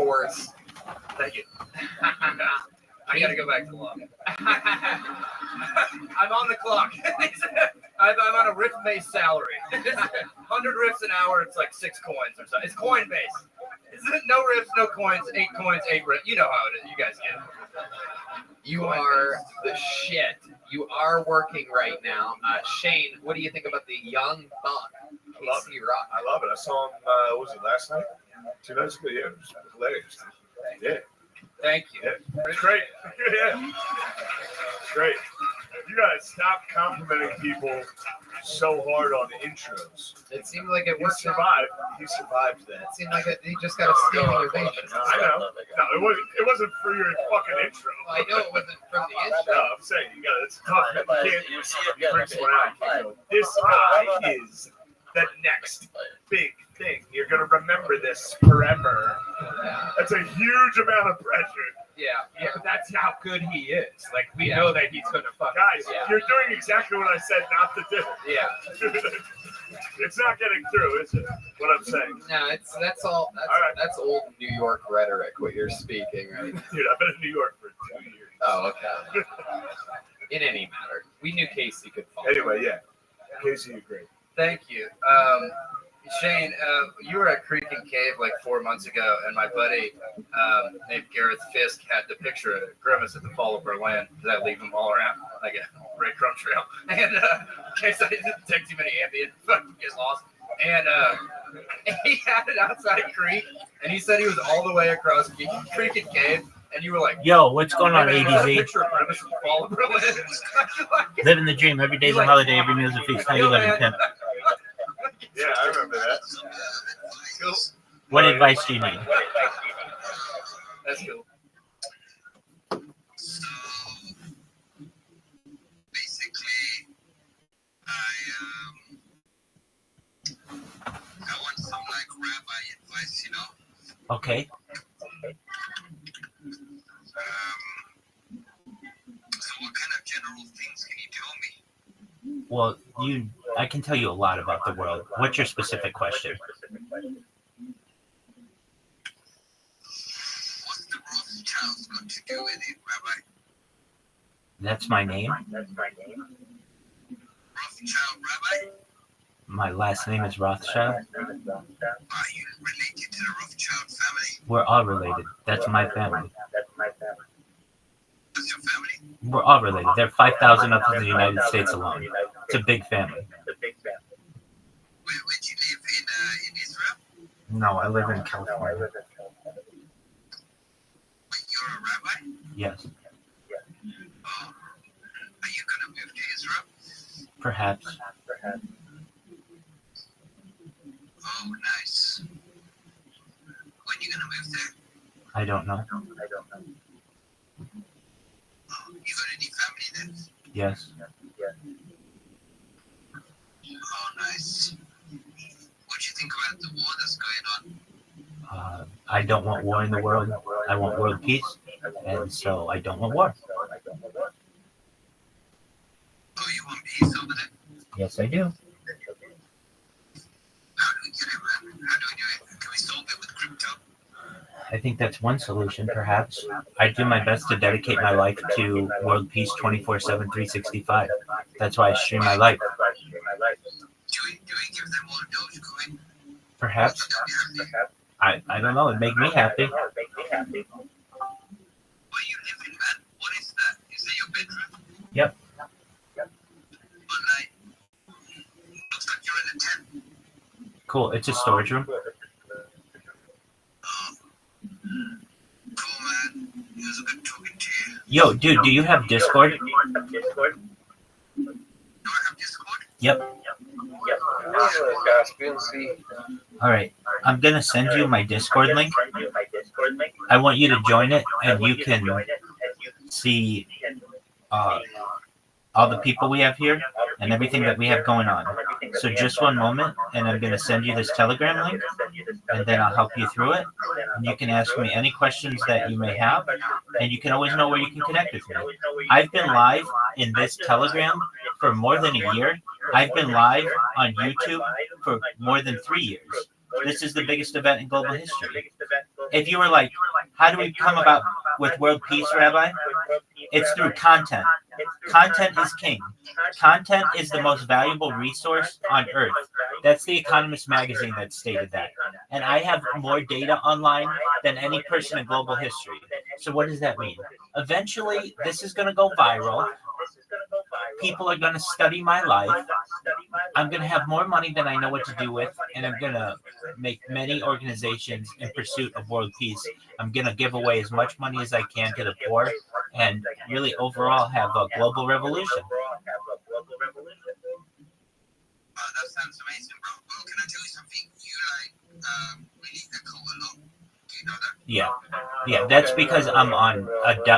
force. Thank you. I gotta go back to the log. I'm on the clock. I'm on a riff-based salary. 100 riffs an hour, it's like 6 coins or something. It's coin-based. No riffs, no coins, 8 coins, 8 riffs. You know how it is. You guys get it. You are the shit. You are working right now. Shane, what do you think about the young buck, Casey Rock? I love it. I saw him, what was it, last night? 2 nights ago? Yeah, it was hilarious. Yeah. Thank you. Yeah. It's great. Yeah. It's great. You guys stop complimenting people so hard on intros. It seemed like it He worked. survived. He survived that. It seemed like he just got a standing ovation. I know. No, it wasn't for your fucking intro. Well, I know it wasn't from the intro. No, I'm saying you got it's tough. You can't bring someone out. You go, this guy is the next big thing. You're gonna remember this forever. That's a huge amount of pressure. Yeah, but that's how good he is. Like, we know that he's gonna fuck. Guys, you're doing exactly what I said not to do. Yeah. It's not getting through, is it? What I'm saying. No, that's all. That's old New York rhetoric. What you're speaking, right? Dude, I've been in New York for 2 years. Oh, okay. In any matter, we knew Casey could fall. Anyway, yeah. Casey, you're great. Thank you. Shane, you were at Creek and Cave like 4 months ago, and my buddy named Gareth Fisk had the picture of Grimace at the Fall of Berlin, because I leave them all around like a breadcrumb trail. And in case I didn't take too many ambient, fucking get lost. And he had it outside Creek, and he said he was all the way across Creek and Cave. And you were like, yo, what's going on, ADZ? Picture of Grimace at the Fall of Berlin. Living the dream. Every day's a holiday. Every meal's a feast. How you living, pimp? Yeah, I remember that. Cool. What advice do you need? That's cool. Basically, I want some like Rabbi advice, you know. Okay. So what kind of general things can you tell me? Well, I can tell you a lot about the world. What's your specific question? What's the Rothschilds got to do with it, Rabbi? That's my name. Rothschild, Rabbi? My last name is Rothschild. Are you related to the Rothschild family? We're all related. That's my family. What's your family? We're all related. There are 5,000 of us in the United States alone. It's a big family. Where do you live in Israel? No, I live in California. Wait, you're a rabbi? Yes, Oh, are you gonna move to Israel? perhaps. Oh, nice. When are you gonna move there? I don't know. Oh, you got any family there? Yes. Oh, nice. What do you think about the war that's going on? I don't want war in the world. I want world peace. And so I don't want war. Oh, you want peace over there? Yes, I do. How do we get it, man? How do we do it? Can we solve it with crypto? I think that's one solution, perhaps. I do my best to dedicate my life to world peace 24/7, 365. That's why I stream my life. Do we give them all Dogecoin? Perhaps. I don't know. It'd make me happy. Where you living, man? What is that? Is that your bedroom? Yep. But like, looks like you're in a tent. Cool. It's a storage room. Oh, cool, man. It was good talking to you. Yo, dude, do you have Discord? Do I have Discord? Yep. Caspian Sea. All right. I'm going to send you my Discord link. I want you to join it, and you can see all the people we have here and everything that we have going on. So just one moment, and I'm going to send you this Telegram link, and then I'll help you through it. And you can ask me any questions that you may have, and you can always know where you can connect with me. I've been live in this Telegram for more than a year. I've been live on YouTube for more than 3 years. This is the biggest event in global history. if you were like, how do we come about with world peace, Rabbi? It's through content. Content is king. Content is the most valuable resource on earth. That's the Economist magazine that stated that. And I have more data online than any person in global history. So what does that mean? Eventually, this is going to go viral. People are going to study my life. I'm going to have more money than I know what to do with, and I'm going to make many organizations in pursuit of world peace. I'm going to give away as much money as I can to the poor and really overall have a global revolution. That sounds amazing, bro. Well, can I tell you something? You really echo a lot. Do you know that? Yeah, that's because I'm on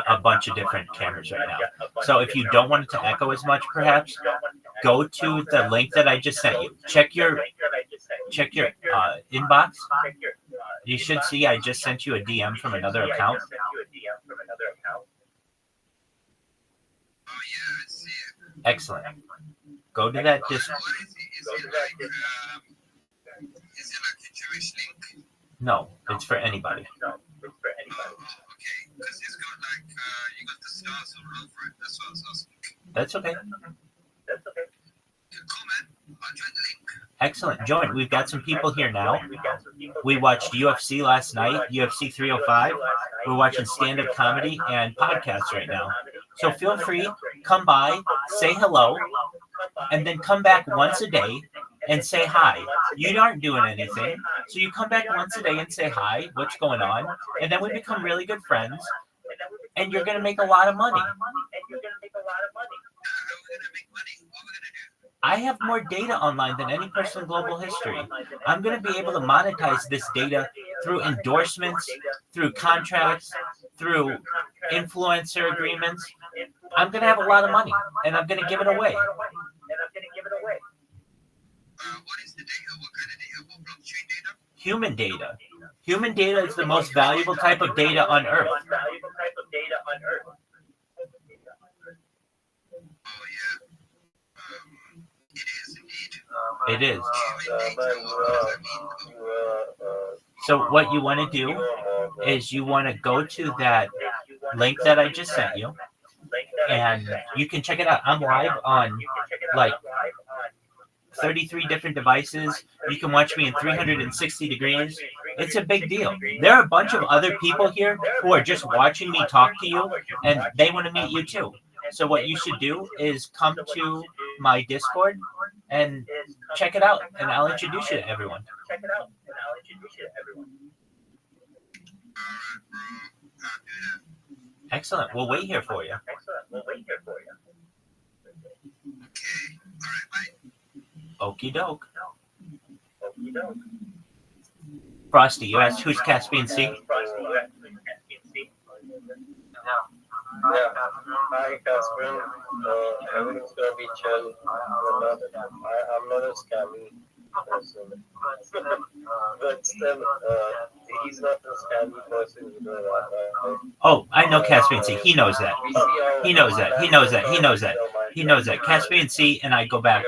a bunch of different cameras right now. So if you don't want it to echo as much, perhaps go to the link that I just sent you. Check your inbox. You should see I just sent you a DM from another account. Oh, yeah, I see it. Excellent. Go to that Discord. What is it? Is it like a Jewish link? No, it's for anybody. Oh, okay. Because it's got you got the stars all over it. That's what I was asking. That's okay. Cool, man. I'll join the link. Excellent. Join. We've got some people here now. We watched UFC last night, UFC 305. We're watching stand-up comedy and podcasts right now. So feel free, come by, say hello, and then come back once a day and say hi. You aren't doing anything, so you come back once a day and say hi, what's going on, and then we become really good friends, and you're going to make a lot of money. How are we going to make money? What are we going to do? I have more data online than any person in global history. I'm going to be able to monetize this data through endorsements, through contracts, through influencer agreements. I'm going to have a lot of money, and I'm going to give it away. What is the data? What kind of data? What blockchain data? Human data. Human data is the most valuable type of data on Earth. Oh, yeah. It is indeed. It is. So what you want to do is you want to go to that link that I just sent you, and you can check it out. I'm live on 33 different devices. You can watch me in 360 degrees. It's a big deal. There are a bunch of other people here who are just watching me talk to you, and they want to meet you too. So what you should do is come to my Discord and check it out, and I'll introduce you to everyone. Excellent. We'll wait here for you. Okie doke. Frosty, you asked who's Caspian Sea? Yeah. Hi, Caspian. Everything's gonna be chill. I'm not a scammy person. But still, he's not a scammy person either. Oh, I know Caspian Sea. He knows that. He knows that. He knows that. He knows that. He knows that. Caspian Sea and I go back.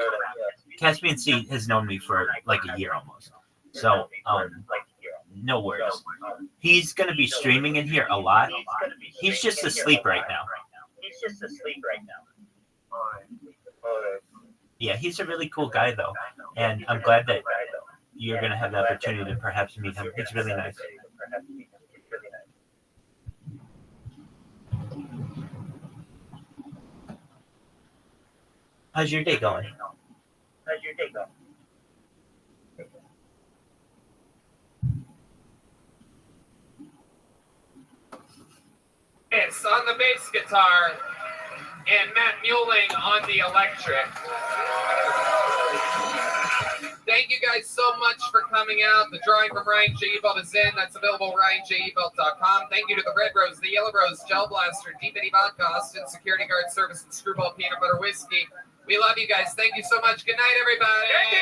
Caspian Sea has known me for like a year almost. So, no worries. He's going to be streaming in here a lot. He's just asleep right now. Yeah, he's a really cool guy, though. And I'm glad that you're going to have the opportunity to perhaps meet him. It's really nice. How's your day going? It's on the bass guitar and Matt Mueling on the electric. Thank you guys so much for coming out. The drawing from Ryan J. Ebelt is in. That's available at RyanJEbelt.com. Thank you to the Red Rose, the Yellow Rose, Gel Blaster, Deep Eddie Vodka, Austin Security Guard Service, and Screwball Peanut Butter Whiskey. We love you guys. Thank you so much. Good night, everybody. Thank you.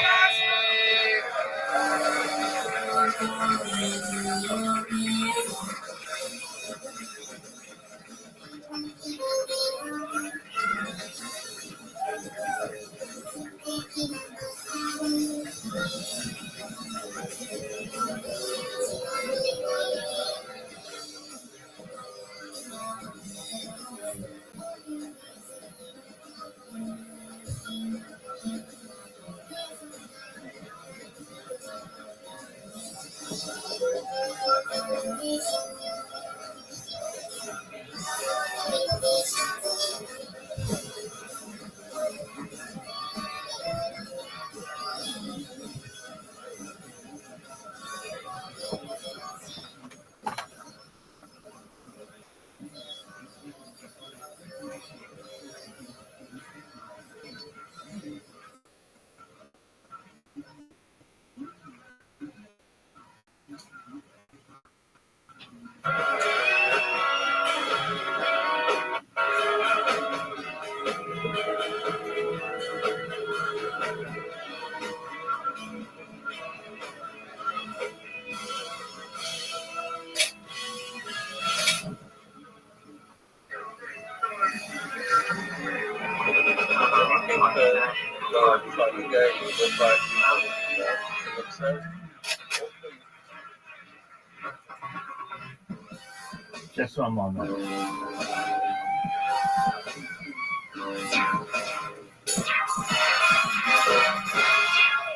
Just one moment.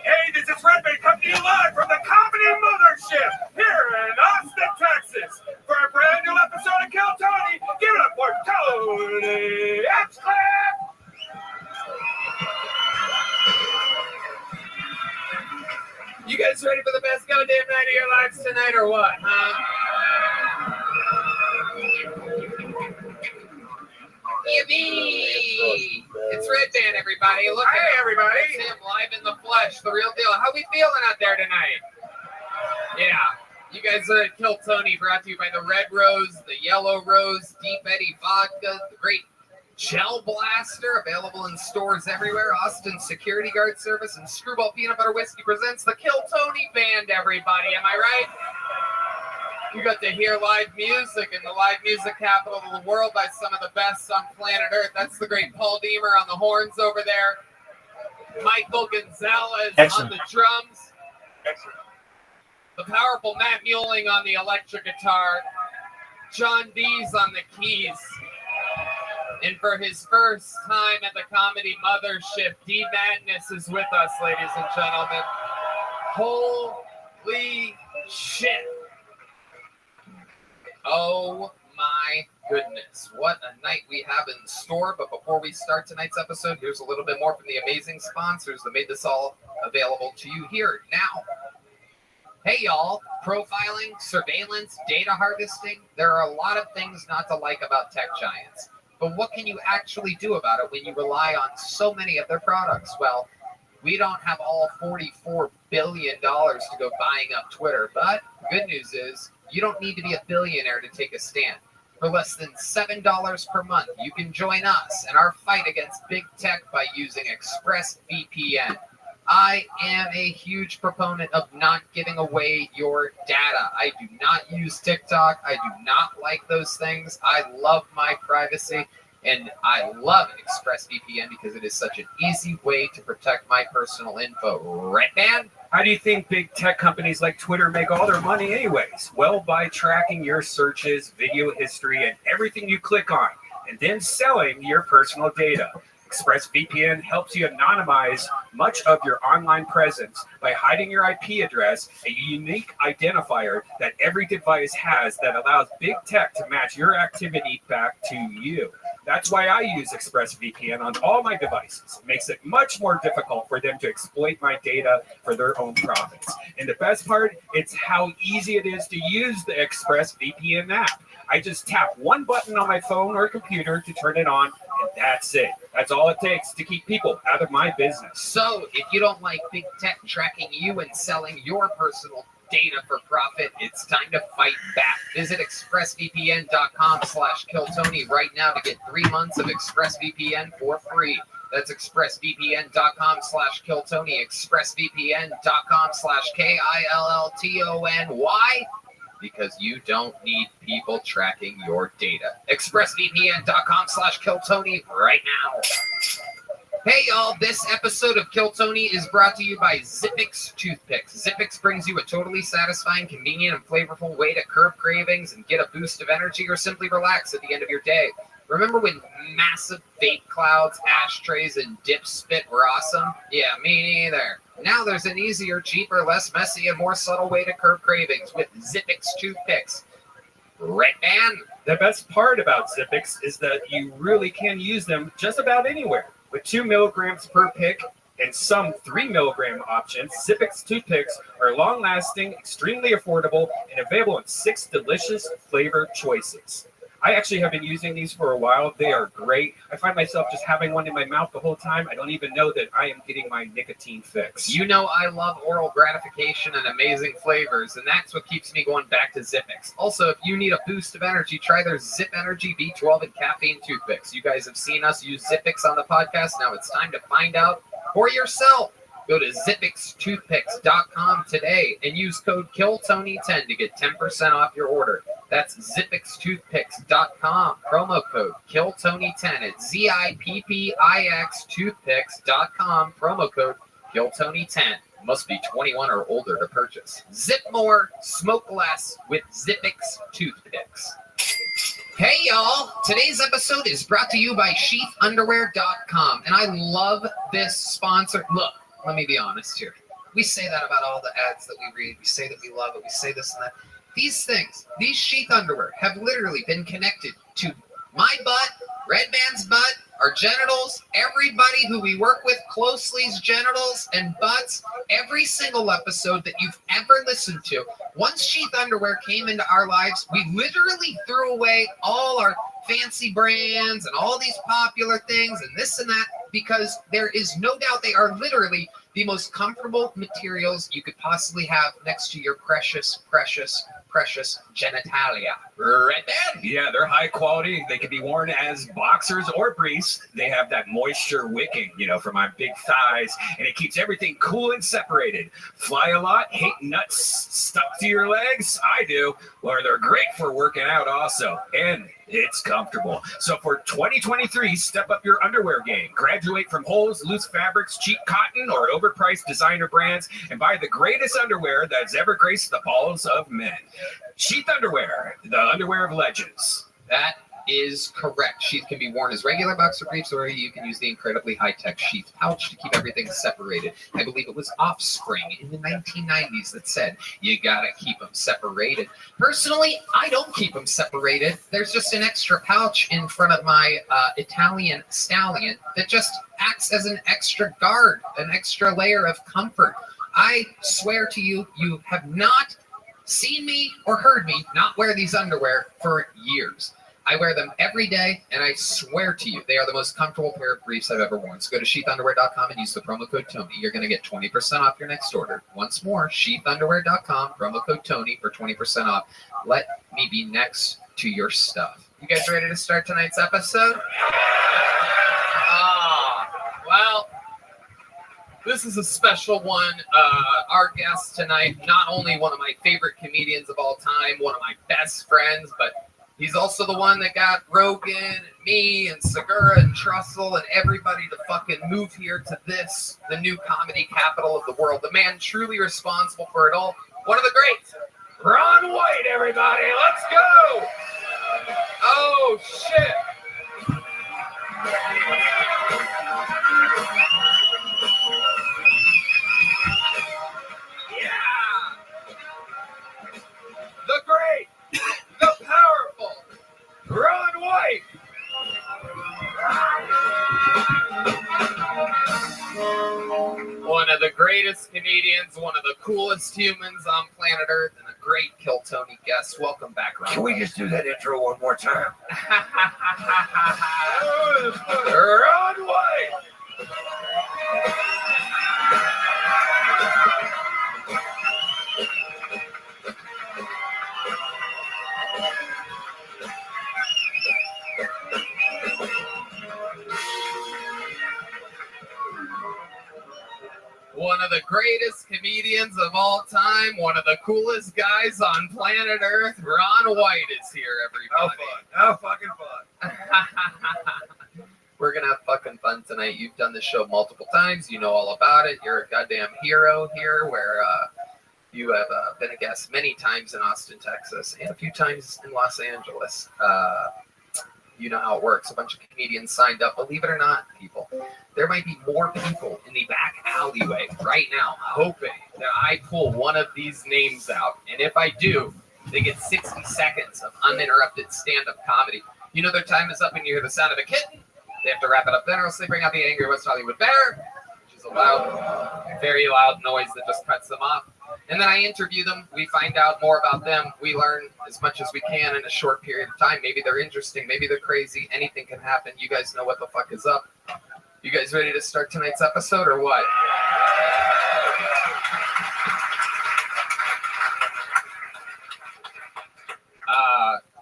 Hey, this is Rabbi coming to you live from the Comedy Mothership here in Austin, Texas. For a brand new episode of Kill Tony, give it up for Tony X-Clap! You guys ready for the best goddamn night of your lives tonight or what, huh? Yippee! It's Red Band, everybody. Look Hey, at him. everybody. It's him live in the flesh, the real deal. How we feeling out there tonight? Yeah. You guys are at Kill Tony, brought to you by the Red Rose, the Yellow Rose, Deep Eddy Vodka, the great Gel Blaster, available in stores everywhere. Austin Security Guard Service and Screwball Peanut Butter Whiskey presents the Kill Tony Band, everybody. Am I right? You got to hear live music in the live music capital of the world by some of the best on planet Earth. That's the great Paul Deemer on the horns over there. Michael Gonzalez Excellent. on the drums. The powerful Matt Muelling on the electric guitar. John Dees on the keys. And for his first time at the Comedy Mothership, D Madness is with us, ladies and gentlemen. Holy shit. Oh my goodness. What a night we have in store. But before we start tonight's episode, here's a little bit more from the amazing sponsors that made this all available to you here now. Hey y'all, profiling, surveillance, data harvesting. There are a lot of things not to like about tech giants. But what can you actually do about it when you rely on so many of their products? Well, we don't have all $44 billion to go buying up Twitter. But good news is, you don't need to be a billionaire to take a stand. For less than $7 per month, you can join us in our fight against big tech by using ExpressVPN. I am a huge proponent of not giving away your data. I do not use TikTok. I do not like those things. I love my privacy, and I love ExpressVPN because it is such an easy way to protect my personal info. Right, man? How do you think big tech companies like Twitter make all their money anyways? Well, by tracking your searches, video history, and everything you click on, and then selling your personal data. ExpressVPN helps you anonymize much of your online presence by hiding your IP address, a unique identifier that every device has that allows big tech to match your activity back to you. That's why I use ExpressVPN on all my devices. It makes it much more difficult for them to exploit my data for their own profits. And the best part, it's how easy it is to use the ExpressVPN app. I just tap one button on my phone or computer to turn it on, and that's it. That's all it takes to keep people out of my business. So, if you don't like big tech tracking you and selling your personal data for profit, it's time to fight back. Visit expressvpn.com/killtony right now to get 3 months of ExpressVPN for free. That's expressvpn.com/killtony, expressvpn.com/KILLTON. Why? Because you don't need people tracking your data. expressvpn.com/killtony right now. Hey y'all, this episode of Kill Tony is brought to you by Zippix Toothpicks. Zippix brings you a totally satisfying, convenient, and flavorful way to curb cravings and get a boost of energy or simply relax at the end of your day. Remember when massive vape clouds, ashtrays, and dip spit were awesome? Yeah, me neither. Now there's an easier, cheaper, less messy, and more subtle way to curb cravings with Zippix toothpicks. Red Band. The best part about Zippix is that you really can use them just about anywhere. With 2 milligrams per pick and some 3 milligram options, Zippix toothpicks are long-lasting, extremely affordable, and available in 6 delicious flavor choices. I actually have been using these for a while. They are great. I find myself just having one in my mouth the whole time. I don't even know that I am getting my nicotine fix. You know I love oral gratification and amazing flavors, and that's what keeps me going back to Zippix. Also, if you need a boost of energy, try their Zip Energy B12 and caffeine toothpicks. You guys have seen us use Zippix on the podcast. Now it's time to find out for yourself. Go to zippixtoothpicks.com today and use code KILLTONY10 to get 10% off your order. That's zippixtoothpicks.com. Promo code KILLTONY10 at ZIPPIX toothpicks.com. Promo code KILLTONY10. Must be 21 or older to purchase. Zip more, smoke less with Zippix toothpicks. Hey y'all, today's episode is brought to you by sheathunderwear.com, and I love this sponsor. Look, let me be honest here. We say that about all the ads that we read. We say that we love it. We say this and that. These things, these sheath underwear have literally been connected to my butt, Red Band's butt, our genitals, everybody who we work with closely's genitals and butts. Every single episode that you've ever listened to, once sheath underwear came into our lives, we literally threw away all our fancy brands and all these popular things and this and that, because there is no doubt they are literally the most comfortable materials you could possibly have next to your precious, precious, precious genitalia. Red Band? Yeah, they're high quality. They can be worn as boxers or briefs. They have that moisture wicking, for my big thighs, and it keeps everything cool and separated. Fly a lot? Hate nuts stuck to your legs? I do. Well, they're great for working out also, and it's comfortable. So for 2023, step up your underwear game. Graduate from holes, loose fabrics, cheap cotton, or overpriced designer brands, and buy the greatest underwear that's ever graced the balls of men. Sheath underwear, the underwear of legends. That is correct. Sheath can be worn as regular boxer briefs, or you can use the incredibly high-tech sheath pouch to keep everything separated. I believe it was Offspring in the 1990s that said, you gotta keep them separated. Personally, I don't keep them separated. There's just an extra pouch in front of my Italian stallion that just acts as an extra guard, an extra layer of comfort. I swear to you, you have not seen me or heard me not wear these underwear for years. I wear them every day, and I swear to you, they are the most comfortable pair of briefs I've ever worn. So go to sheathunderwear.com and use the promo code Tony. You're going to get 20% off your next order. Once more, sheathunderwear.com, promo code Tony for 20% off. Let me be next to your stuff. You guys ready to start tonight's episode? Well, this is a special one. Our guest tonight, not only one of my favorite comedians of all time, one of my best friends, but he's also the one that got Rogan and me and Segura and Trussell and everybody to fucking move here to this, the new comedy capital of the world. The man truly responsible for it all. One of the greats, Ron White, everybody. Let's go. Oh, shit. Yeah. The great, the powerful, Ron White. One of the greatest comedians, one of the coolest humans on planet Earth, and a great Kill Tony guest. Welcome back, Ron. Can we just do that intro one more time? Ron White. One of the greatest comedians of all time, one of the coolest guys on planet Earth, Ron White is here, everybody. How fucking fun. We're going to have fucking fun tonight. You've done this show multiple times. You know all about it. You're a goddamn hero here, where you have been a guest many times in Austin, Texas, and a few times in Los Angeles. You know how it works. A bunch of comedians signed up. Believe it or not, people, there might be more people in the back alleyway right now hoping that I pull one of these names out. And if I do, they get 60 seconds of uninterrupted stand-up comedy. You know their time is up and you hear the sound of a kitten. They have to wrap it up then or else they bring out the angry West Hollywood bear, which is a loud, very loud noise that just cuts them off. And then I interview them. We find out more about them. We learn as much as we can in a short period of time. Maybe they're interesting. Maybe they're crazy. Anything can happen. You guys know what the fuck is up. You guys ready to start tonight's episode or what?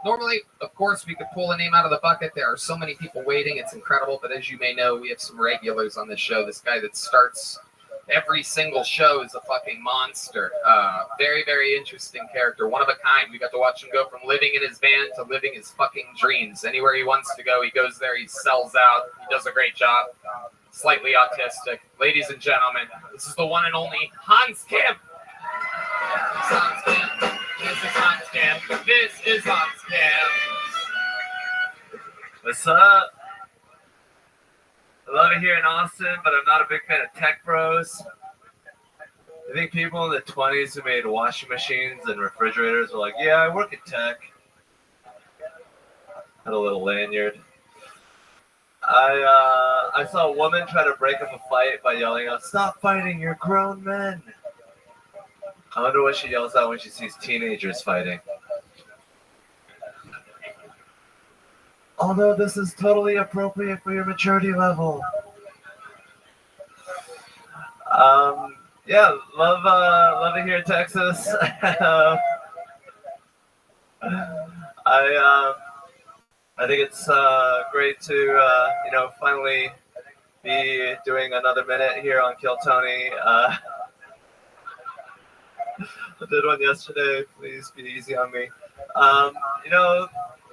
Normally, of course, we could pull a name out of the bucket. There are so many people waiting. It's incredible. But as you may know, we have some regulars on this show. This guy that starts every single show is a fucking monster. Very, very interesting character. One of a kind. We got to watch him go from living in his van to living his fucking dreams. Anywhere he wants to go, he goes there. He sells out. He does a great job. Slightly autistic. Ladies and gentlemen, this is the one and only Hans Kim. Hans Kim. This is Hans Kim. This is Hans Kim. What's up? I love it here in Austin, but I'm not a big fan of tech bros. I think people in the 20s who made washing machines and refrigerators were like, yeah, I work in tech. Had a little lanyard. I saw a woman try to break up a fight by yelling out, "Stop fighting, you're grown men." I wonder what she yells out when she sees teenagers fighting. Although this is totally appropriate for your maturity level. Yeah, love it here in Texas. I think it's great to finally be doing another minute here on Kill Tony. I did one yesterday. Please be easy on me. The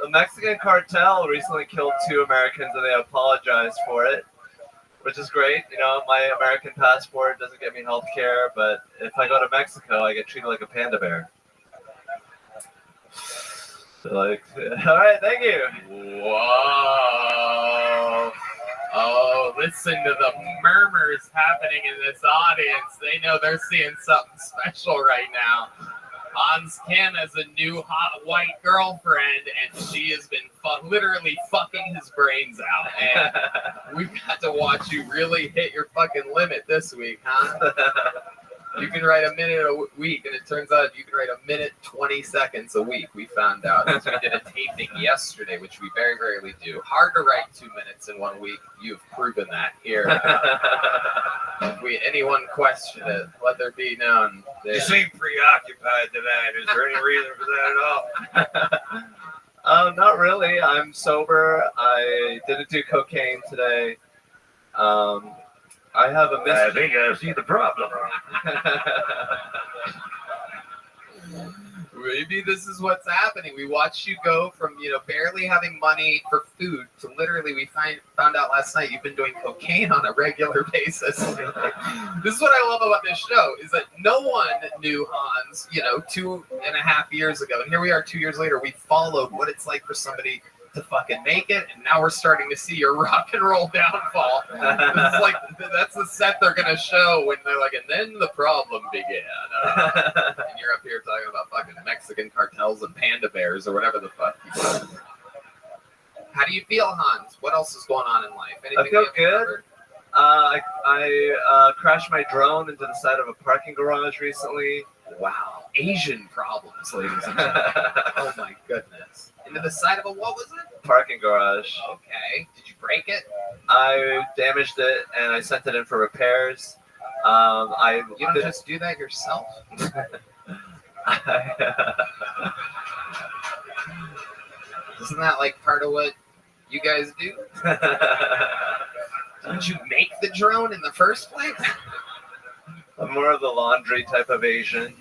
Mexican cartel recently killed 2 Americans and they apologized for it, which is great. My American passport doesn't get me health care, but if I go to Mexico, I get treated like a panda bear. So all right, thank you. Whoa. Oh, listen to the murmurs happening in this audience. They know they're seeing something special right now. Hans Kim has a new hot white girlfriend, and she has been literally fucking his brains out. And we got to watch you really hit your fucking limit this week, huh? You can write a minute a week, and it turns out you can write a minute 20 seconds a week. We found out as we did a taping yesterday, which we very rarely do. Hard to write 2 minutes in 1 week. You've proven that here. If anyone question it, let there be known. You seem preoccupied tonight. Is there any reason for that at all? Not really. I'm sober. I didn't do cocaine today. I have a I think I see the problem. Maybe this is what's happening. We watched you go from, barely having money for food to literally we found out last night you've been doing cocaine on a regular basis. This is what I love about this show is that no one knew Hans, 2.5 years ago. And here we are 2 years later. We followed what it's like for somebody to fucking make it, and now we're starting to see your rock and roll downfall. It's like that's the set they're gonna show when they're like, and then the problem began. And you're up here talking about fucking Mexican cartels and panda bears or whatever the fuck you said. How do you feel, Hans? What else is going on in life? Anything I feel good. I crashed my drone into the side of a parking garage recently. Wow, Asian problems, ladies and gentlemen. Oh my goodness. Into the side of a, what was it? Parking garage. Okay. Did you break it? I damaged it and I sent it in for repairs. You don't just do that yourself? Isn't that like part of what you guys do? Didn't you make the drone in the first place? I'm more of the laundry type of Asian.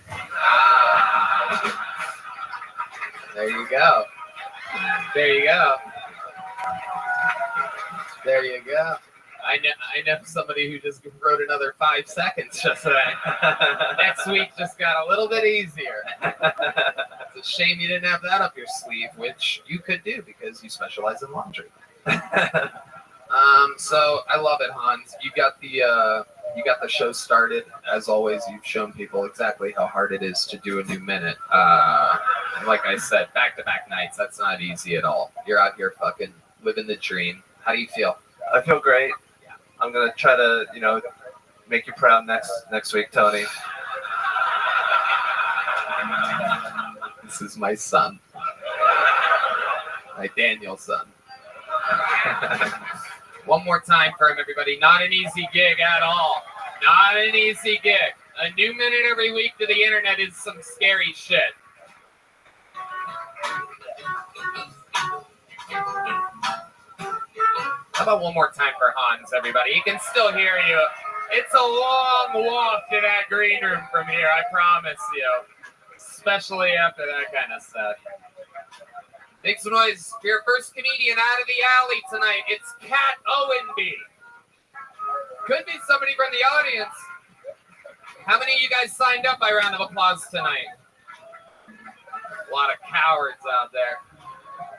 There you go. There you go. There you go. I know somebody who just wrote another 5 seconds just today. Next week just got a little bit easier. It's a shame you didn't have that up your sleeve, which you could do because you specialize in laundry. So I love it, Hans. You got the show started. As always, you've shown people exactly how hard it is to do a new minute. Like I said, back-to-back nights. That's not easy at all. You're out here fucking living the dream. How do you feel? I feel great. I'm gonna try to, make you proud next week, Tony. This is my son, my Daniel son. One more time for him, everybody. Not an easy gig at all. Not an easy gig. A new minute every week to the internet is some scary shit. How about one more time for Hans, everybody? He can still hear you. It's a long walk to that green room from here, I promise you. Especially after that kind of stuff. Make some noise for your first comedian out of the alley tonight. It's Kat Owenby. Could be somebody from the audience. How many of you guys signed up by round of applause tonight? A lot of cowards out there.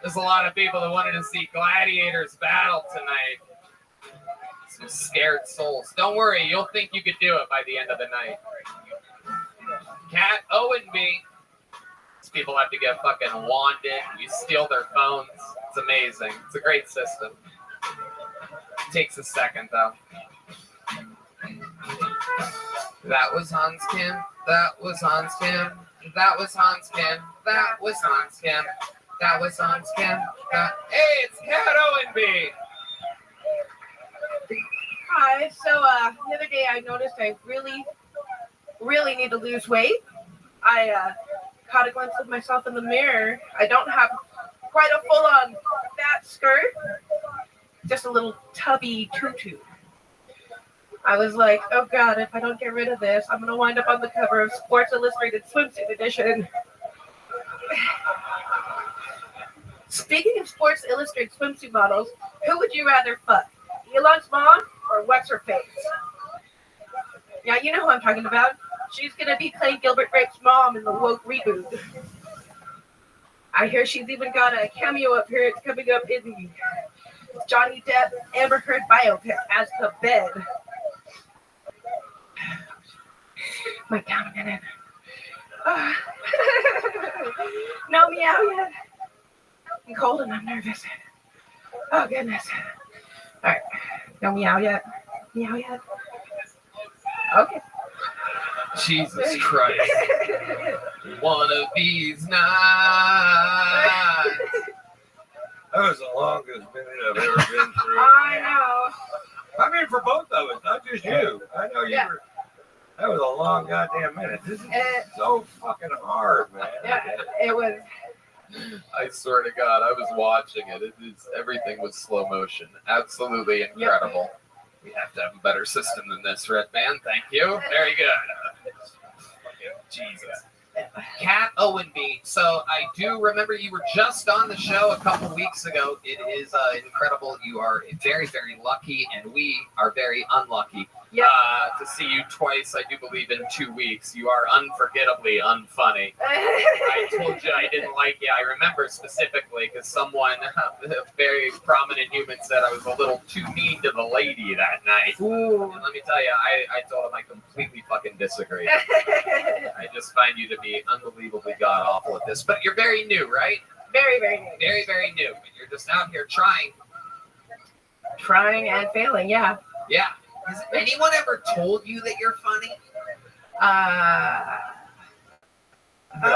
There's a lot of people that wanted to see gladiators battle tonight. Some scared souls. Don't worry, you'll think you could do it by the end of the night. Kat Owenby. People have to get fucking wanded. You steal their phones. It's amazing. It's a great system. It takes a second, though. That was Hans Kim. That was Hans Kim. That was Hans Kim. That was Hans Kim. That was Hans Kim. Hey, it's Kat Owenby. Hi. So the other day I noticed I really need to lose weight. I caught a glimpse of myself in the mirror. I don't have quite a full-on fat skirt, just a little tubby tutu. I was like, oh God, if I don't get rid of this, I'm going to wind up on the cover of Sports Illustrated Swimsuit Edition. Speaking of Sports Illustrated swimsuit models, who would you rather fuck? Elon's mom or what's-her-face? Yeah, you know who I'm talking about. She's going to be playing Gilbert Grape's mom in the woke reboot. I hear she's even got a cameo appearance coming up in the Johnny Depp Amber Heard biopic as the bed. My down minute. No meow yet. I'm cold and I'm nervous. Oh goodness. All right. No meow yet. Meow yet. Okay. Jesus Christ. One of these nights. That was the longest minute I've ever been through. I know. I mean, for both of us, not just you. I know you were. That was a long goddamn minute. This is so fucking hard, man. Yeah, it was. I swear to God, I was watching it. Everything was slow motion. Absolutely incredible. Yep. We have to have a better system than this, Red Man. Thank you. Very good. Jesus. Kat Owenby. So I do remember you were just on the show a couple weeks ago. It is incredible. You are very, very lucky, and we are very unlucky to see you twice, I do believe, in 2 weeks. You are unforgettably unfunny. I told you I didn't like you. I remember specifically because someone, a very prominent human, said I was a little too mean to the lady that night. Ooh. And let me tell you, I told him I completely fucking disagree. I just find you to be unbelievably god-awful at this. But you're very new, right? Very, very new. Very, very new. And you're just out here trying. Trying and failing, yeah. Yeah. Has anyone ever told you that you're funny? No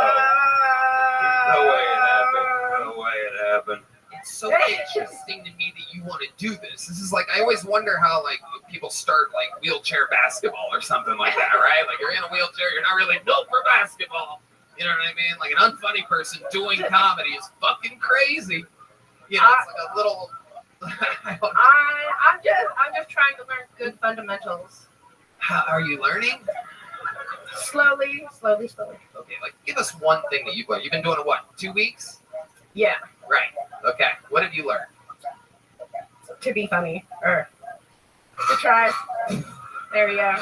way it happened. No way it happened. It's so interesting to me that you want to do this. This is like, I always wonder how like people start like wheelchair basketball or something like that, right? Like you're in a wheelchair, you're not really built for basketball. You know what I mean? Like an unfunny person doing comedy is fucking crazy. You know, it's like a little. I'm just trying to learn good fundamentals. How are you learning? Slowly. Okay, like give us one thing that you've learned. You've been doing it what? 2 weeks? Yeah. Right. Okay. What have you learned? To be funny. To try. There we go.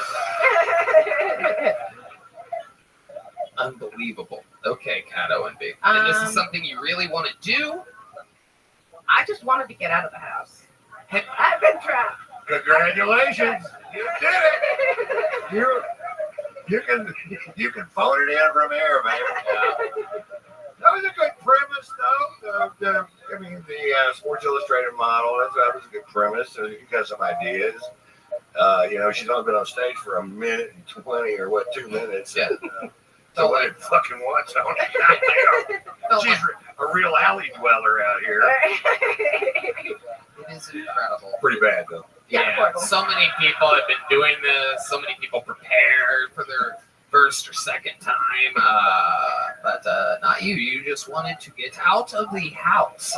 Unbelievable. Okay, Kato and B. And this is something you really want to do? I just wanted to get out of the house. I've been trapped. Congratulations, you did it. You can phone it in from here, man. That was a good premise, though. The Sports Illustrated model. That was a good premise. So you got some ideas. She's only been on stage for a minute and 20 or 2 minutes. Yeah. So what it fucking wants on it. She's a real alley dweller out here. It is incredible. Pretty bad, though. Yeah, so many people have been doing this. So many people prepared for their first or second time. But not you. You just wanted to get out of the house.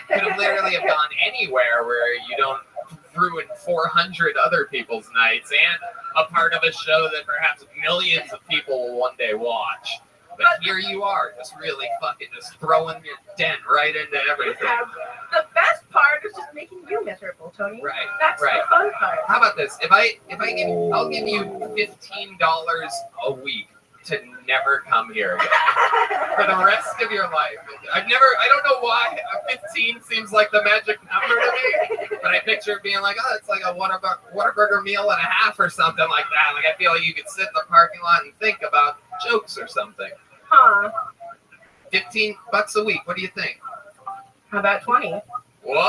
Could have literally have gone anywhere where you don't ruin 400 other people's nights and a part of a show that perhaps millions of people will one day watch. But here you are, just really fucking just throwing your dent right into everything. Yeah, the best part is just making you miserable, Tony. Right. That's right. the fun part. How about this? I'll give you $15 a week to never come here again for the rest of your life. I don't know why 15 seems like the magic number to me, but I picture it being like, it's like a Whataburger meal and a half or something like that. Like I feel like you could sit in the parking lot and think about jokes or something. Huh. $15 a week. What do you think? How about 20? Whoa!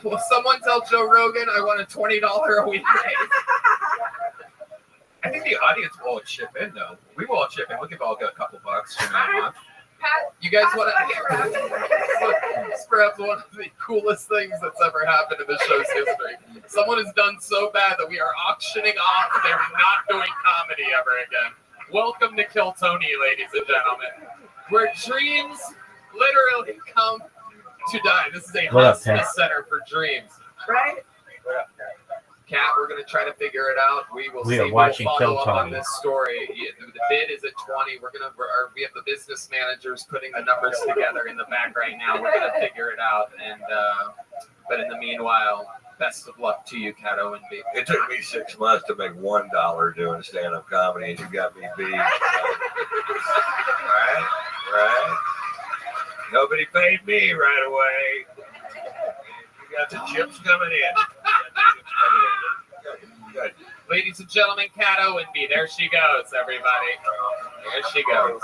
Will someone tell Joe Rogan I want a $20 a week raise? I think the audience will all chip in, though. We will all chip in. We'll give all a couple bucks for a month. You guys want to? It's perhaps one of the coolest things that's ever happened in the show's history. Someone has done so bad that we are auctioning off. They're not doing comedy ever again. Welcome to Kill Tony, ladies and gentlemen, where dreams literally come to die. This is a hospice center for dreams. Right? Kat, we're going to try to figure it out. We are watching we'll Kill follow up Tony. on this story. The bid is at 20. We have the business managers putting the numbers together in the back right now. We're going to figure it out. And but in the meanwhile, best of luck to you, Kato and B. It took me 6 months to make $1 doing stand-up comedy, and you got me beat. Right. Nobody paid me right away. You got the chips coming in. Good. Ladies and gentlemen, Kato and B. There she goes, everybody. There she goes.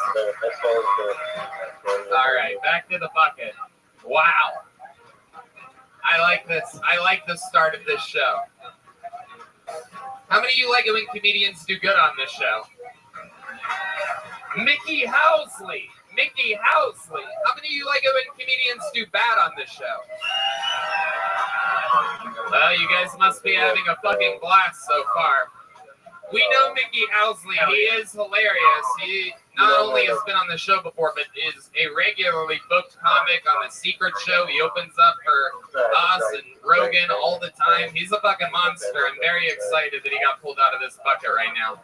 All right, back to the bucket. Wow. I like this. I like the start of this show. How many of you like it when comedians do good on this show? Mickey Housley. Mickey Housley. How many of you like it when comedians do bad on this show? Well, you guys must be having a fucking blast so far. We know Mickey Housley. He is hilarious. He not only has been on the show before, but is a regularly booked comic on The Secret Show. He opens up for us and Rogan all the time. He's a fucking monster. I'm very excited that he got pulled out of this bucket right now.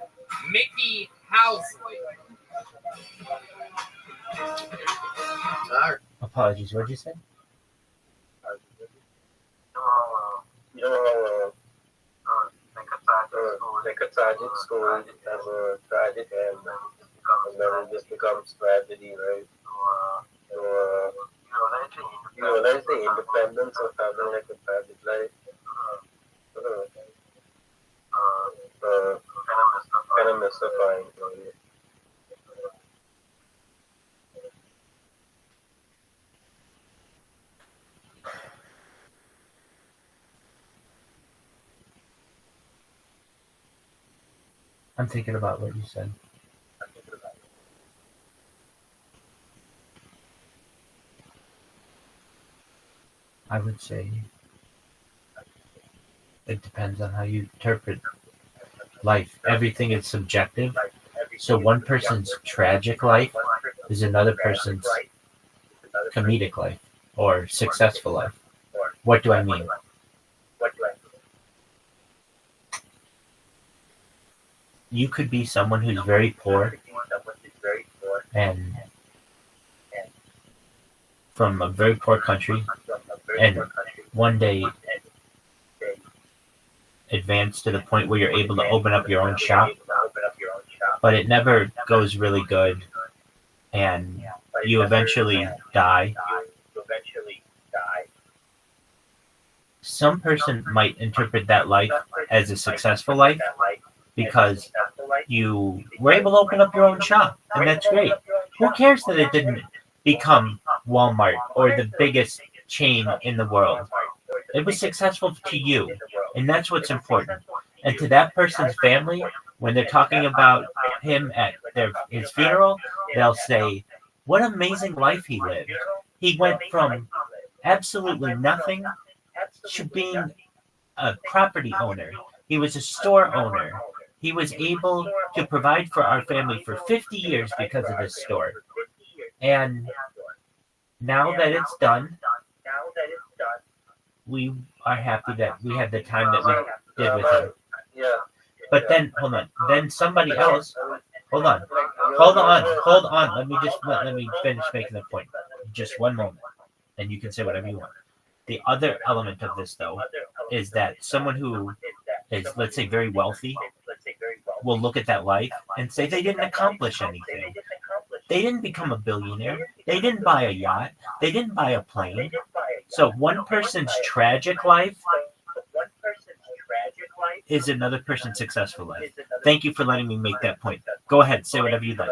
Mickey Housley. Apologies, what did you say? Tragic story, never tragic, and then it just becomes tragedy, right? There's the independence of having like a tragic life. Kind of mystifying. I'm thinking about what you said. I would say it depends on how you interpret life. Everything is subjective. So one person's tragic life is another person's comedic life or successful life. What do I mean? You could be someone who's very poor and from a very poor country, and one day advanced to the point where you're able to open up your own shop, but it never goes really good, and you eventually die. Some person might interpret that life as a successful life because you were able to open up your own shop, and that's great. Who cares that it didn't become Walmart or the biggest chain in the world? It was successful to you, and that's what's important. And to that person's family, when they're talking about him at his funeral, they'll say, "What an amazing life he lived. He went from absolutely nothing to being a property owner. He was a store owner. He was able to provide for our family for 50 years because of this store. And now that it's done, we are happy that we had the time that we did with him." But then, hold on. Then somebody else, hold on. Let me finish making the point. Just one moment, and you can say whatever you want. The other element of this, though, is that someone who is, let's say, very wealthy will look at that life and say they didn't accomplish anything. They didn't become a billionaire. They didn't buy a yacht. They didn't buy a plane. So one person's tragic life is another person's successful life. Thank you for letting me make that point. Go ahead, say whatever you'd like.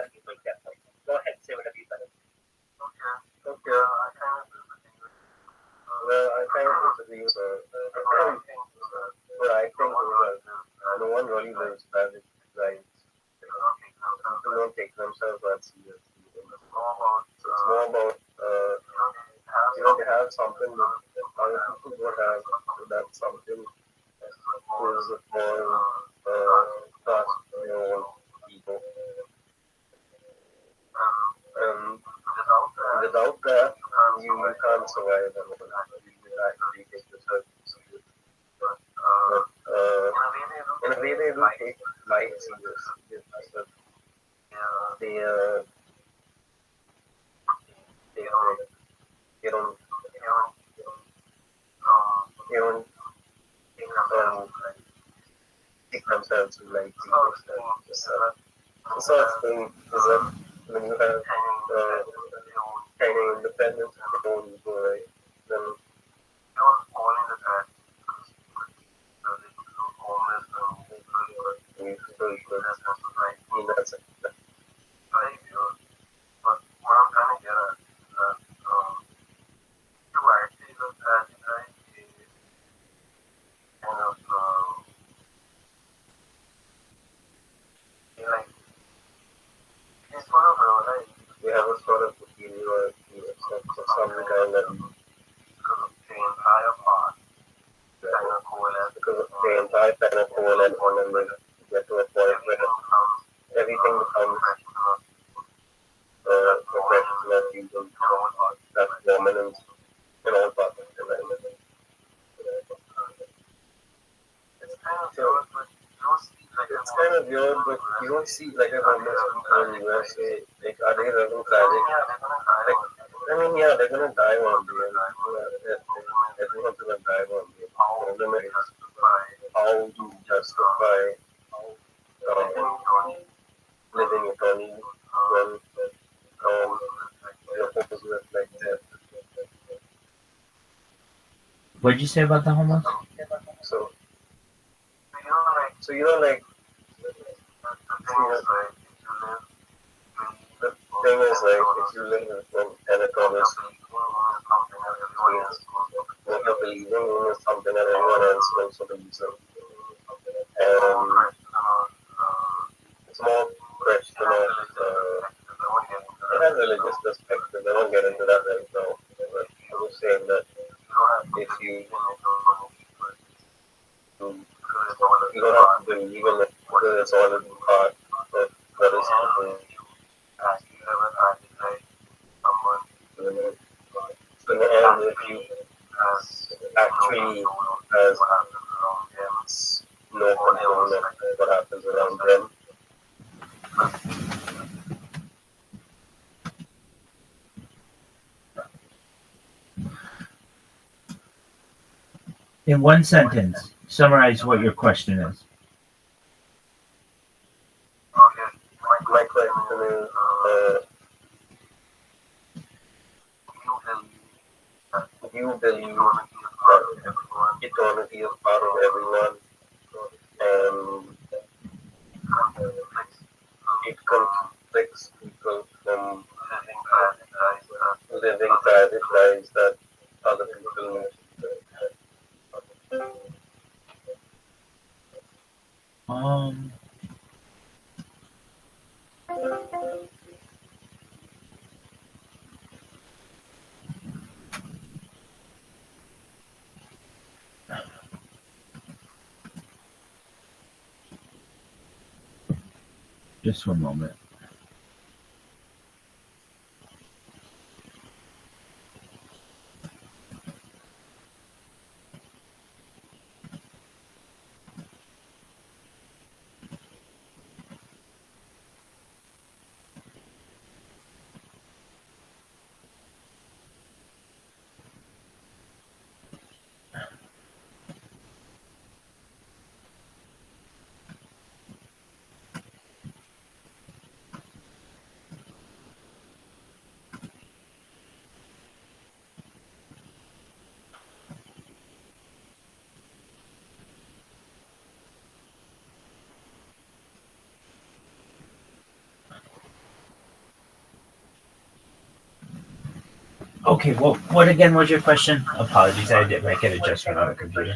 Well, I kind of disagree with her. But I think no one really lives private lives. People don't take themselves that seriously. It's more about, they have something that other people don't have. That something is more trust their own people. Without that, you can't survive alone. You actually take yourself seriously. In a way, they do take life seriously. They don't take themselves like seriously. The sort of thing is that when you have kind of independence of your own ego, right, then you feel good. I mean, that's it. We have a sort of superiority of some kind that because the entire planet whole and on and then get to a point where everything becomes a question that you don't have dominance in all parts of the land. It's kind of weird, but you don't see like a homeless people in the USA. Like, are they living tragic? Like, I mean, yeah, they're gonna die one day. Everyone's gonna die one day. The problem is how to justify living eternally when you're supposed to reflect death. What did you say about the homeless? So the thing is, like, if you live in an economy, what you're believing in is something that everyone else also believes in. And it's more question of, it has religious perspective. I won't get into that right now. But I was saying that if you don't have to believe in it, because it's all a part of what is happening. So in the end, if you actually has no control of what happens around them, In one sentence, summarize what your question is. My question is, do you believe that eternity is part of everyone and it conflicts people from living private lives that other people need? Just one moment. Okay, well, what again was your question? Apologies, I didn't make an adjustment on the computer.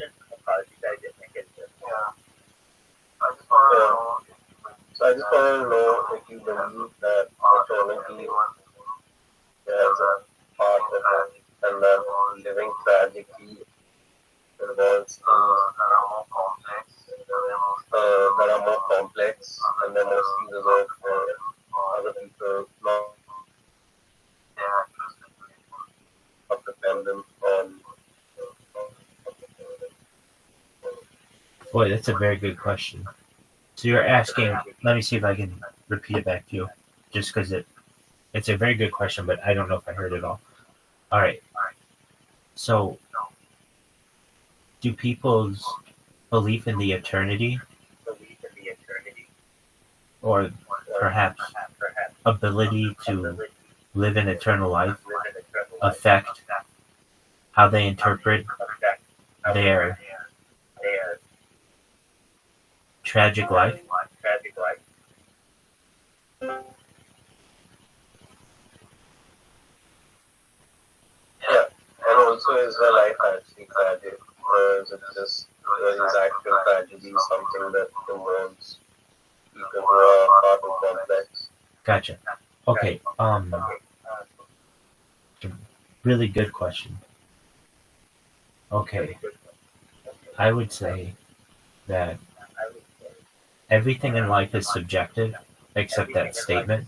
So I just want to know if you believe that eternity has a part of it and that living tragically involves things that are more complex and then mostly reserved for other people, not dependent on. Boy, that's a very good question. So you're asking, let me see if I can repeat it back to you, just because it's a very good question, but I don't know if I heard it all. All right. So do people's belief in the eternity or perhaps ability to live in eternal life affect how they interpret their tragic life? Yeah, and also is the life actually tragic, or is it just is actual tragedy something that involves people who are part of complex? Gotcha. Okay. Really good question. Okay. I would say that everything in life is subjective except that statement.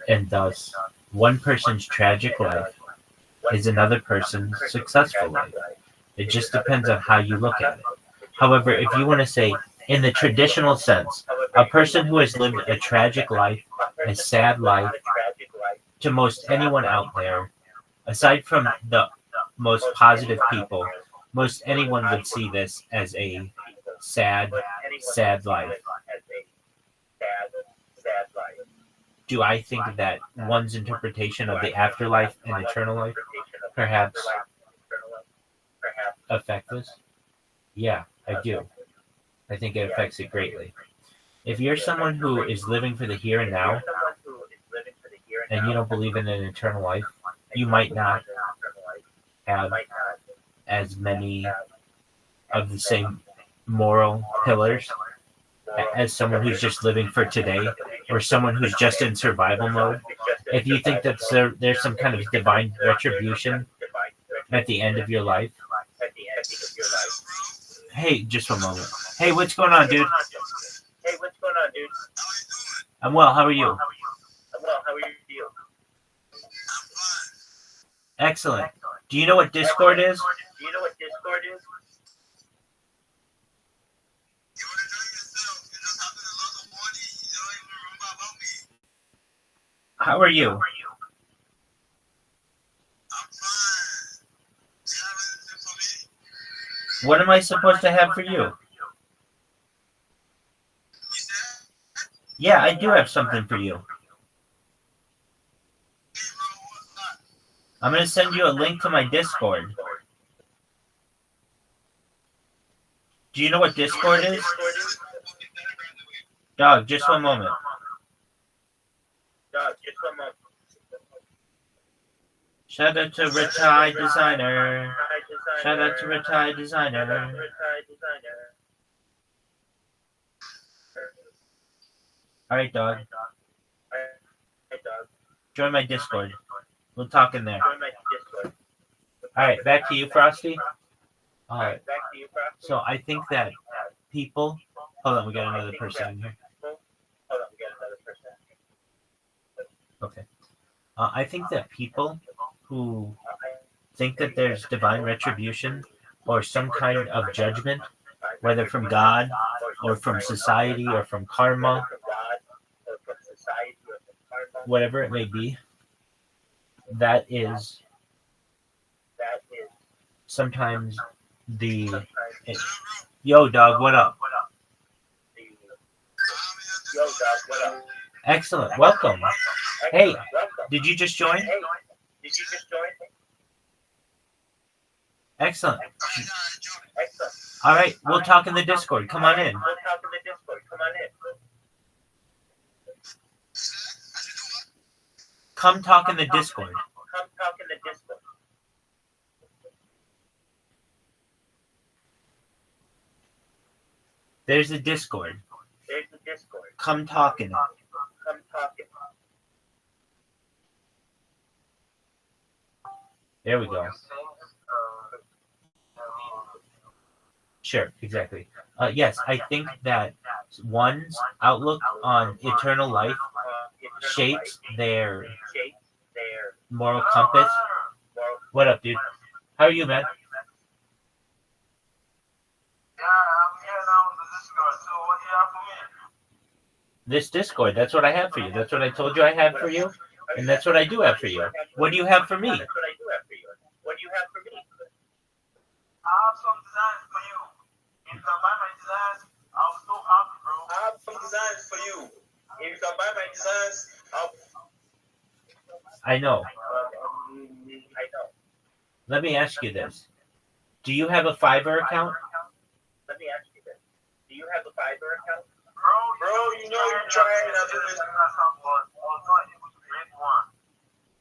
And thus, one person's tragic life is another person's successful life. It just depends on how you look at it. However, if you want to say, in the traditional sense, a person who has lived a tragic life, a sad life, to most anyone out there, aside from the most positive people, most anyone would see this as a sad, sad life. Do I think that one's interpretation of the afterlife and eternal life perhaps affect this? Yeah, I do. I think it affects it greatly. If you're someone who is living for the here and now, and you don't believe in an eternal life, you might not have as many of the same moral pillars as someone who's just living for today or someone who's just in survival mode. If you think that there's some kind of divine retribution at the end of your life. Hey, just one moment. Hey, what's going on, dude? I'm well. How are you? Excellent. Do you know what Discord is? How are you? What am I supposed to have for you? Yeah, I do have something for you. I'm going to send you a link to my Discord. Do you know what Discord is? Dog, just one moment. Shout out to Retired Designer. Shout out to Retired Designer. All right, dog. Join my Discord. We'll talk in there. All right, back to you, Frosty. All right. So I think that people. Hold on, we got another person in here. Okay. I think that people who think that there's divine retribution or some kind of judgment, whether from God or from society or from karma, whatever it may be, that is sometimes yo, dog, what up? Excellent. Welcome. Hey, did you just join? Excellent. All right, we'll talk in the Discord. Come on in. Come talk in the Discord. There's a Discord. Come talk in it. There we go. Sure, exactly. Yes, I think that one's outlook on eternal life shapes their moral compass. What up, dude? How are you, man? This Discord, that's what I have for you. That's what I told you I had for you, and that's what I do have for you. What do you have for me? I have some designs for you. If you can buy my designs, I'll be so happy, bro. I have some designs for you. If you can buy my designs, I know. Let me ask you this. Do you have a Fiverr account? Bro, you know you're trying to do this.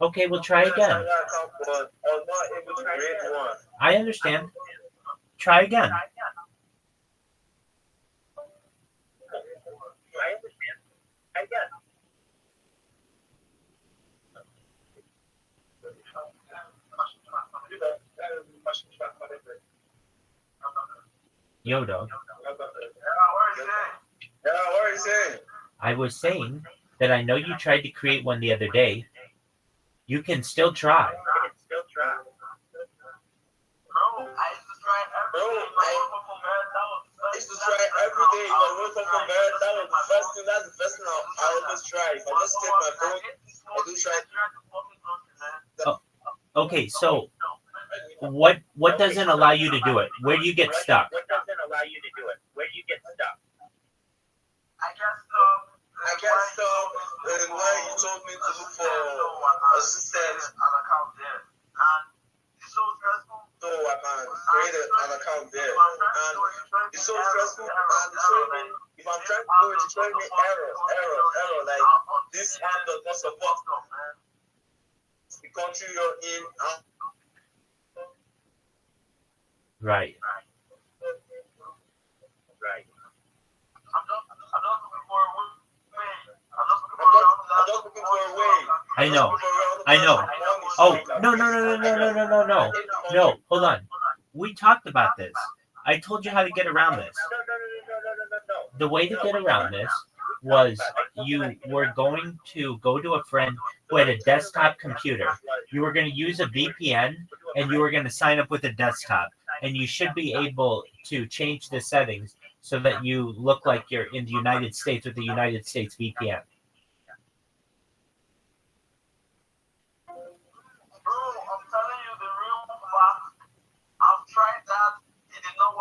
Okay, we'll try again. I understand. Try again. Yo, dog. I was saying that I know you tried to create one the other day. You can still try. I used to try every day. If I wake up from bed, that's the first thing I always try. If I just take my phone, I do try. Okay, so what doesn't allow you to do it? Where do you get stuck? I can't stop when you told me to look for assistance and account there. And it's so stressful. So I can create an account there. And it's so stressful. And it's showing me, if I'm trying to do it, it's showing me error. Like, this app does not support the country you're in. Right. I'm just looking for a way. I know. Oh, no. No, hold on. We talked about this. I told you how to get around this. The way to get around this was you were going to go to a friend who had a desktop computer. You were going to use a VPN and you were going to sign up with a desktop. And you should be able to change the settings so that you look like you're in the United States with the United States VPN. Bro, I'm telling you the real fact. I've tried that. It did not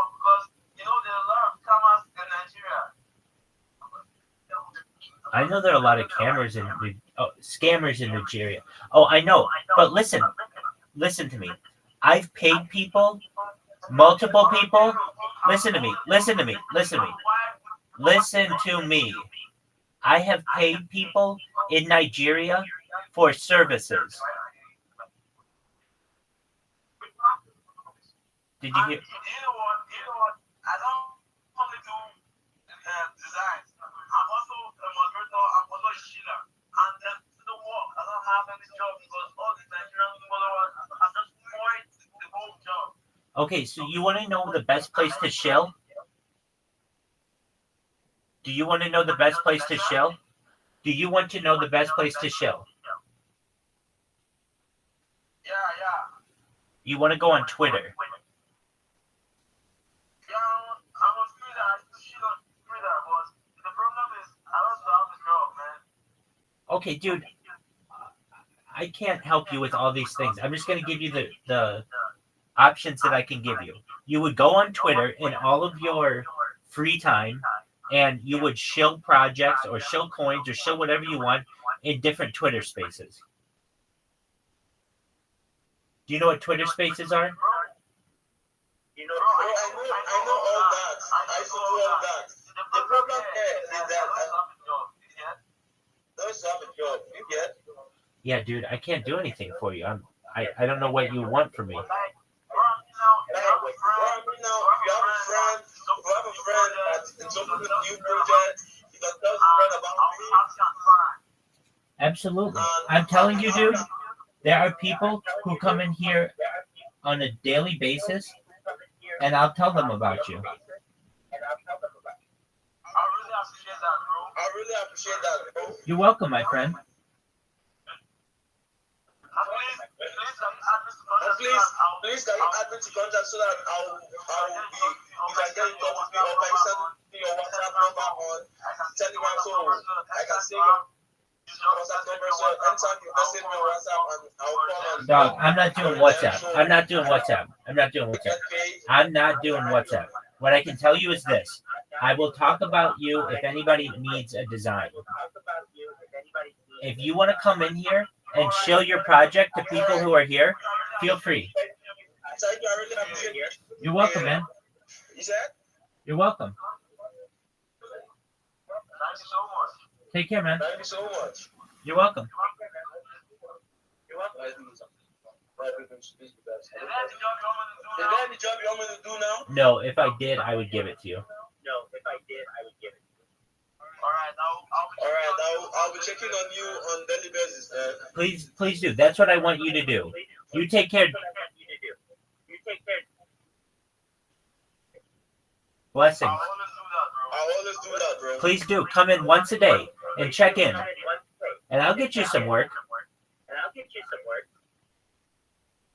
I know there are a lot of scammers in Nigeria. Oh, I know. But listen to me. I've paid people, multiple people. Listen to me. Listen to me. I have paid people in Nigeria for services. Did you hear? You know what? I don't only do designs. I'm also a moderator. I'm also a shiller. And the work, I don't have any job because all the Nigerian followers are just pouring the whole job. Okay, so you want to know the best place to shill? Do you want to know the best place to shill? Do you want to know the best place to shill? Yeah. You want to go on Twitter. Yeah, I was Twitter. I used to shit on Twitter, but the problem is I also have a job, man. Okay, dude, I can't help you with all these things. I'm just going to give you the options that I can give you. You would go on Twitter in all of your free time, and you would shill projects or shill coins or shill whatever you want in different Twitter spaces. Do you know what Twitter spaces are? You know, I know all that. I used to do all that. The problem here is that those have a job. You get? Yeah, dude, I can't do anything for you. I don't know what you want from me. If you have a friend that's in some new project, you can tell a friend about me. Absolutely. I'm telling you, dude, there are people who come in here on a daily basis, and I'll tell them about you. I really appreciate that, bro. You're welcome, my friend. Please, can you add me to contact so that I'll be, you can get in touch with me, or can you send me your WhatsApp number on Telegram so I can see your WhatsApp number, so anytime you message me on WhatsApp and I'll call on. Dog, I'm not doing WhatsApp. What I can tell you is this. I will talk about you if anybody needs a design. If you want to come in here and show your project to people who are here, feel free. Thank you, I really appreciate it. You're welcome, man. You said? You're welcome. Thank you so much. Take care, man. Thank you so much. You're welcome. You're welcome. Is there any job you want me to do now? No, if I did, I would give it to you. I'll be checking on you on daily basis. Please do. That's what I want you to do. You take care. Blessings. I'll always do that, bro. Please do. Come in once a day and check in. And I'll get you some work.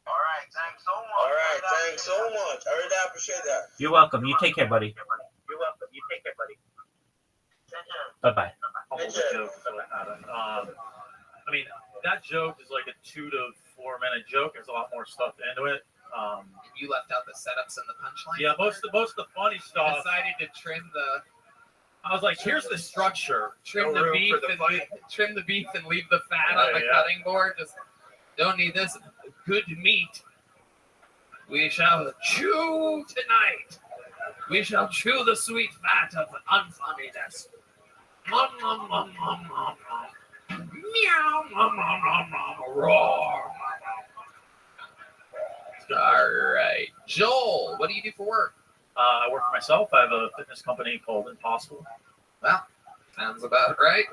All right, thanks so much. I really appreciate that. You're welcome. You take care, buddy. Bye-bye. Take care. I mean, that joke is like a 2 to 4 minute joke. There's a lot more stuff into it. You left out the setups and the punchline. Yeah, most of the funny stuff. Decided to trim the. I was like, here's the structure. Trim the beef and leave the fat on the cutting board. Just don't need this good meat. We shall chew tonight. We shall chew the sweet fat of unfunniness. Nom, nom, nom, nom, nom, nom. Meow, nom, nom, nom, nom, roar. All right. Joel, what do you do for work? I work for myself. I have a fitness company called Impossible. Well, sounds about right.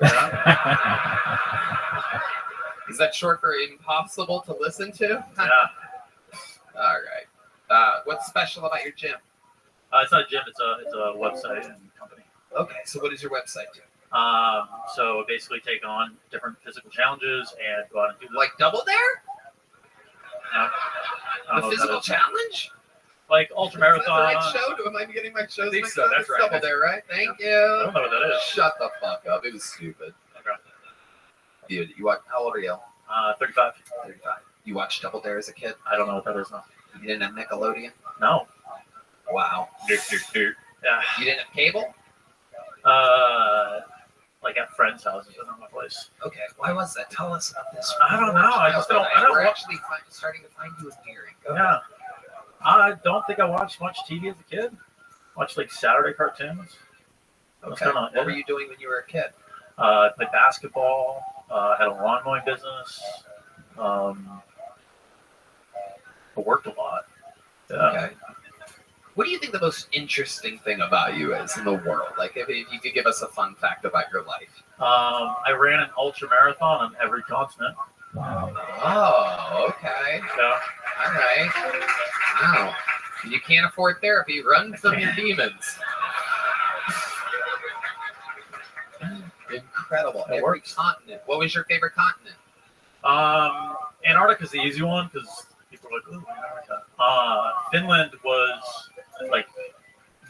Is that short for impossible to listen to? Yeah. All right. What's special about your gym? It's not a gym. It's a website and company. Okay. So what does your website do? So basically take on different physical challenges and go out and do them. Like Double Dare? No. The physical challenge? Like ultra marathon. Is that the right show? Am I getting my shows mixed up? That's right. Double Dare, right? Thank you. I don't know what that is. Shut the fuck up. It was stupid. Okay. Dude, you watch? How old are you? 35. 35. You watched Double Dare as a kid? I don't know what that is now. You didn't have Nickelodeon? No. Wow. Yeah. You didn't have cable? like at friends' houses in my place. Okay, why was that? Tell us about this. I don't know. I just don't. We're actually starting to find you endearing. Go ahead. Yeah. I don't think I watched much TV as a kid. Watched like Saturday cartoons. Okay. What were you doing when you were a kid? Played basketball. Had a lawn mowing business. I worked a lot. Okay. What do you think the most interesting thing about you is in the world? Like, if you could give us a fun fact about your life. I ran an ultra marathon on every continent. Wow. Oh, okay. Yeah. All right. Wow. You can't afford therapy. Run from your demons. Incredible. Every continent. What was your favorite continent? Antarctica's the easy one because people are like, "Ooh, Antarctica." Finland was like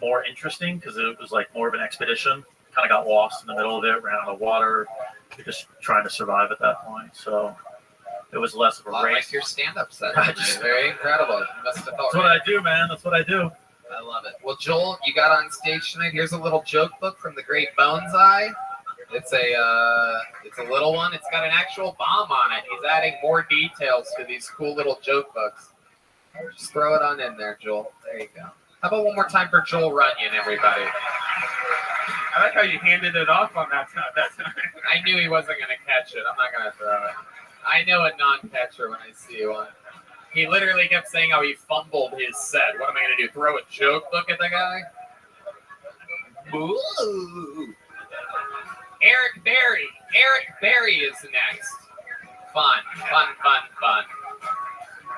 more interesting because it was like more of an expedition. Kind of got lost in the middle of it, ran out of water. You're just trying to survive at that point. So it was less of a race. Like your stand-up set. Very incredible. You must have felt That's what I do, man. That's what I do. I love it. Well, Joel, you got on stage tonight. Here's a little joke book from the great Bones Eye. It's a little one. It's got an actual bomb on it. He's adding more details to these cool little joke books. Just throw it on in there, Joel. There you go. How about one more time for Joel Runyon, everybody? I like how you handed it off on that time. I knew he wasn't going to catch it. I'm not going to throw it. I know a non-catcher when I see one. He literally kept saying how he fumbled his set. What am I going to do? Throw a joke book at the guy? Ooh. Eric Berry. Eric Berry is next. Fun.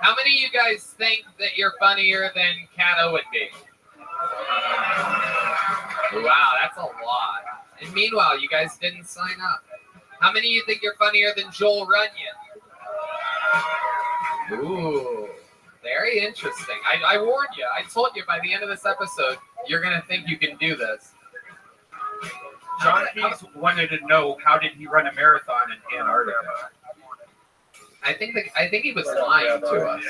How many of you guys think that you're funnier than Kato would be? Wow, that's a lot. And meanwhile, you guys didn't sign up. How many of you think you're funnier than Joel Runyon? Ooh, very interesting. I warned you. I told you by the end of this episode, you're going to think you can do this. John Keats wanted to know, how did he run a marathon in Antarctica? I think he was lying to us.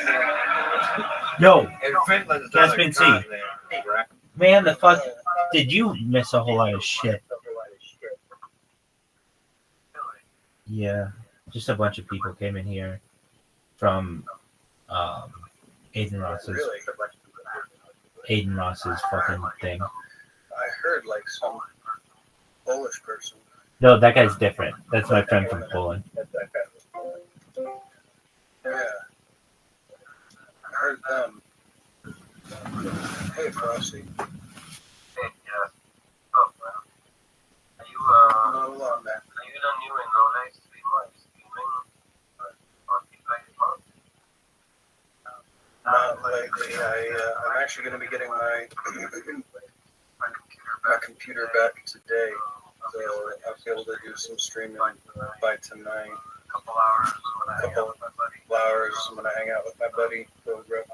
Yo, Finland's Caspian Sea. Man, the fuck did you miss a whole lot of shit? Yeah, just a bunch of people came in here from Aiden Ross's fucking thing. I heard like some Polish person. No, that guy's different. That's my friend from Poland. Yeah. I heard them. Hey, Frosty. Hey, yeah. Oh, man. Are you, Not a lot, man. are you done doing though? Nice to be like streaming on Facebook? Not lately. I'm actually going to be getting my computer back today. So I'll be able to do some streaming by tonight. Couple hours. I'm gonna hang out with my buddy, go grab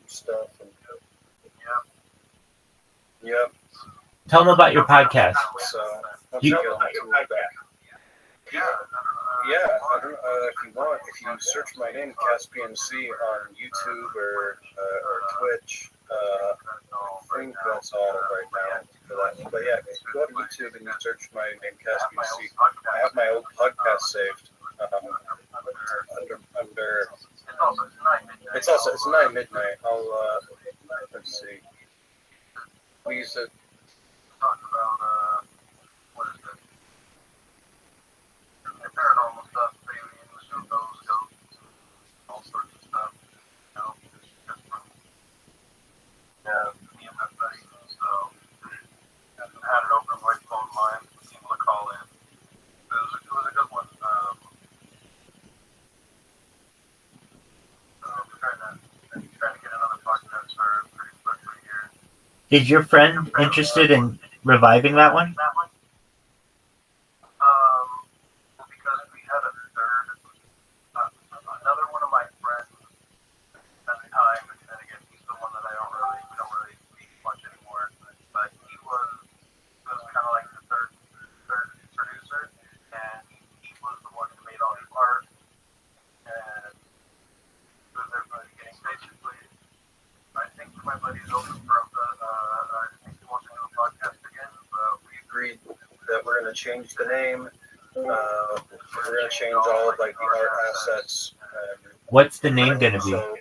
stuff. And, yep. Tell them about your podcast. So once You- I get my tools back. Yeah. I don't, if you want, if you search my name, Caspian C, on YouTube or Twitch, I think that's all right now for that. But yeah, if you go to YouTube and you search my name, Caspian C, I have my old podcast saved. Under it's 9 midnight. I'll let's see. We used to Talk about, what is it? Paranormal stuff, aliens, UFOs, ghosts, all sorts of stuff. You know, just from, me and my buddy. So, I had an open voice phone line for people to call in. It was a good one. Trying to get another podcast for pretty here. Is your friend interested in reviving that one? Because we had a third, another one of my friends at the time, and again, he's the one that we don't really speak much anymore, but he was kind of like the third producer, and he was the one who made all the art, and was everybody getting basically, I think my buddy's open for I think he wants to do a podcast again, but we agreed change the name. We're gonna change all of like the art assets. What's the name gonna be? So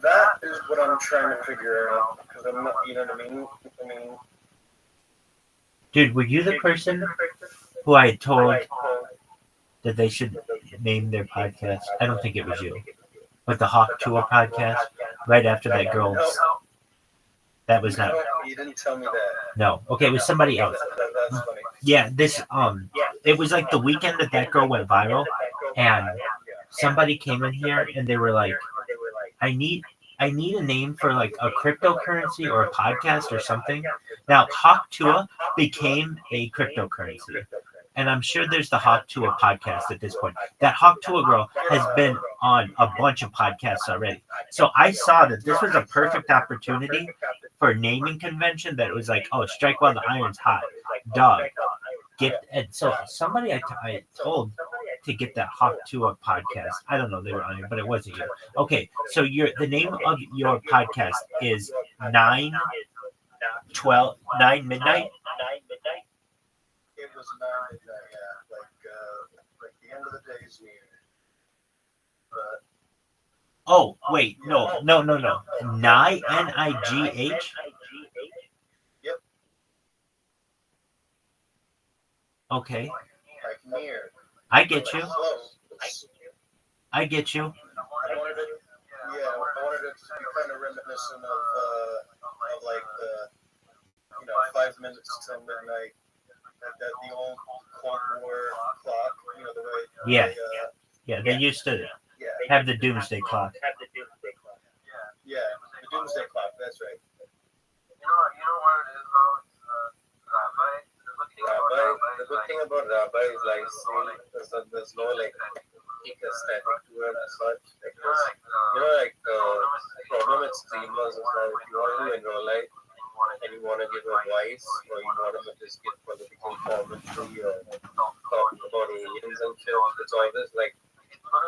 that is what I'm trying to figure out because I'm not, you know what I mean? Dude, were you the person who I had told that they should name their podcast? I don't think it was you. But the Hawk Tour podcast, right after that girl. That was not. You didn't tell me that. No. Okay, it was somebody else. That's funny. Yeah, it was like the weekend that girl went viral, and somebody came in here and they were like, I need a name for like a cryptocurrency or a podcast or something. Now, Hawk Tua became a cryptocurrency. And I'm sure there's the Hawk Tua podcast at this point. That Hawk Tua girl has been on a bunch of podcasts already. So I saw that this was a perfect opportunity for a naming convention that was like, oh, strike while the iron's hot. Dog. And so somebody I told to get that Hawk Tua podcast. I don't know, they were on it, but it wasn't you. Okay, so the name of your podcast is 9 midnight? It was 9 midnight, yeah. Like the end of the day is near. But Oh, wait, no. Nigh, N-I-G-H? Yep. Okay, Like near. I get you. Close. I get you. I wanted it to be kind of reminiscent of like the 5 minutes till midnight. That the old Cold War clock, the way. Yeah, they used to have the doomsday clock. Yeah, the doomsday clock. That's right. You know what it is about Rabbi? The good thing about Rabbi is like there's no like peak aesthetic to it as such. Like problem with streamers is that if you want to enroll like and you want to give advice or you want to just get political commentary or talk about aliens and shit, it's always like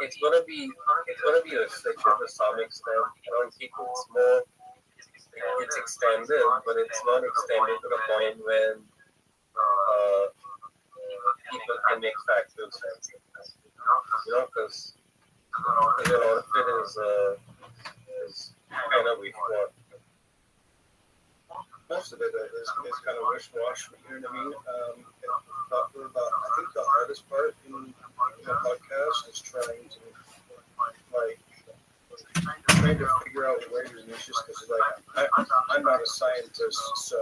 it's gonna be restricted to some extent. I don't think it's extended, but it's not extended to the point when people can make factual sense. Because a lot of it is kind of wish-wash. Most of it is kind of wish-wash, you know what I mean? I think the hardest part in the podcast is trying to figure out where your niche is, because I'm not a scientist, so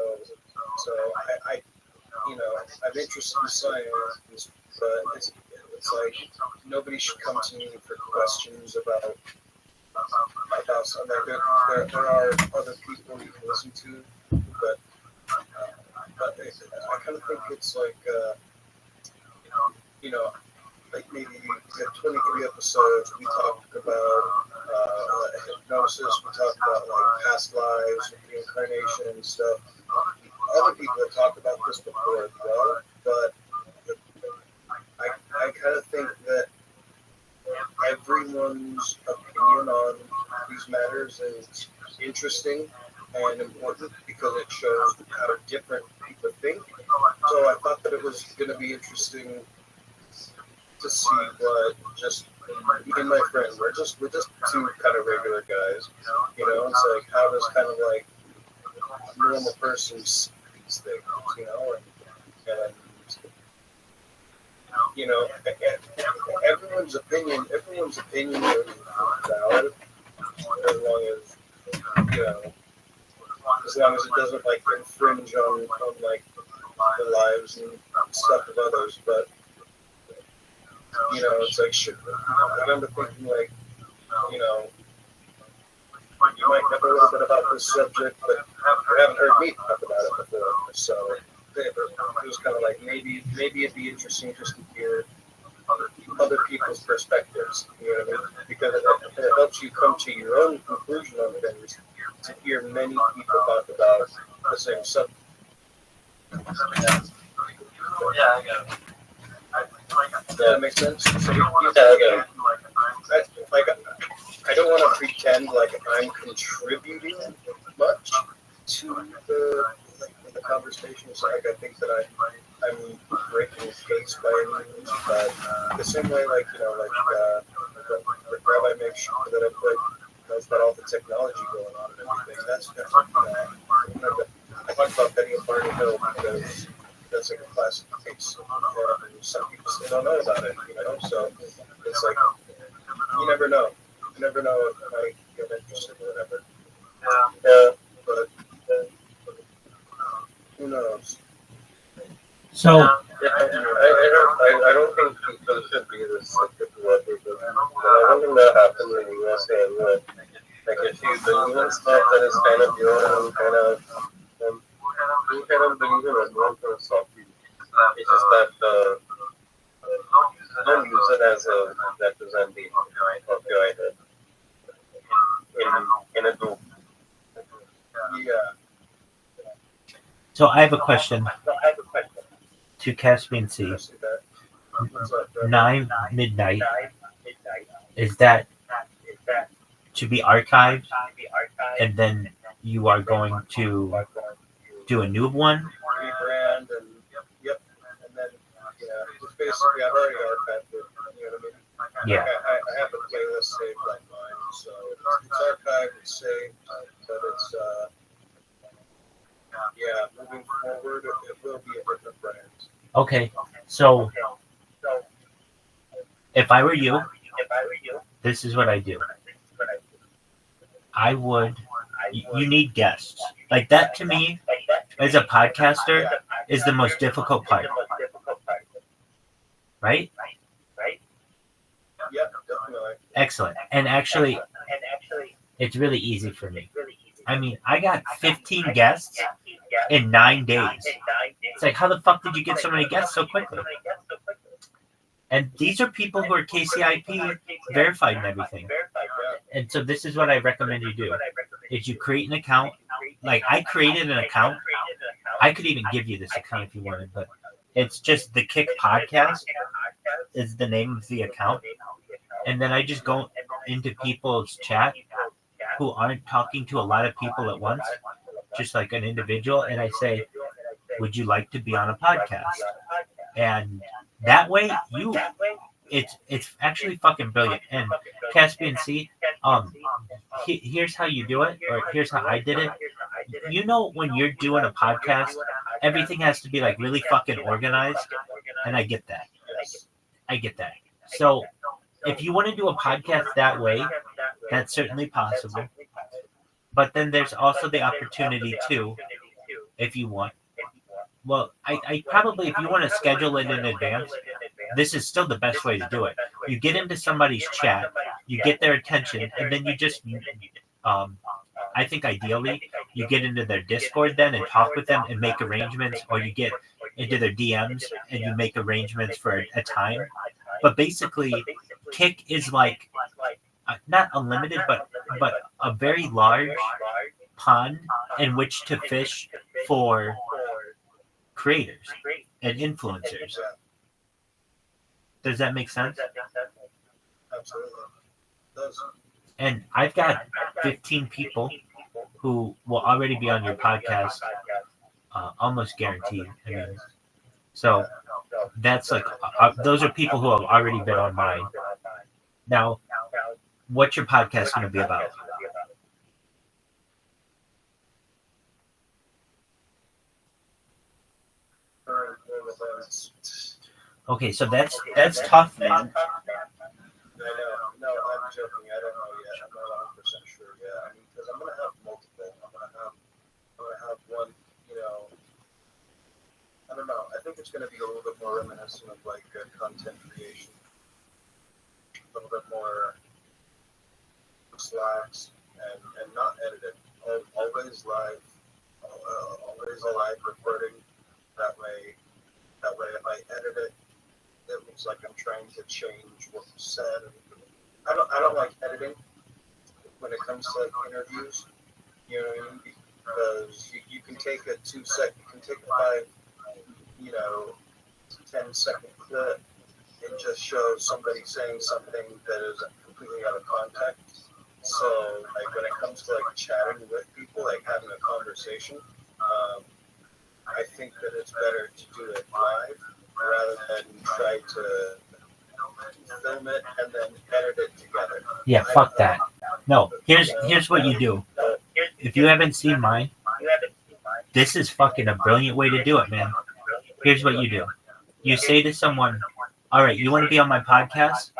I'm interested in science, but it's like nobody should come to me for questions about something. There are other people you can listen to, but I kind of think it's like like maybe we have 23 episodes. We talked about hypnosis. We talked about like past lives, reincarnation and stuff. Other people have talked about this before as well, but I kind of think that everyone's opinion on these matters is interesting and important because it shows how different people think. So I thought that it was going to be interesting to see what just me and my friend, we're just two kind of regular guys, it's like how does kind of like a normal person see these things, and everyone's opinion is valid as long as it doesn't like infringe on like the lives and stuff of others, but it's like shit. I remember thinking like, you might know a little bit about this subject, but you haven't heard me talk about it before. So it was kind of like maybe it'd be interesting just to hear other people's perspectives, you know what I mean? Because it helps you come to your own conclusion on things to hear many people talk about the same subject. Yeah, I got it. Does that make sense? So, I don't want to pretend like I'm contributing much to the conversations. Like I think that I'm breaking his case by any means, but the same way, like the Rabbi makes sure that I knows about all the technology going on and everything. That's I talk about Betty and Barney Hill because that's like a classic case. And some people still don't know about it, So it's like you never know. You never know if I get interested or whatever. Yeah, but who knows? So I don't think people should be restricted to what they do. I don't think that happens in the USA anyway. Like if you believe in stuff that is kind of your own kind of you kind of believe in it, don't want to stop you. It's just that don't use it as a representative of your idea in a group. Yeah. So I have a question to Caspian Sea. 9 midnight. Is that to be archived, and then you are going to do a new one? Rebrand and yep, and then it's basically I've already archived it. You know what I mean? Yeah. Like I have a playlist saved like mine, so it's archived, it's saved, but it's moving forward, it will be a different brand. Okay, so if I were you, this is what I do. I would. You need guests. Like that to me, as a podcaster, is the most difficult part. Right? Yeah, definitely. Excellent. And actually, it's really easy for me. I mean, I got 15 guests in 9 days. It's like, how the fuck did you get so many guests so quickly? And these are people who are KCIP verified and everything. And so this is what I recommend you do. Is you create an account. Like I created an account. I could even give you this account if you wanted, but it's just the Kick Podcast is the name of the account. And then I just go into people's chat who aren't talking to a lot of people at once, just like an individual, and I say, would you like to be on a podcast? And that way it's actually fucking brilliant. And Caspian Sea, here's how you do it, or here's how I did it. When you're doing a podcast, everything has to be like really fucking organized, and I get that. So if you want to do a podcast that way, that's certainly possible. But then there's also the opportunity too, if you want. Well, I probably, if you want to schedule it in advance, this is still the best way to do it. You get into somebody's chat, you get their attention, and then you just, I think ideally, you get into their Discord then and talk with them and make arrangements, or you get into their DMs and you make arrangements for a time. But basically, Kick is like, not unlimited, but a very large pond in which to fish for creators and influencers. Does that make sense? Absolutely. It does. And I've got 15 people who will already be on your podcast, almost guaranteed. I mean, so that's like, those are people who have already been on mine. Now, what's your podcast going to be about? Okay, so that's tough, man. I know. No, I'm joking. I don't know yet. I'm not 100% sure yet. I mean, because I'm gonna have multiple. I'm gonna have one. I don't know. I think it's gonna be a little bit more reminiscent of like content creation, a little bit more slacks and not edited. Always live. Always a live recording. That way, if I edit it, it looks like I'm trying to change what was said. I don't like editing when it comes to like interviews. You know what I mean? Because you can take a 2-second, you can take a 10-second clip and just show somebody saying something that is completely out of context. So like when it comes to like chatting with people, like having a conversation, I think that it's better to do it live rather than try to film it and then edit it together. Yeah, fuck that. No, here's what you do. If you haven't seen mine, this is fucking a brilliant way to do it, man. Here's what you do. You say to someone, all right, you want to be on my podcast?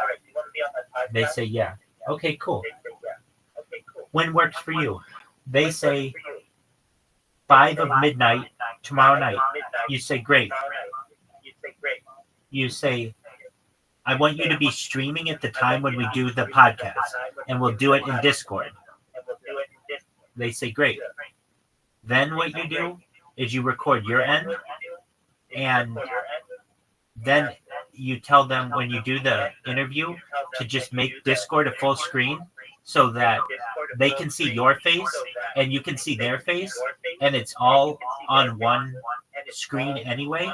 They say, yeah. Okay, cool. When works for you? They say 5 of midnight tomorrow night. You say, great. You say, I want you to be streaming at the time when we do the podcast, and we'll do it in Discord. They say, great. Then what you do is you record your end, and then you tell them when you do the interview to just make Discord a full screen so that they can see your face and you can see their face, and it's all on one screen anyway.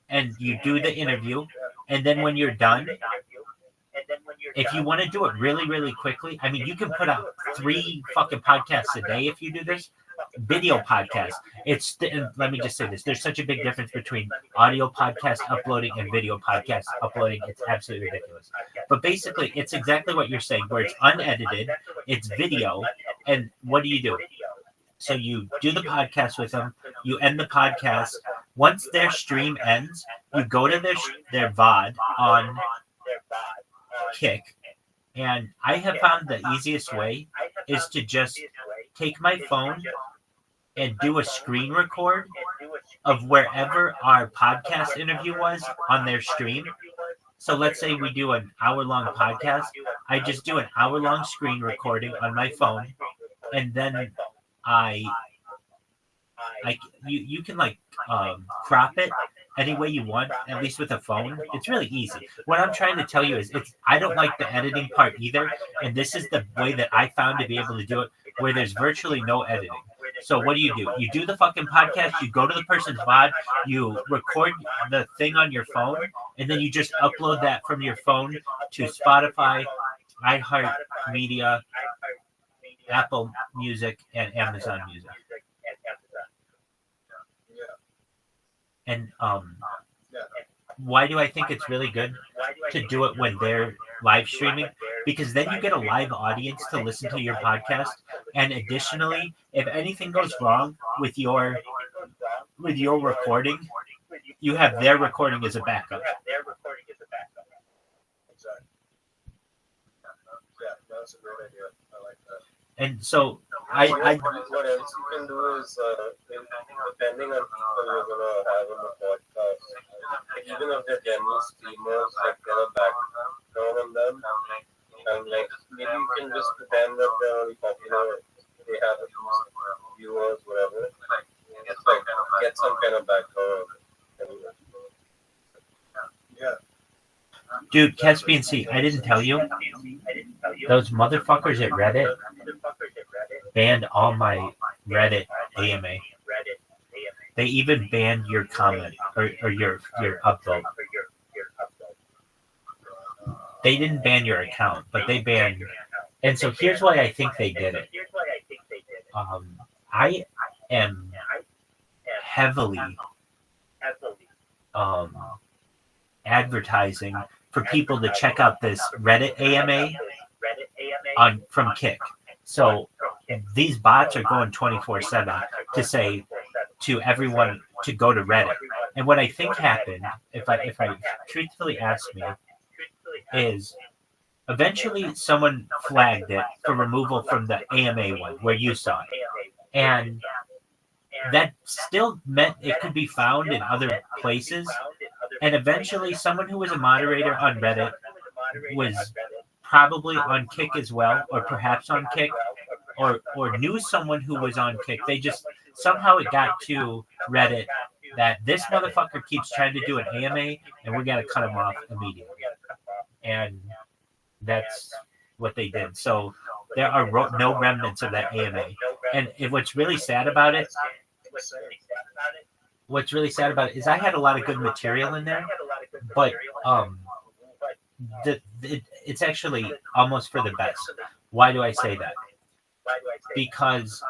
And you do the interview, and then when you're done, if you want to do it really, really quickly, I mean, you can put out 3 fucking podcasts a day if you do this. Video podcast. Let me just say this. There's such a big difference between audio podcast uploading and video podcast uploading. It's absolutely ridiculous. But basically, it's exactly what you're saying, where it's unedited, it's video, and what do? So you do the podcast with them, you end the podcast. Once their stream ends, you go to their VOD on Kick, and I have found the easiest way is to just take my phone and do a screen record of wherever our podcast interview was on their stream. So let's say we do an hour-long podcast. I just do an hour-long screen recording on my phone, and then you can crop it any way you want, at least with a phone. It's really easy. What I'm trying to tell you is I don't like the editing part either, and this is the way that I found to be able to do it, where there's virtually no editing. So what do? You do the fucking podcast, you go to the person's VOD, you record the thing on your phone, and then you just upload that from your phone to Spotify, iHeartMedia, Apple Music, and Amazon Music. And why do I think it's really good to do it when they're live streaming? Because then you get a live audience to listen to your podcast. And additionally, if anything goes wrong with your recording, you have their recording as a backup. Exactly. Yeah, that's a great idea. I like that. And so what else you can do is depending on people you're gonna have on the podcast, even if they're general streamers, get a background on them, and maybe you can just pretend that they're really popular, they have a few viewers, whatever. It's get some kind of background. Yeah. Dude, Caspian Sea, I didn't tell you. Those motherfuckers at Reddit banned all my Reddit AMA. They even banned your comment or your upvote. They didn't ban your account, but they banned. And so here's why I think they did it. I am heavily advertising for people to check out this Reddit AMA from Kick. So these bots are going 24/7 to say to everyone to go to Reddit. And what I think happened, if I truthfully ask me, is eventually someone flagged it for removal from the AMA one where you saw it. And that still meant it could be found in other places. And eventually someone who was a moderator on Reddit was probably on Kick as well, or perhaps on Kick, or knew someone who was on Kick. They just, somehow it got to Reddit that this motherfucker keeps trying to do an AMA and we got to cut him off immediately. And that's what they did. So there are no remnants of that AMA. And what's really sad about it is I had a lot of good material in there, but it's actually almost for the best. Why do I say that? Because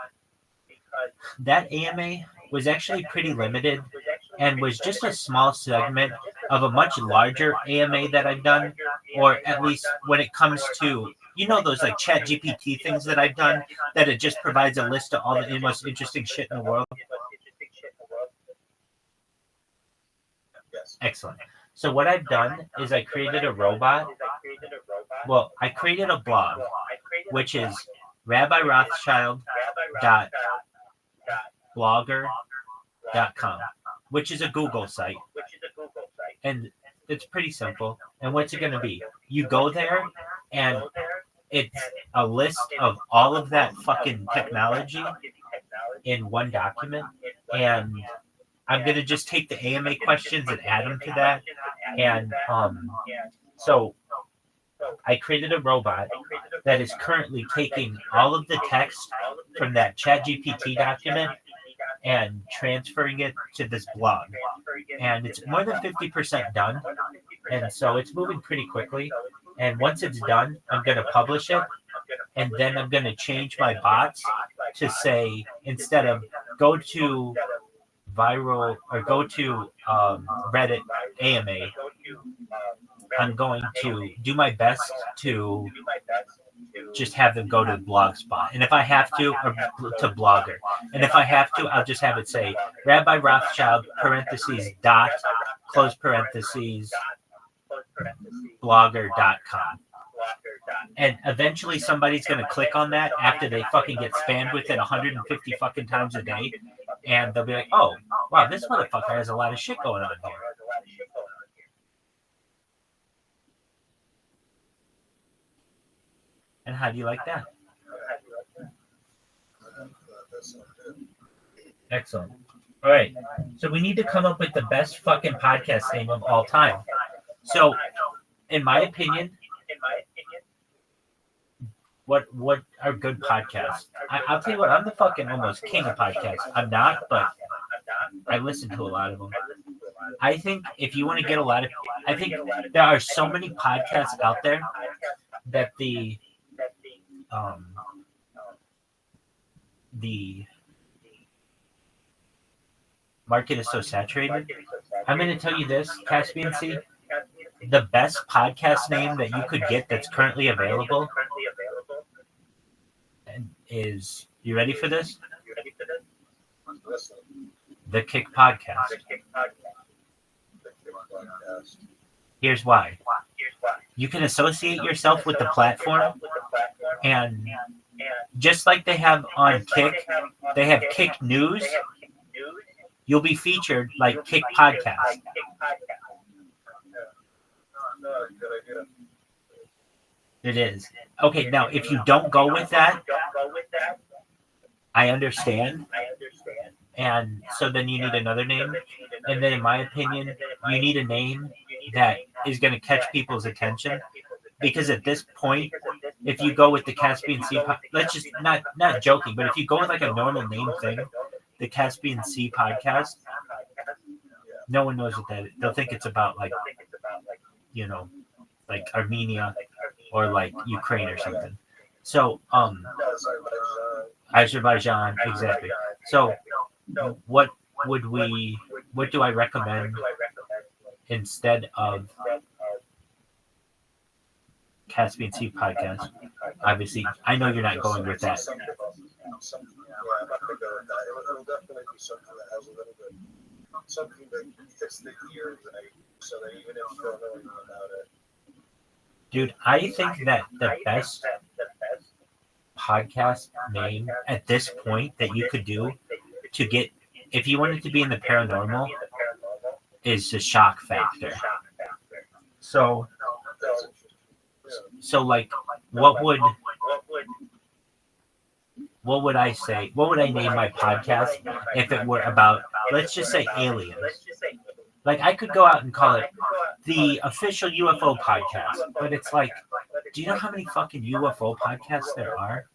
that AMA was actually pretty limited and was just a small segment of a much larger AMA that I've done, or at least when it comes to, those like Chat GPT things that I've done, that it just provides a list of all the most interesting shit in the world. Yes. Excellent. So what I've done is I created a robot. Well, I created a blog, which is rabbirothschild.blogger.com, which is a Google site. And it's pretty simple. And what's it going to be? You go there, and it's a list of all of that fucking technology in one document. And I'm going to just take the AMA questions and add them to that. And so I created a robot that is currently taking all of the text from that ChatGPT document and transferring it to this blog. And it's more than 50% done. And so it's moving pretty quickly. And once it's done, I'm going to publish it. And then I'm going to change my bots to say, instead of go to viral or go to Reddit AMA, I'm going to do my best to just have them go to Blogspot. And if I have to, or to Blogger. And if I have to, I'll just have it say Rabbi Rothschild, parentheses, dot, close parentheses, blogger.com. And eventually somebody's going to click on that after they fucking get spammed with it 150 fucking times a day. And they'll be like, oh, wow, this motherfucker has a lot of shit going on here. And how do you like that? Excellent. All right. So we need to come up with the best fucking podcast name of all time. So, in my opinion, what are good podcasts? I'll tell you what, I'm the fucking almost king of podcasts. I'm not, but I listen to a lot of them. I think if you want to get I think there are so many podcasts out there that the market is so saturated. I'm going to tell you this, Caspian Sea, the best podcast name that you could get that's currently available is, you ready for this? The Kick Podcast. Here's why. You can associate yourself with the platform, and just like they have on Kick, they have Kick News. You'll be featured like Kick Podcast. It is. Okay, now if you don't go with that, I understand. And so then you need another name. And then in my opinion, you need a name that is going to catch people's attention. Because at this point, if you go with the Caspian Sea, let's just, not joking, but if you go with like a normal name thing, the Caspian Sea Podcast, no one knows what that is. They'll think it's about like, like Armenia or like Ukraine or something. So, Azerbaijan, exactly. So, what do I recommend instead of Caspian Sea Podcast? Obviously, I know you're not going with that. I'm not going to go with that. It'll definitely be something that has a little bit, something that fits the ear, so that even if you don't know anything about it. Dude, I think that the best podcast name at this point that you could do to get, if you wanted to be in the paranormal, is the shock factor. So like, what would I say? What would I name my podcast if it were about, let's just say, aliens? Like, I could go out and call it the official UFO podcast, but it's like, do you know how many fucking UFO podcasts there are?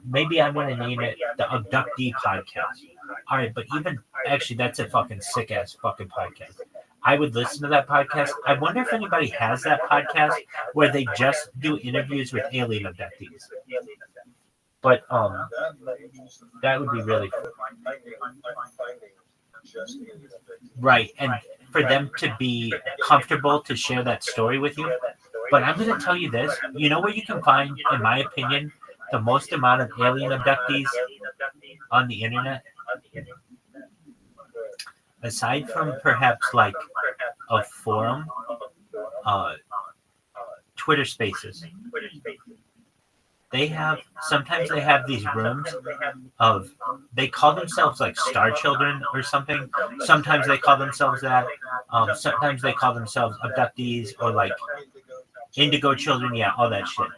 Maybe I'm going to name it the Abductee Podcast. All right, but actually, that's a fucking sick-ass fucking podcast. I would listen to that podcast. I wonder if anybody has that podcast where they just do interviews with alien abductees. But that would be really finding just alien abductees. Right, and for them to be comfortable to share that story with you. But I'm going to tell you this. You know where you can find, in my opinion, the most amount of alien abductees on the internet? Aside from perhaps like a forum, Twitter Spaces. Sometimes they have these rooms of, they call themselves like Star Children or something. Sometimes they call themselves that. Sometimes they call themselves abductees or like Indigo Children. Yeah, all that shit.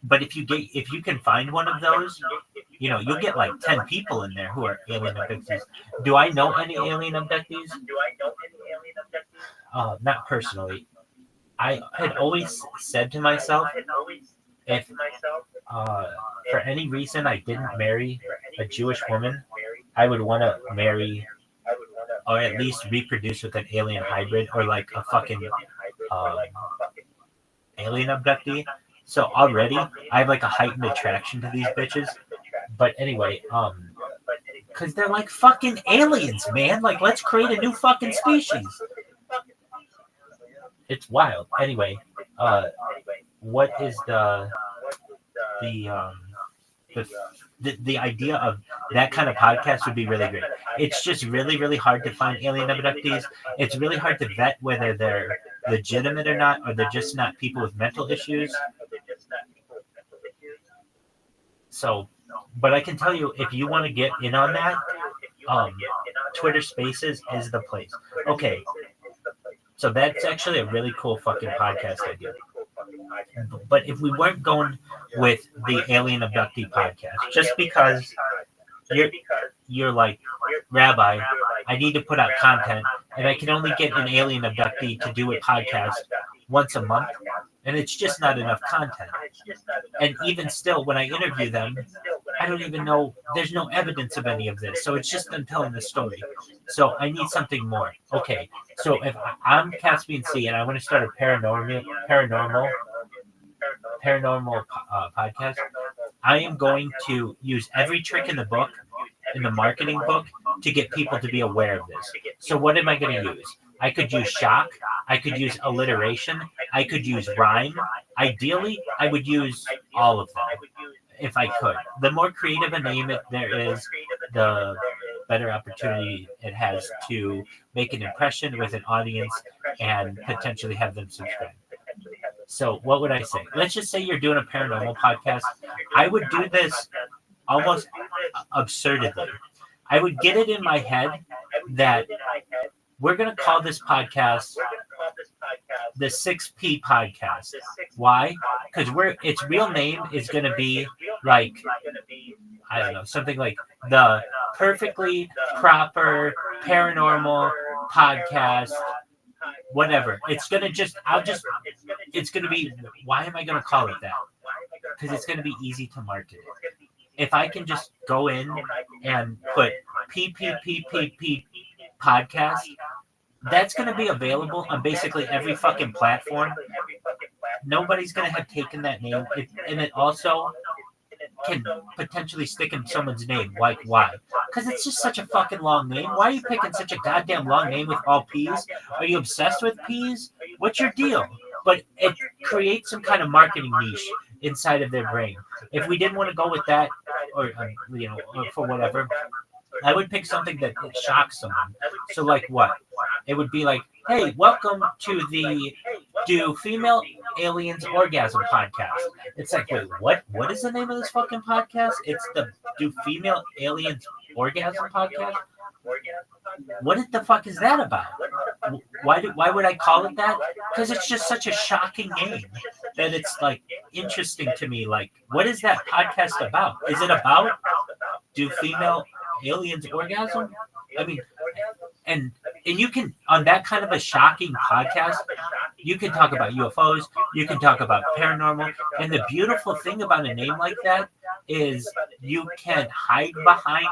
But if you can find one of those, you know, you'll get like 10 people in there who are alien abductees. Do I know any alien abductees? Not personally. I had always said to myself, if for any reason I didn't marry a Jewish woman, I would want to marry or at least reproduce with an alien hybrid or like a fucking alien abductee. So already I have like a heightened attraction to these bitches. But anyway, because they're like fucking aliens, man. Like, let's create a new fucking species. It's wild. Anyway, what is the idea of that kind of podcast would be really great. It's just really, really hard to find alien abductees. It's really hard to vet whether they're legitimate or not, or they're just not people with mental issues. So, but I can tell you, if you want to get in on that, Twitter Spaces is the place. Okay, so that's actually a really cool fucking podcast idea. But if we weren't going with the alien abductee podcast, just because you're like, Rabbi, I need to put out content, and I can only get an alien abductee to do a podcast once a month, and it's just not enough content. And even still, when I interview them, I don't even know, there's no evidence of any of this, so it's just them telling the story. So I need something more. Okay, so if I'm Caspian C and I want to start a paranormal podcast, I am going to use every trick in the book, in the marketing book, to get people to be aware of this. So what am I going to use? I could use shock. I could use alliteration. I could use rhyme. Ideally, I would use all of them if I could. The more creative a name there is, the better opportunity it has to make an impression with an audience and potentially have them subscribe. So what would I say? Let's just say you're doing a paranormal podcast. I would do this almost absurdly. I would get it in my head that we're going to call this podcast the 6P podcast. Why? Because its real name is going to be like, I don't know, something like the Perfectly Proper Paranormal Podcast, whatever. It's going to it's going to be, why am I going to call it that? Because it's going to be easy to market it. If I can just go in and put PPPPP podcast, that's going to be available on basically every fucking platform. Nobody's going to have taken that name. And it also can potentially stick in someone's name. Like, why? Because it's just such a fucking long name. Why are you picking such a goddamn long name with all P's? Are you obsessed with P's? What's your deal? But it creates some kind of marketing niche inside of their brain. If we didn't want to go with that, or or for whatever, I would pick something that shocks someone. So like what? It would be like, hey, welcome to the Do Female Aliens Orgasm podcast. It's like, wait, what? What is the name of this fucking podcast? It's the Do Female Aliens Orgasm podcast? What the fuck is that about? Why would I call it that? Because it's just such a shocking name that it's like interesting to me. Like, what is that podcast about? Is it about Do Female Aliens Orgasm? I mean, and you can, on that kind of a shocking podcast, you can talk about UFOs, you can talk about paranormal, and the beautiful thing about a name like that is you can hide behind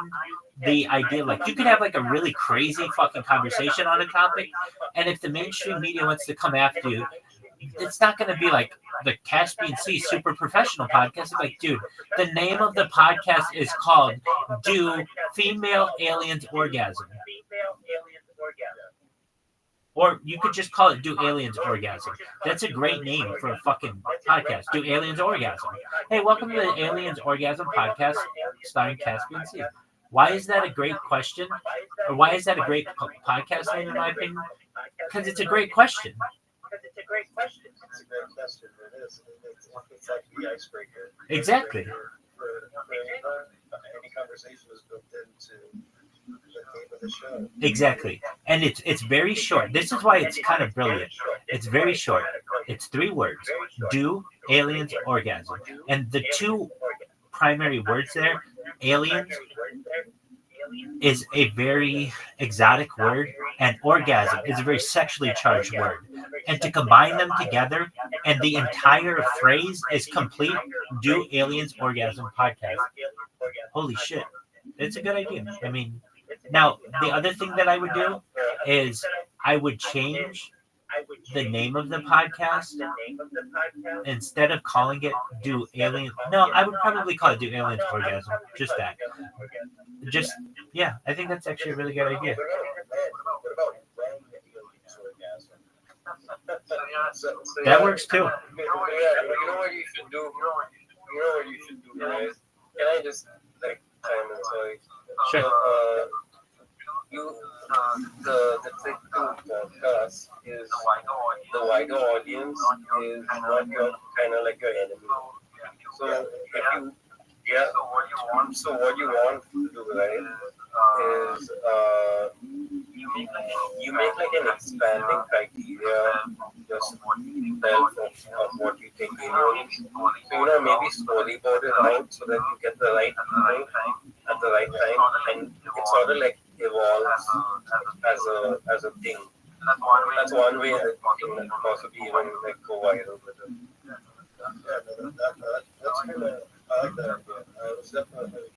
the idea. Like, you could have like a really crazy fucking conversation on a topic, and if the mainstream media wants to come after you, it's not going to be like, the Caspian Sea Super Professional Podcast. I'm like, dude, the name of the podcast is called Do Female Aliens Orgasm. Or you could just call it Do Aliens Orgasm. That's a great name for a fucking podcast. Do Aliens Orgasm. Hey, welcome to the Aliens Orgasm podcast starring Caspian Sea. Why is that a great question? Or why is that a great podcast name, in my opinion? Because it's a great question. It's a great question. It is. It's like the icebreaker. Exactly. For any conversation is built into the name of the show. Exactly. And it's very short. This is why it's kind of brilliant. It's very short. It's 3 words. Do Aliens Orgasm. And the 2 primary words there, aliens, is a very exotic word, and orgasm is a very sexually charged word. And to combine them together, and the entire phrase is complete, Do Aliens Orgasm Podcast. Holy shit. It's a good idea. I mean, now, the other thing that I would do is I would change the name of the podcast. Instead of calling it Do Alien, no, I would probably call it Do Aliens Orgasm. Just that. Just, yeah, I think that's actually a really good idea. That works too. You know what you should do? You know what you should do, guys? Can I just like chime in? Sorry. Sure. The trick to podcast is the wider audience is not your kind of like your enemy. So if you so what you want to do, right, is you make like an expanding criteria just of what you think aliens. So maybe storyboard it out so that you get the right people at the right time, and it sort of like evolves as a thing. That's one way that you can possibly even like go viral with it. That's good. I like that idea. I was definitely,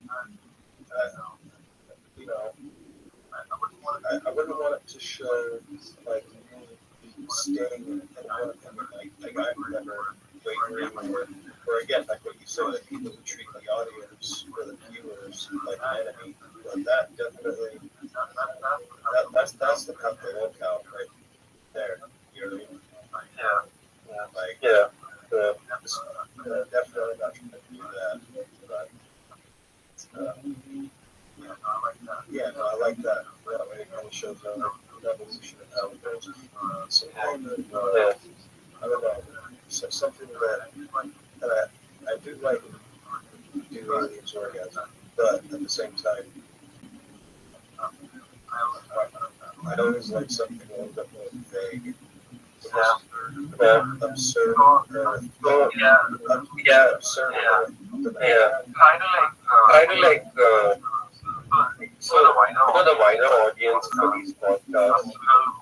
I wouldn't want it to show like me staying in one opinion. Like I'm never wavering, or again, like what you said, that people who treat the audience or the viewers like an enemy. But that definitely, that's the cut they won't count right there. You know what I mean? Definitely not trying to do that. But yeah, no, I like that. That way it kind of shows the evolution of how it goes. So, I don't know. So something that I do like Do Aliens Orgasm, but at the same time, I'd always like something a little bit more vague. Absurd. Absurd. Kind of like so for the wider audience for these podcasts,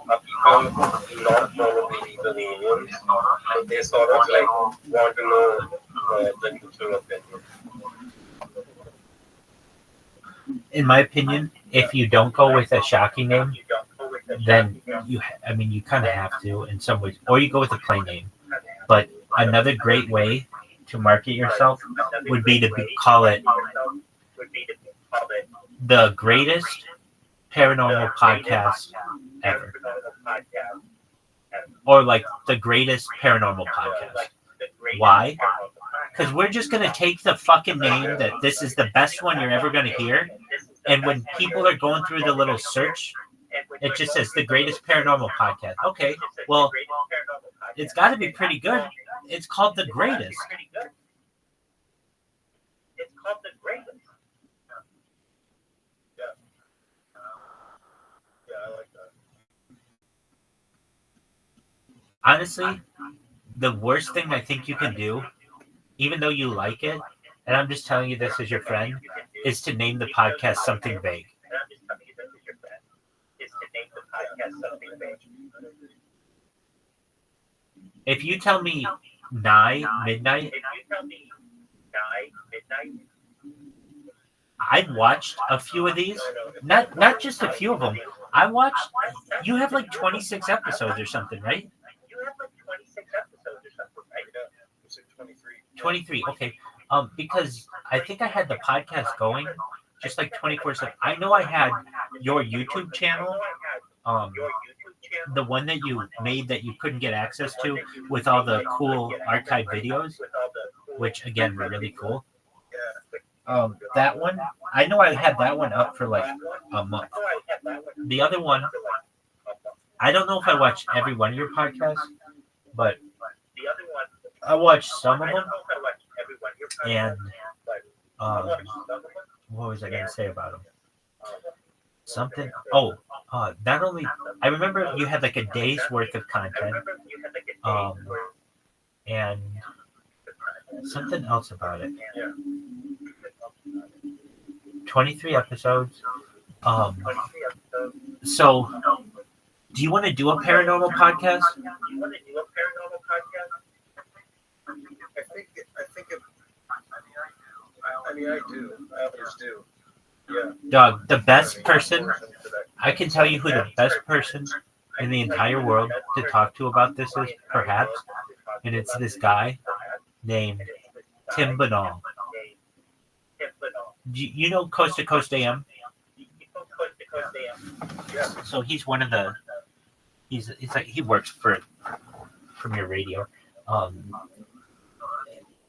are people not want to believe in aliens, but they sort of like want to know the neutral opinion. In my opinion, if you don't go with a shocking name, then you kind of have to in some ways, or you go with a plain name. But another great way to market yourself would be to call it the greatest paranormal podcast ever, or like the greatest paranormal podcast. Why? Because we're just going to take the fucking name that this is the best one you're ever going to hear, and when people are going through the little search, it just says the greatest paranormal podcast. Okay, well, it's got to be pretty good. It's called the greatest. Yeah, I like that. Honestly, the worst thing I think you can do, even though you like it, and I'm just telling you this as your friend, is to name the podcast something vague. If you tell me midnight, I've watched a few of these. Not just a few of them. I watched. You have like 26 episodes or something, right? 23. Okay. Because I think I had the podcast going just like 24/7. I know I had your YouTube channel, the one that you made that you couldn't get access to with all the cool archive videos, which again were really cool. That one, I know I had that one up for like a month. The other one, I don't know if I watched every one of your podcasts, but I watched some of them. And what was I going to say about them? Something. Oh, not only I remember you had like a day's worth of content, and something else about it. 23 episodes. So, do you want to do a paranormal podcast? I do. I always do. Yeah. Dog, the best person, I can tell you who the best person in the entire world to talk to about this is, perhaps, and it's this guy named Tim Banal. You know Coast to Coast AM? So he's one of the, he's like, he works for Premier Radio.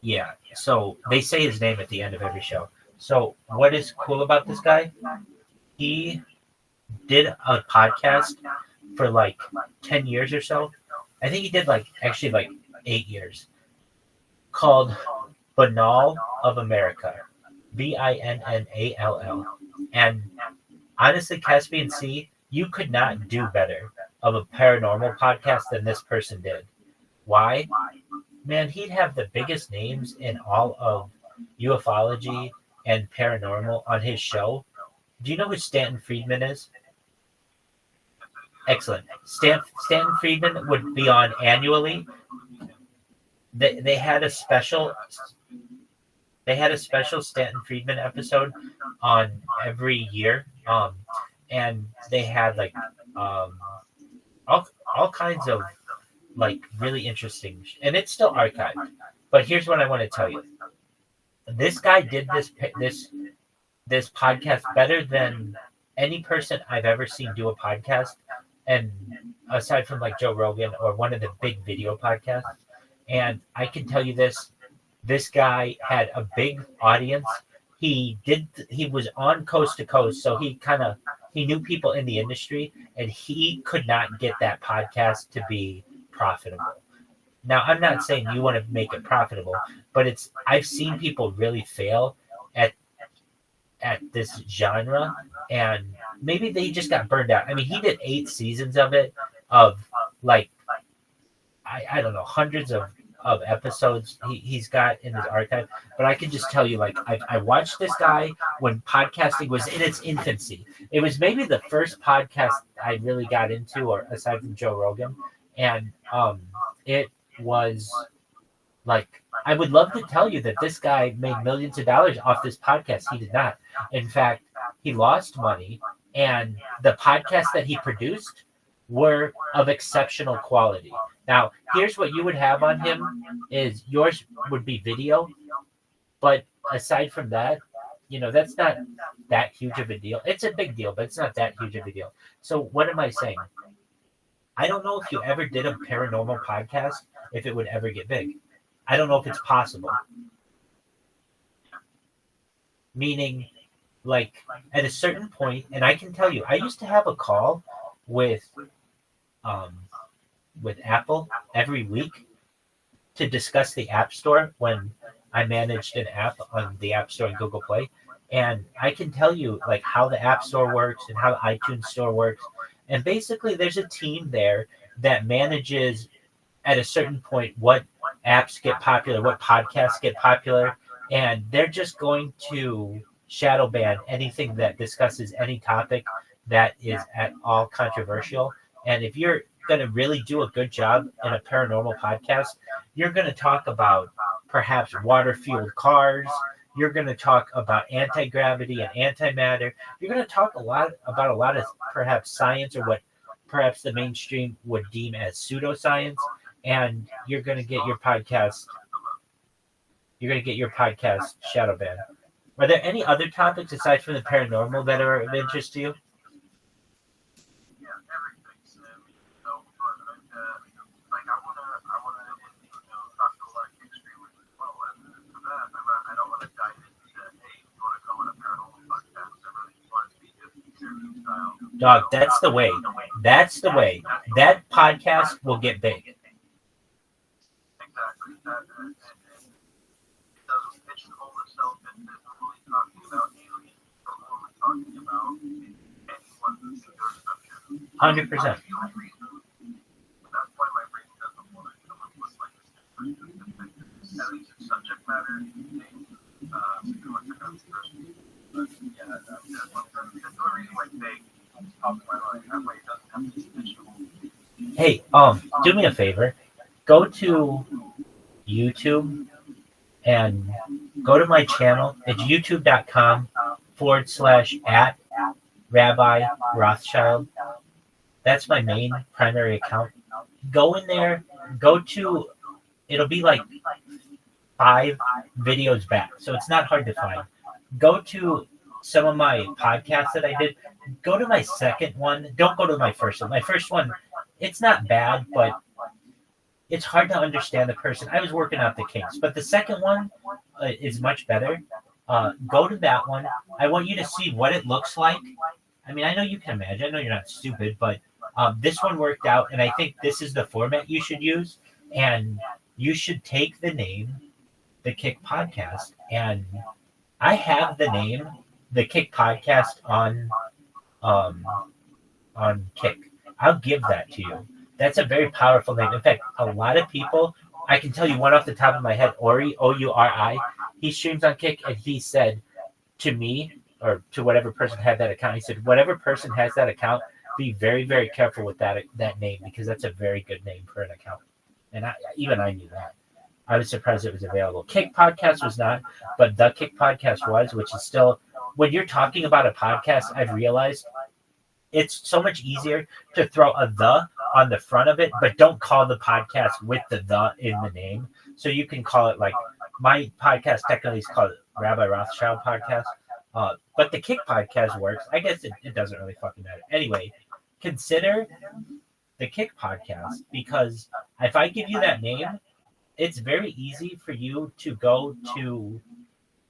Yeah, so they say his name at the end of every show. So what is cool about this guy? He did a podcast for like 10 years or so. I think he did like 8 years, called Banal of America, Binnall. And honestly, Caspian C, you could not do better of a paranormal podcast than this person did. Why? Man, he'd have the biggest names in all of ufology and paranormal on his show. Do you know who Stanton Friedman is? Excellent. Stanton Friedman would be on annually. They had a special Stanton Friedman episode on every year. And they had like all kinds of like really interesting, and it's still archived. But here's what I want to tell you: this guy did this podcast better than any person I've ever seen do a podcast, and aside from like Joe Rogan or one of the big video podcasts. And I can tell you this guy had a big audience. He was on Coast to Coast, so he knew people in the industry, and he could not get that podcast to be profitable. Now, I'm not saying you want to make it profitable, but I've seen people really fail at this genre, and maybe they just got burned out. I mean, he did 8 seasons of it, of like I don't know, hundreds of episodes he's got in his archive. But I can just tell you, like, I watched this guy when podcasting was in its infancy. It was maybe the first podcast I really got into, or aside from Joe Rogan. And it was like, I would love to tell you that this guy made millions of dollars off this podcast. He did not. In fact, he lost money, and the podcasts that he produced were of exceptional quality. Now, here's what you would have on him is yours would be video, but aside from that, that's not that huge of a deal. It's a big deal, but it's not that huge of a deal. So what am I saying? I don't know if you ever did a paranormal podcast, if it would ever get big. I don't know if it's possible. Meaning, like, at a certain point, and I can tell you, I used to have a call with Apple every week to discuss the App Store when I managed an app on the App Store and Google Play. And I can tell you, like, how the App Store works and how the iTunes Store works. And basically, there's a team there that manages, at a certain point, what apps get popular, what podcasts get popular, and they're just going to shadow ban anything that discusses any topic that is at all controversial. And if you're going to really do a good job in a paranormal podcast, you're going to talk about perhaps water-fueled cars. You're going to talk about anti-gravity and antimatter. You're going to talk about a lot of perhaps science, or what perhaps the mainstream would deem as pseudoscience. And you're going to get your podcast you're going to get your podcast shadow banned. Are there any other topics aside from the paranormal that are of interest to you? Yeah, everything's so fun. Like I wanna talk to a lot of streamers as well. And for that, I don't want to dive into hey, you want to come on a paranormal podcast? I really just want to be just interview style. Dog, that's the way. That's the way. That podcast will get big. Exactly. And it doesn't pigeonhole itself into only talking about aliens or only talking about anyone who's in their subject. 100%. That's why my brain doesn't want to come up with like at least it's subject matter thing. Like the person. But yeah, that's the only reason why they pop in my mind. That way it doesn't have to be pigeonholed. Hey, do me a favor. Go to YouTube and go to my channel. It's youtube.com/@ Rabbi Rothschild. That's my main primary account. Go in there, it'll be like 5 videos back. So it's not hard to find. Go to some of my podcasts that I did. Go to my second one. Don't go to my first one. My first one, it's not bad, but it's hard to understand the person. I was working out the kinks, but the second one is much better. Go to that one. I want you to see what it looks like. I mean, I know you can imagine. I know you're not stupid, but this one worked out, and I think this is the format you should use. And you should take the name, The Kick Podcast, and I have the name, The Kick Podcast on Kick. I'll give that to you. That's a very powerful name. In fact, a lot of people, I can tell you one off the top of my head, Ori, Ouri, he streams on Kick, and he said to me, or to whatever person had that account, he said, whatever person has that account, be very, very careful with that name, because that's a very good name for an account. And I knew that. I was surprised it was available. Kick Podcast was not, but The Kick Podcast was, which is still, when you're talking about a podcast, I've realized it's so much easier to throw a the on the front of it, but don't call the podcast with the in the name. So you can call it, like, my podcast technically is called Rabbi Rothschild Podcast, but the Kick Podcast works. I guess it doesn't really fucking matter. Anyway, consider the Kick Podcast, because if I give you that name, it's very easy for you to go to,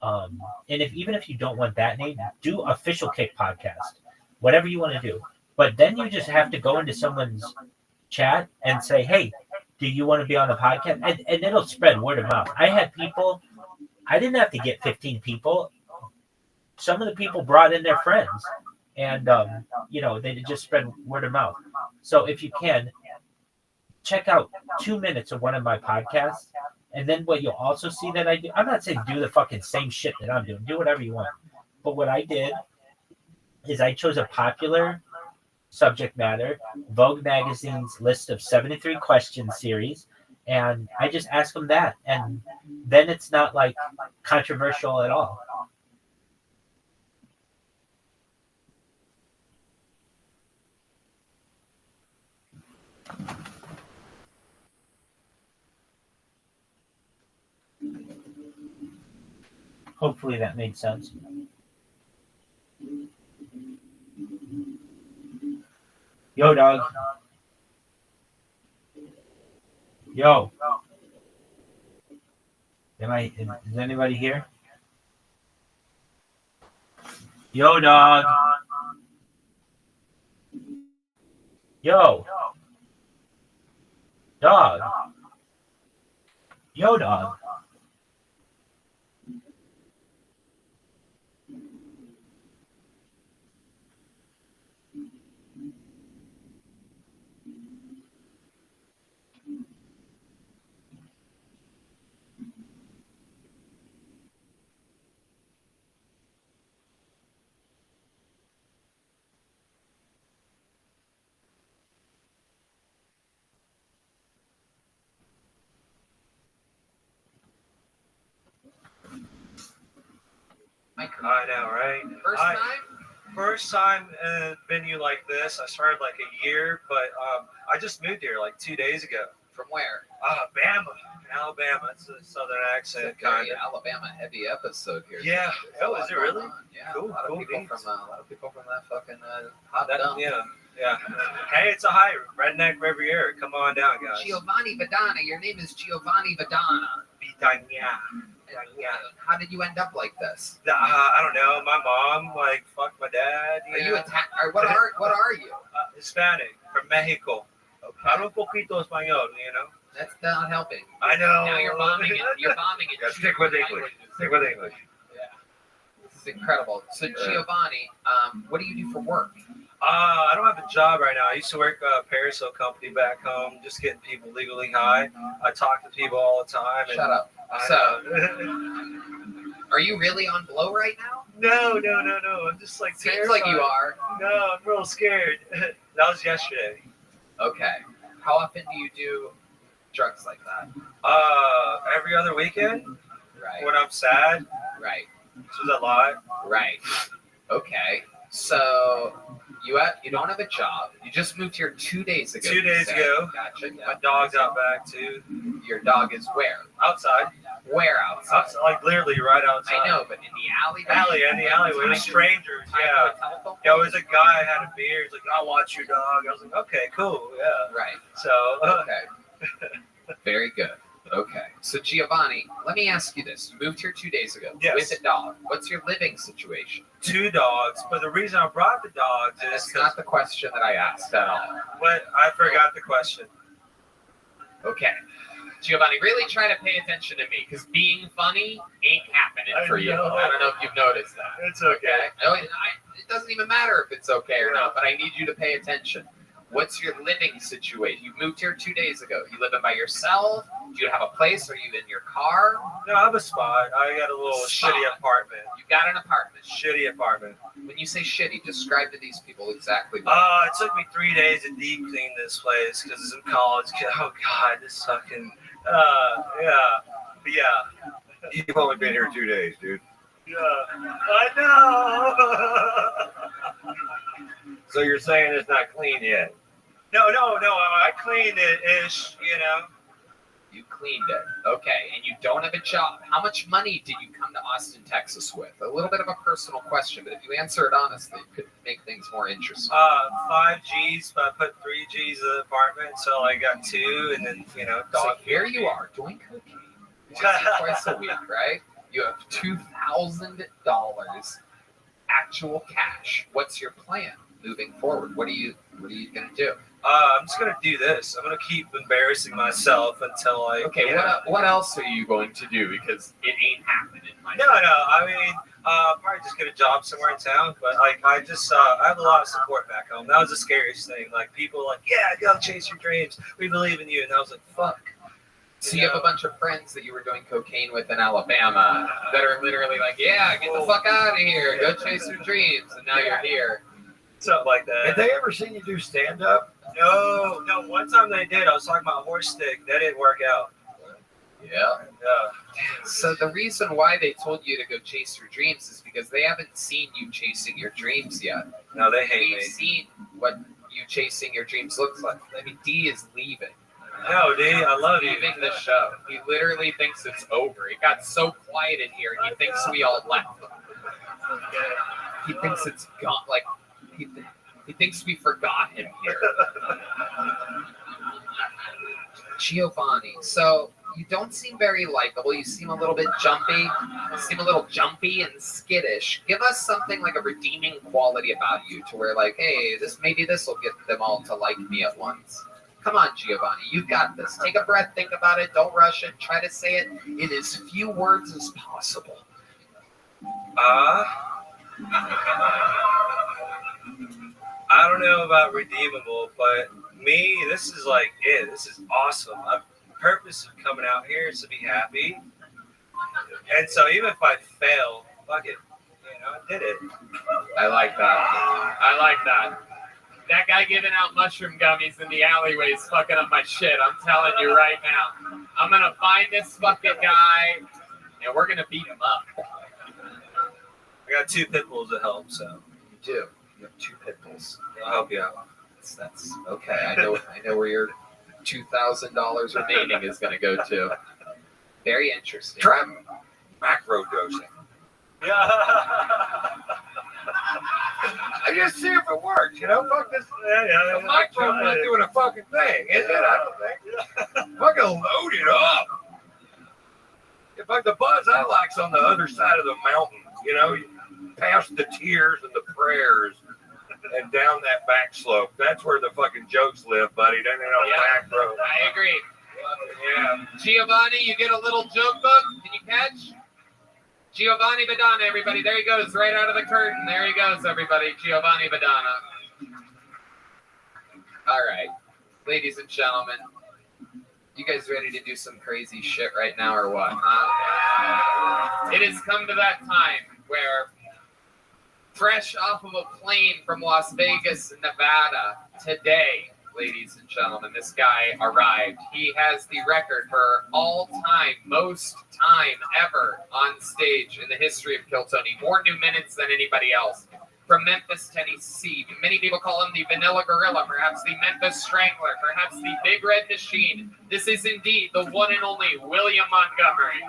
and even if you don't want that name, do Official Kick Podcast, whatever you want to do. But then you just have to go into someone's chat and say, hey, do you want to be on the podcast? And it'll spread word of mouth. I had people, I didn't have to get 15 people. Some of the people brought in their friends, and, they just spread word of mouth. So if you can, check out 2 minutes of one of my podcasts. And then what you'll also see that I do, I'm not saying do the fucking same shit that I'm doing. Do whatever you want. But what I did is I chose a popular subject matter, Vogue magazine's list of 73 questions series, and I just ask them that. And then it's not like controversial at all. Hopefully that made sense. Yo, dog. Yo. Is anybody here? Yo, dog. Yo. Dog. Yo, dog. I know, right? First time in a venue like this. I started like a year, but I just moved here like 2 days ago From where? Bama, Alabama. It's a southern accent, It's a very kind of. Alabama heavy episode here. Yeah. There's a Oh, lot is it going really? on. Yeah. Cool, A lot cool of people beans. from a lot of people from that fucking hot That, dump. yeah. Hey, it's a high redneck Riviera. Come on down, guys. Giovanni Vidana. Your name is Giovanni Vidana. Vidania. How did you end up like this? I don't know. My mom fucked my dad. Are you or what are you? Hispanic from Mexico. Hablo un poquito español, That's not helping. I know. Now you're bombing it. You're bombing it. Yeah, stick with English. Stick with English. Yeah. This is incredible. So Giovanni, what do you do for work? I don't have a job right now. I used to work at a parasol company back home, just getting people legally high. I talk to people all the time. Shut up. So, are you really on blow right now? No. I'm just Seems terrified. like you are. No, I'm real scared. That was yesterday. Okay. How often do you do drugs like that? Every other weekend Right. when I'm sad. Right. Which is a lot. Right. Okay. So you don't have a job. You just moved here 2 days ago. 2 days ago. Gotcha. My dog's out back too. Your dog is where? Outside. Where outside? Literally right outside. I know, but in the alley. In the alleyway with strangers. Yeah. There was a guy had a beard. He's like, I'll watch your dog. I was like, okay, cool. Yeah. Right. So. Okay. Very good. Okay. So Giovanni, let me ask you this. You moved here 2 days ago Yes. with a dog. What's your living situation? 2 dogs, but the reason I brought the dogs is That's not the question that I asked at all. what I forgot the question. Okay. Giovanni, really try to pay attention to me because being funny ain't happening for you. know. I don't know if you've noticed that. It's okay. It doesn't even matter if it's okay or not, but I need you to pay attention. What's your living situation? You moved here 2 days ago. You living by yourself? Do you have a place? Are you in your car? No, I have a spot. I got a little Spot. shitty apartment. You got an apartment. Shitty apartment. When you say shitty, describe to these people exactly what. It took me 3 days to deep clean this place because it's in college. Oh God, this fucking. Yeah. You've only been here 2 days, dude. Yeah. I know. So you're saying it's not clean yet? No. I cleaned it ish. You cleaned it. Okay. And you don't have a job. How much money did you come to Austin, Texas with? A little bit of a personal question, but if you answer it honestly, it could make things more interesting. 5 G's, but I put 3 G's in the apartment, so I got 2, and then So dog. here you are doing cocaine twice a week, right? You have $2,000 actual cash. What's your plan moving forward? What are you gonna do? I'm just gonna do this. I'm gonna keep embarrassing myself until I. Okay, what else are you going to do? Because it ain't happening. No. I mean, probably just get a job somewhere in town. But I have a lot of support back home. That was the scariest thing. People yeah, go chase your dreams. We believe in you. And I was like, fuck. So you have a bunch of friends that you were doing cocaine with in Alabama that are literally like, yeah, get the fuck out of here, go chase your dreams, and now you're here. Something like that. Have they ever seen you do stand-up? No. One time they did. I was talking about horse stick. That didn't work out. Yeah. So the reason why they told you to go chase your dreams is because they haven't seen you chasing your dreams yet. No, they hate We've me. seen what you chasing your dreams looks like. I mean, D is leaving. No, D, I love you. Leaving the show. He literally thinks it's over. It got so quiet in here, he thinks we all left. He thinks it's gone. He thinks we forgot him here. Giovanni, so you don't seem very likable. You seem a little bit jumpy. You seem a little jumpy and skittish. Give us something like a redeeming quality about you to where hey, this will get them all to like me at once. Come on, Giovanni, you've got this. Take a breath, think about it, don't rush it. Try to say it in as few words as possible. I don't know about redeemable, but me, this is it. This is awesome. The purpose of coming out here is to be happy. And so even if I fail, fuck it. I did it. I like that. That guy giving out mushroom gummies in the alleyway is fucking up my shit. I'm telling you right now. I'm going to find this fucking guy, and we're going to beat him up. I got 2 pit bulls to help, so. You do. You have 2 pit bulls. I'll help you out. That's okay. I know where you're $2,000 remaining is going to go to. Very interesting. Try macro dosing. Yeah. I just see if it works, you know? Fuck this. Yeah. The micro's not doing a fucking thing, is it? I don't think. Fucking load it up. If like the buzz I like's on the other side of the mountain, you know, past the tears and the prayers and down that back slope. That's where the fucking jokes live, buddy. Down there on the back road. I agree. Yeah. Giovanni, you get a little joke book. Can you catch? Giovanni Badana, everybody. There he goes, right out of the curtain. There he goes, everybody. Giovanni Badana. All right. Ladies and gentlemen, you guys ready to do some crazy shit right now or what, huh? It has come to that time where, fresh off of a plane from Las Vegas, Nevada, today, ladies and gentlemen, this guy arrived. He has the record for all-time, most time ever on stage in the history of Kill Tony. More new minutes than anybody else. From Memphis, Tennessee. Many people call him the Vanilla Gorilla, perhaps the Memphis Strangler, perhaps the Big Red Machine. This is indeed the one and only William Montgomery.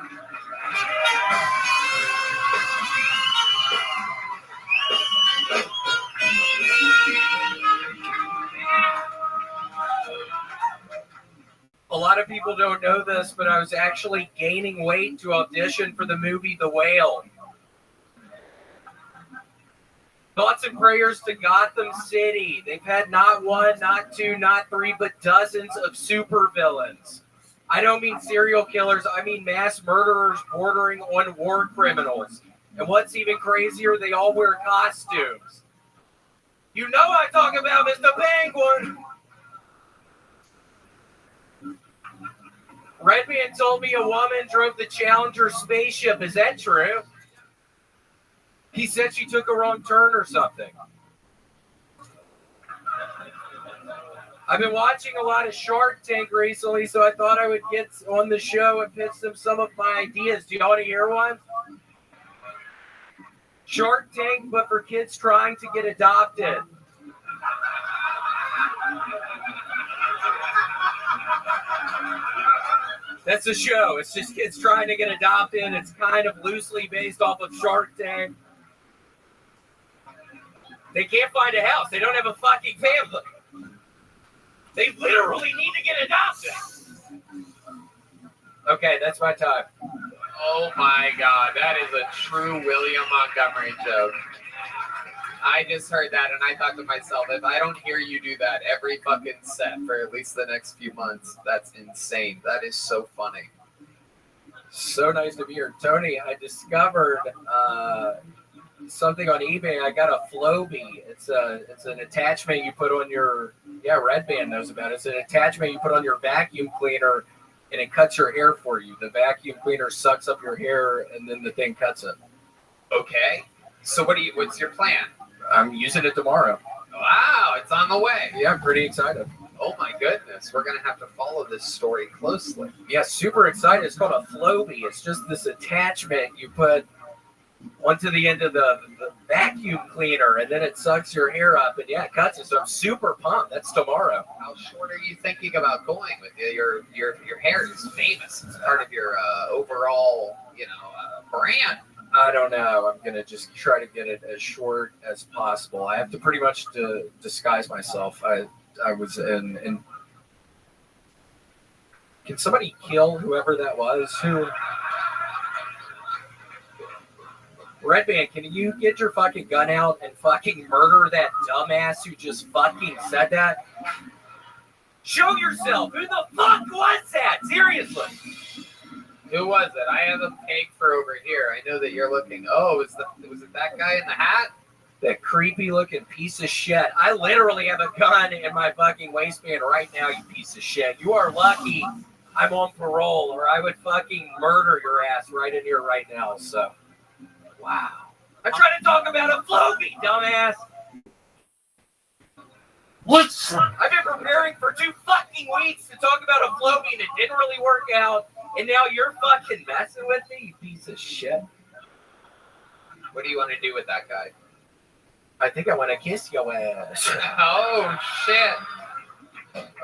A lot of people don't know this, but I was actually gaining weight to audition for the movie The Whale. Thoughts and prayers to Gotham City. They've had not one, not two, not three, but dozens of supervillains. I don't mean serial killers, I mean mass murderers bordering on war criminals. And what's even crazier, they all wear costumes. You know I talk about Mr. Penguin. Redman told me a woman drove the Challenger spaceship. Is that true? He said she took a wrong turn or something. I've been watching a lot of Shark Tank recently, so I thought I would get on the show and pitch them some of my ideas. Do y'all want to hear one? Shark Tank, but for kids trying to get adopted. That's the show. It's just kids trying to get adopted. It's kind of loosely based off of Shark Tank. They can't find a house. They don't have a fucking family. They literally need to get adopted. Okay, that's my time. Oh my God, that is a true William Montgomery joke. I just heard that and I thought to myself, if I don't hear you do that every fucking set for at least the next few months, that's insane. That is so funny. So nice to be here. Tony, I discovered something on eBay. I got a Flowbee. It's an attachment you put on your, Red Band knows about it. It's an attachment you put on your vacuum cleaner and it cuts your hair for you. The vacuum cleaner sucks up your hair and then the thing cuts it. Okay. So what's your plan? I'm using it tomorrow. Wow, it's on the way. Yeah, I'm pretty excited. Oh my goodness, we're going to have to follow this story closely. Yeah, super excited. It's called a Flowbee. It's just this attachment you put onto the end of the vacuum cleaner, and then it sucks your hair up, and it cuts it. So I'm super pumped. That's tomorrow. How short are you thinking about going with your hair is famous. It's part of your overall, brand. I don't know. I'm going to just try to get it as short as possible. I have to pretty much disguise myself. I was in... Can somebody kill whoever that was? Redman, can you get your fucking gun out and fucking murder that dumbass who just fucking said that? Show yourself! Who the fuck was that? Seriously! Who was it? I have a peg for over here. I know that you're looking. Oh, was it that guy in the hat? That creepy looking piece of shit. I literally have a gun in my fucking waistband right now, you piece of shit. You are lucky I'm on parole or I would fucking murder your ass right in here right now. So, wow. I'm trying to talk about a Flowbee, dumbass. What's... I've been preparing for 2 fucking weeks to talk about a Flowbee and it didn't really work out. And now you're fucking messing with me, you piece of shit. What do you want to do with that guy? I think I want to kiss your ass. Oh, shit.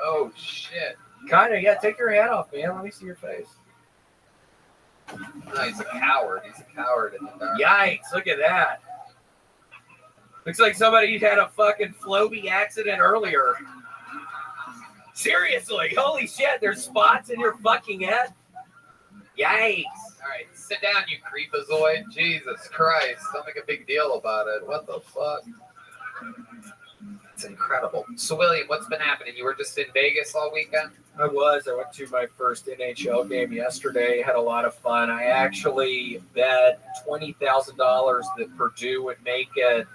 Oh, shit. Kind of, yeah. Take your hat off, man. Let me see your face. No, he's a coward. He's a coward in the dark. Yikes, look at that. Looks like somebody had a fucking Floby accident earlier. Seriously, holy shit, there's spots in your fucking head? Yikes. All right, sit down, you creepazoid. Jesus Christ, don't make a big deal about it. What the fuck? It's incredible. So, William, what's been happening? You were just in Vegas all weekend? I went to my first NHL game yesterday, had a lot of fun. I actually bet $20,000 that Purdue would make it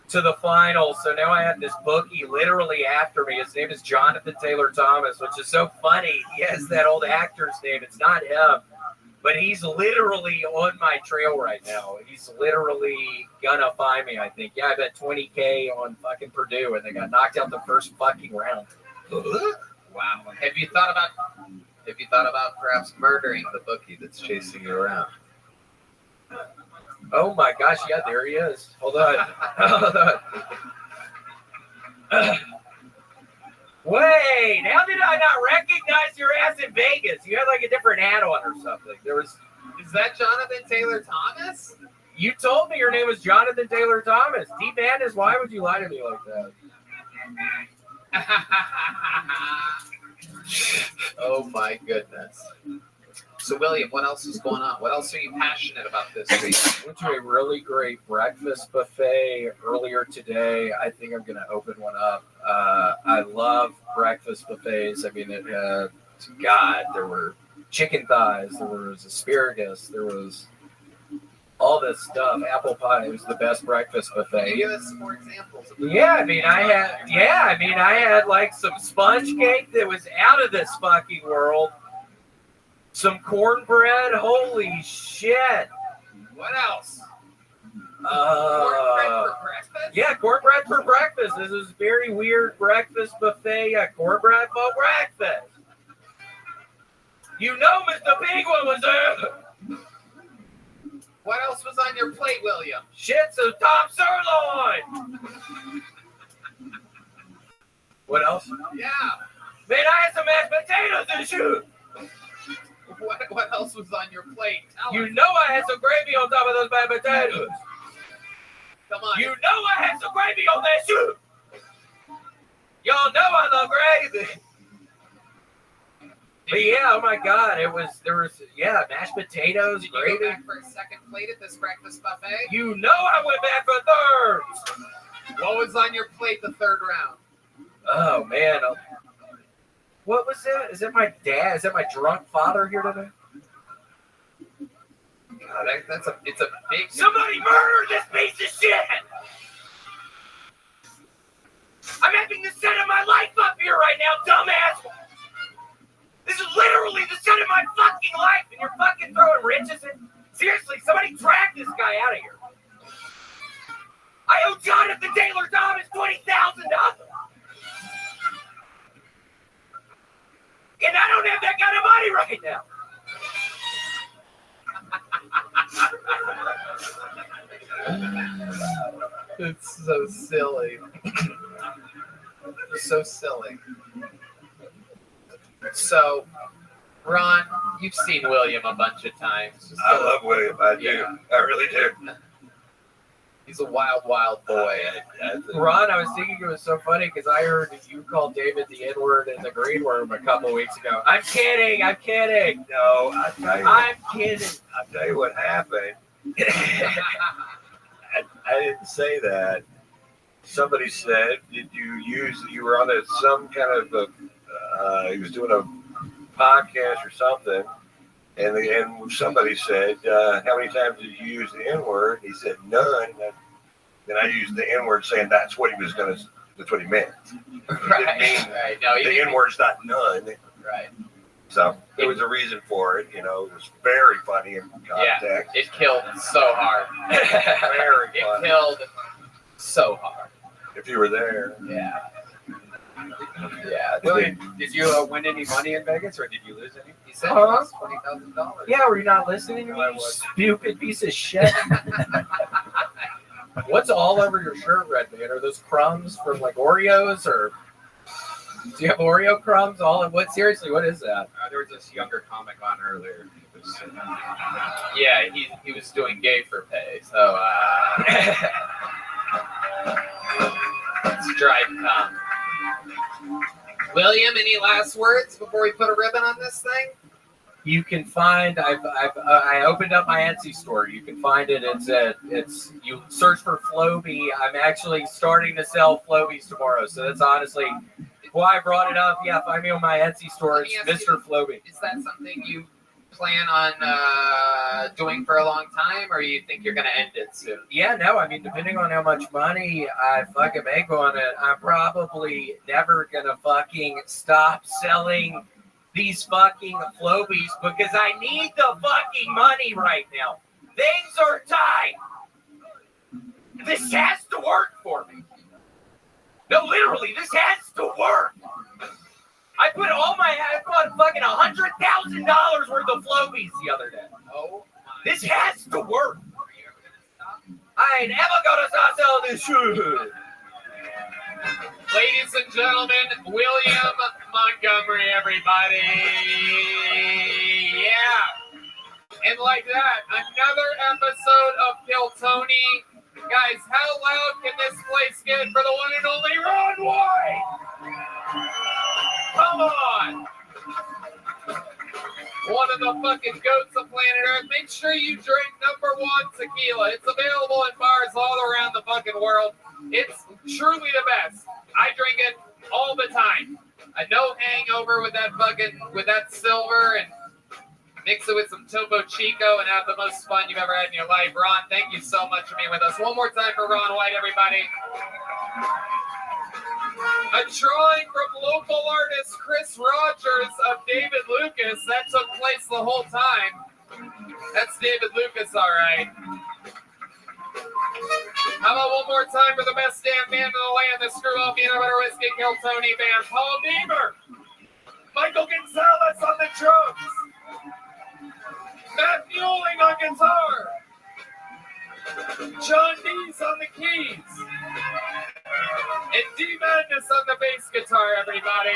to the finals. So now I have this bookie literally after me. His name is Jonathan Taylor Thomas, which is so funny. He has that old actor's name. It's not him, but he's literally on my trail right now. He's literally gonna find me, I think. Yeah, I bet $20K on fucking Purdue, and they got knocked out the first fucking round. Wow. Have you thought about perhaps murdering the bookie that's chasing you around? Oh my gosh, yeah, there he is. Hold on. Hold on. Wait, how did I not recognize your ass in Vegas? You had like a different hat on or something. Is that Jonathan Taylor Thomas? You told me your name was Jonathan Taylor Thomas. D-Madness, why would you lie to me like that? Oh my goodness. So, William, what else is going on? What else are you passionate about this week? I went to a really great breakfast buffet earlier today. I think I'm going to open one up. I love breakfast buffets. I mean, there were chicken thighs, there was asparagus, there was all this stuff. Apple pie. It was the best breakfast buffet. Can you give us some more examples? I had like some sponge cake that was out of this fucking world. Some cornbread. Holy shit. What else? Cornbread for breakfast? Yeah, cornbread for breakfast. This is very weird breakfast buffet. Yeah, cornbread for breakfast. You know Mr. Penguin was there. What else was on your plate, William? Shit, some top sirloin. What else? Yeah. Man, I had some mashed potatoes and shoot. What else was on your plate? You know I had some gravy on top of those mashed potatoes. Come on. You know I had some gravy on that shoot. Y'all know I love gravy. But yeah, oh my God, there was mashed potatoes, Did gravy. you go back for a second plate at this breakfast buffet? You know I went back for thirds. What was on your plate the third round? Oh man, what was that? Is that my dad? Is that my drunk father here today? God, it's a big. Somebody murdered this piece of shit. I'm having the set of my life up here right now, dumbass. This is literally the set of my fucking life, and you're fucking throwing wrenches in. Seriously, somebody drag this guy out of here. I owe Jonathan Taylor Thomas $20,000. And I don't have that kind of money right now. It's so silly. So silly. So, Ron, you've seen William a bunch of times. I love William. I do. Yeah. I really do. He's a wild, wild boy. Ron, I was thinking it was so funny because I heard that you called David the N-word in the green room a couple weeks ago. I'm kidding. No, I'm kidding. I'll tell you what happened. I didn't say that. Somebody said, "Did you use? You were on some kind of he was doing a podcast or something, and somebody said, how many times did you use the N-word?" He said, "None." Then I used the N-word, saying that's what he was going to. That's what he meant. Right. No, the N-word's not none. Right. So there was a reason for it. It was very funny in context. Yeah, it killed so hard. Very funny. It killed so hard. If you were there. Yeah. Yeah. Did you win any money in Vegas, or did you lose any? He said he lost $20,000. Yeah, were you not listening to me, you stupid piece of shit? What's all over your shirt, Red Man? Are those crumbs from like Oreos or? Do you have Oreo crumbs? What? Seriously, what is that? There was this younger comic on earlier. Yeah, he was doing gay for pay. So it's drive come. William, any last words before we put a ribbon on this thing? You can find. I opened up my Etsy store. You can find it. It's you search for Floby. I'm actually starting to sell Flobies tomorrow. So that's honestly why I brought it up. Yeah, find me on my Etsy store. It's Mr. Floby. Is that something you plan on doing for a long time, or you think you're going to end it soon? Yeah, no, I mean, depending on how much money I fucking make on it, I'm probably never going to fucking stop selling these fucking Flobies because I need the fucking money right now. Things are tight. This has to work for me. No, literally, this has to work. I bought fucking $100,000 worth of Flobies the other day. Oh, this has to work. I ain't ever gonna stop selling this shit. Ladies and gentlemen, William Montgomery, everybody. Yeah. And like that, another episode of Kill Tony. Guys, how loud can this place get for the one and only Ron White? Come on. One of the fucking goats of planet Earth. Make sure you drink #1 tequila. It's available in bars all around the fucking world. It's truly the best. I drink it all the time. A no hangover with that silver, and mix it with some Topo Chico and have the most fun you've ever had in your life. Ron, thank you so much for being with us. One more time for Ron White, everybody. A drawing from local artist Chris Rogers of David Lucas. That took place the whole time. That's David Lucas, all right. How about one more time for the best damn band in the land, the Screw Up Peanut Butter Whiskey Kill Tony band. Paul Deaver, Michael Gonzalez on the drums, Matt Muelling on guitar, John Dees on the keys, and D Madness on the bass guitar, everybody.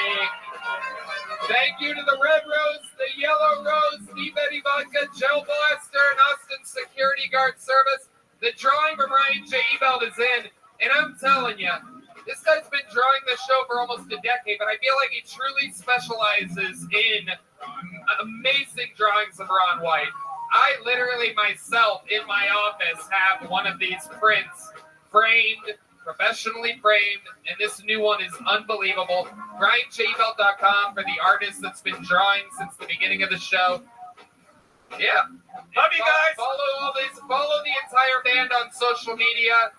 Thank you to the Red Rose, the Yellow Rose, D Betty Vodka, Joe Blaster, and Austin Security Guard Service. The drawing from Ryan J. Ebelt is in, and I'm telling you, this guy's been drawing this show for almost a decade, but I feel like he truly specializes in amazing drawings of Ron White. I literally myself in my office have one of these prints framed, professionally framed, and this new one is unbelievable. RyanJebelt.com for the artist that's been drawing since the beginning of the show. Yeah. Love you guys. Follow the entire band on social media.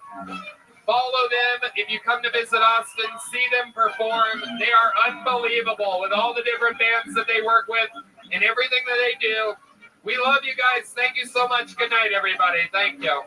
Follow them. If you come to visit Austin, see them perform. They are unbelievable with all the different bands that they work with and everything that they do. We love you guys. Thank you so much. Good night, everybody. Thank you.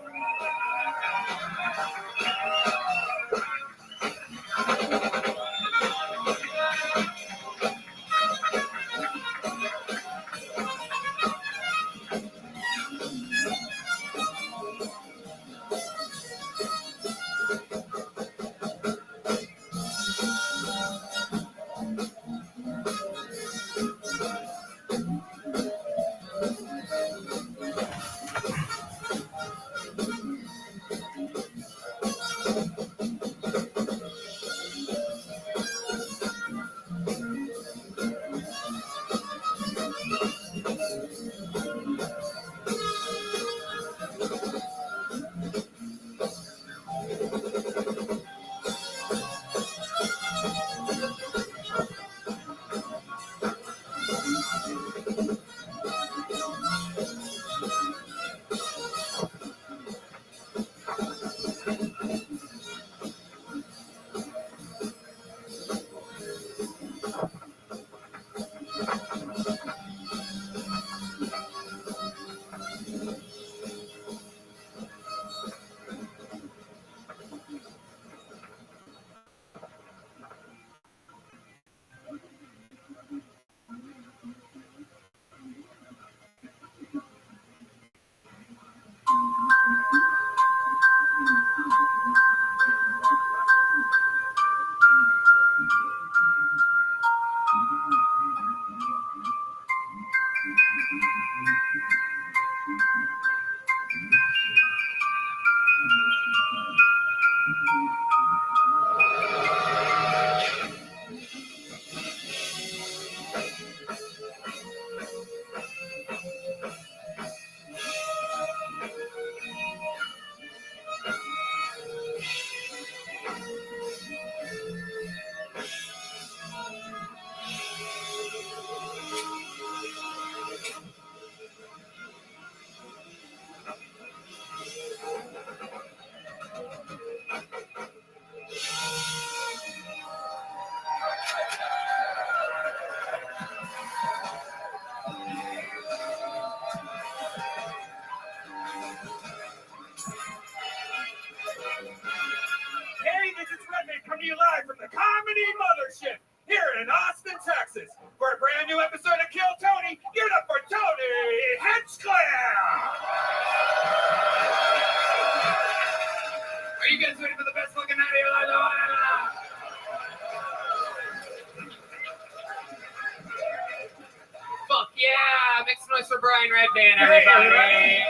noise for Brian Redband, everybody.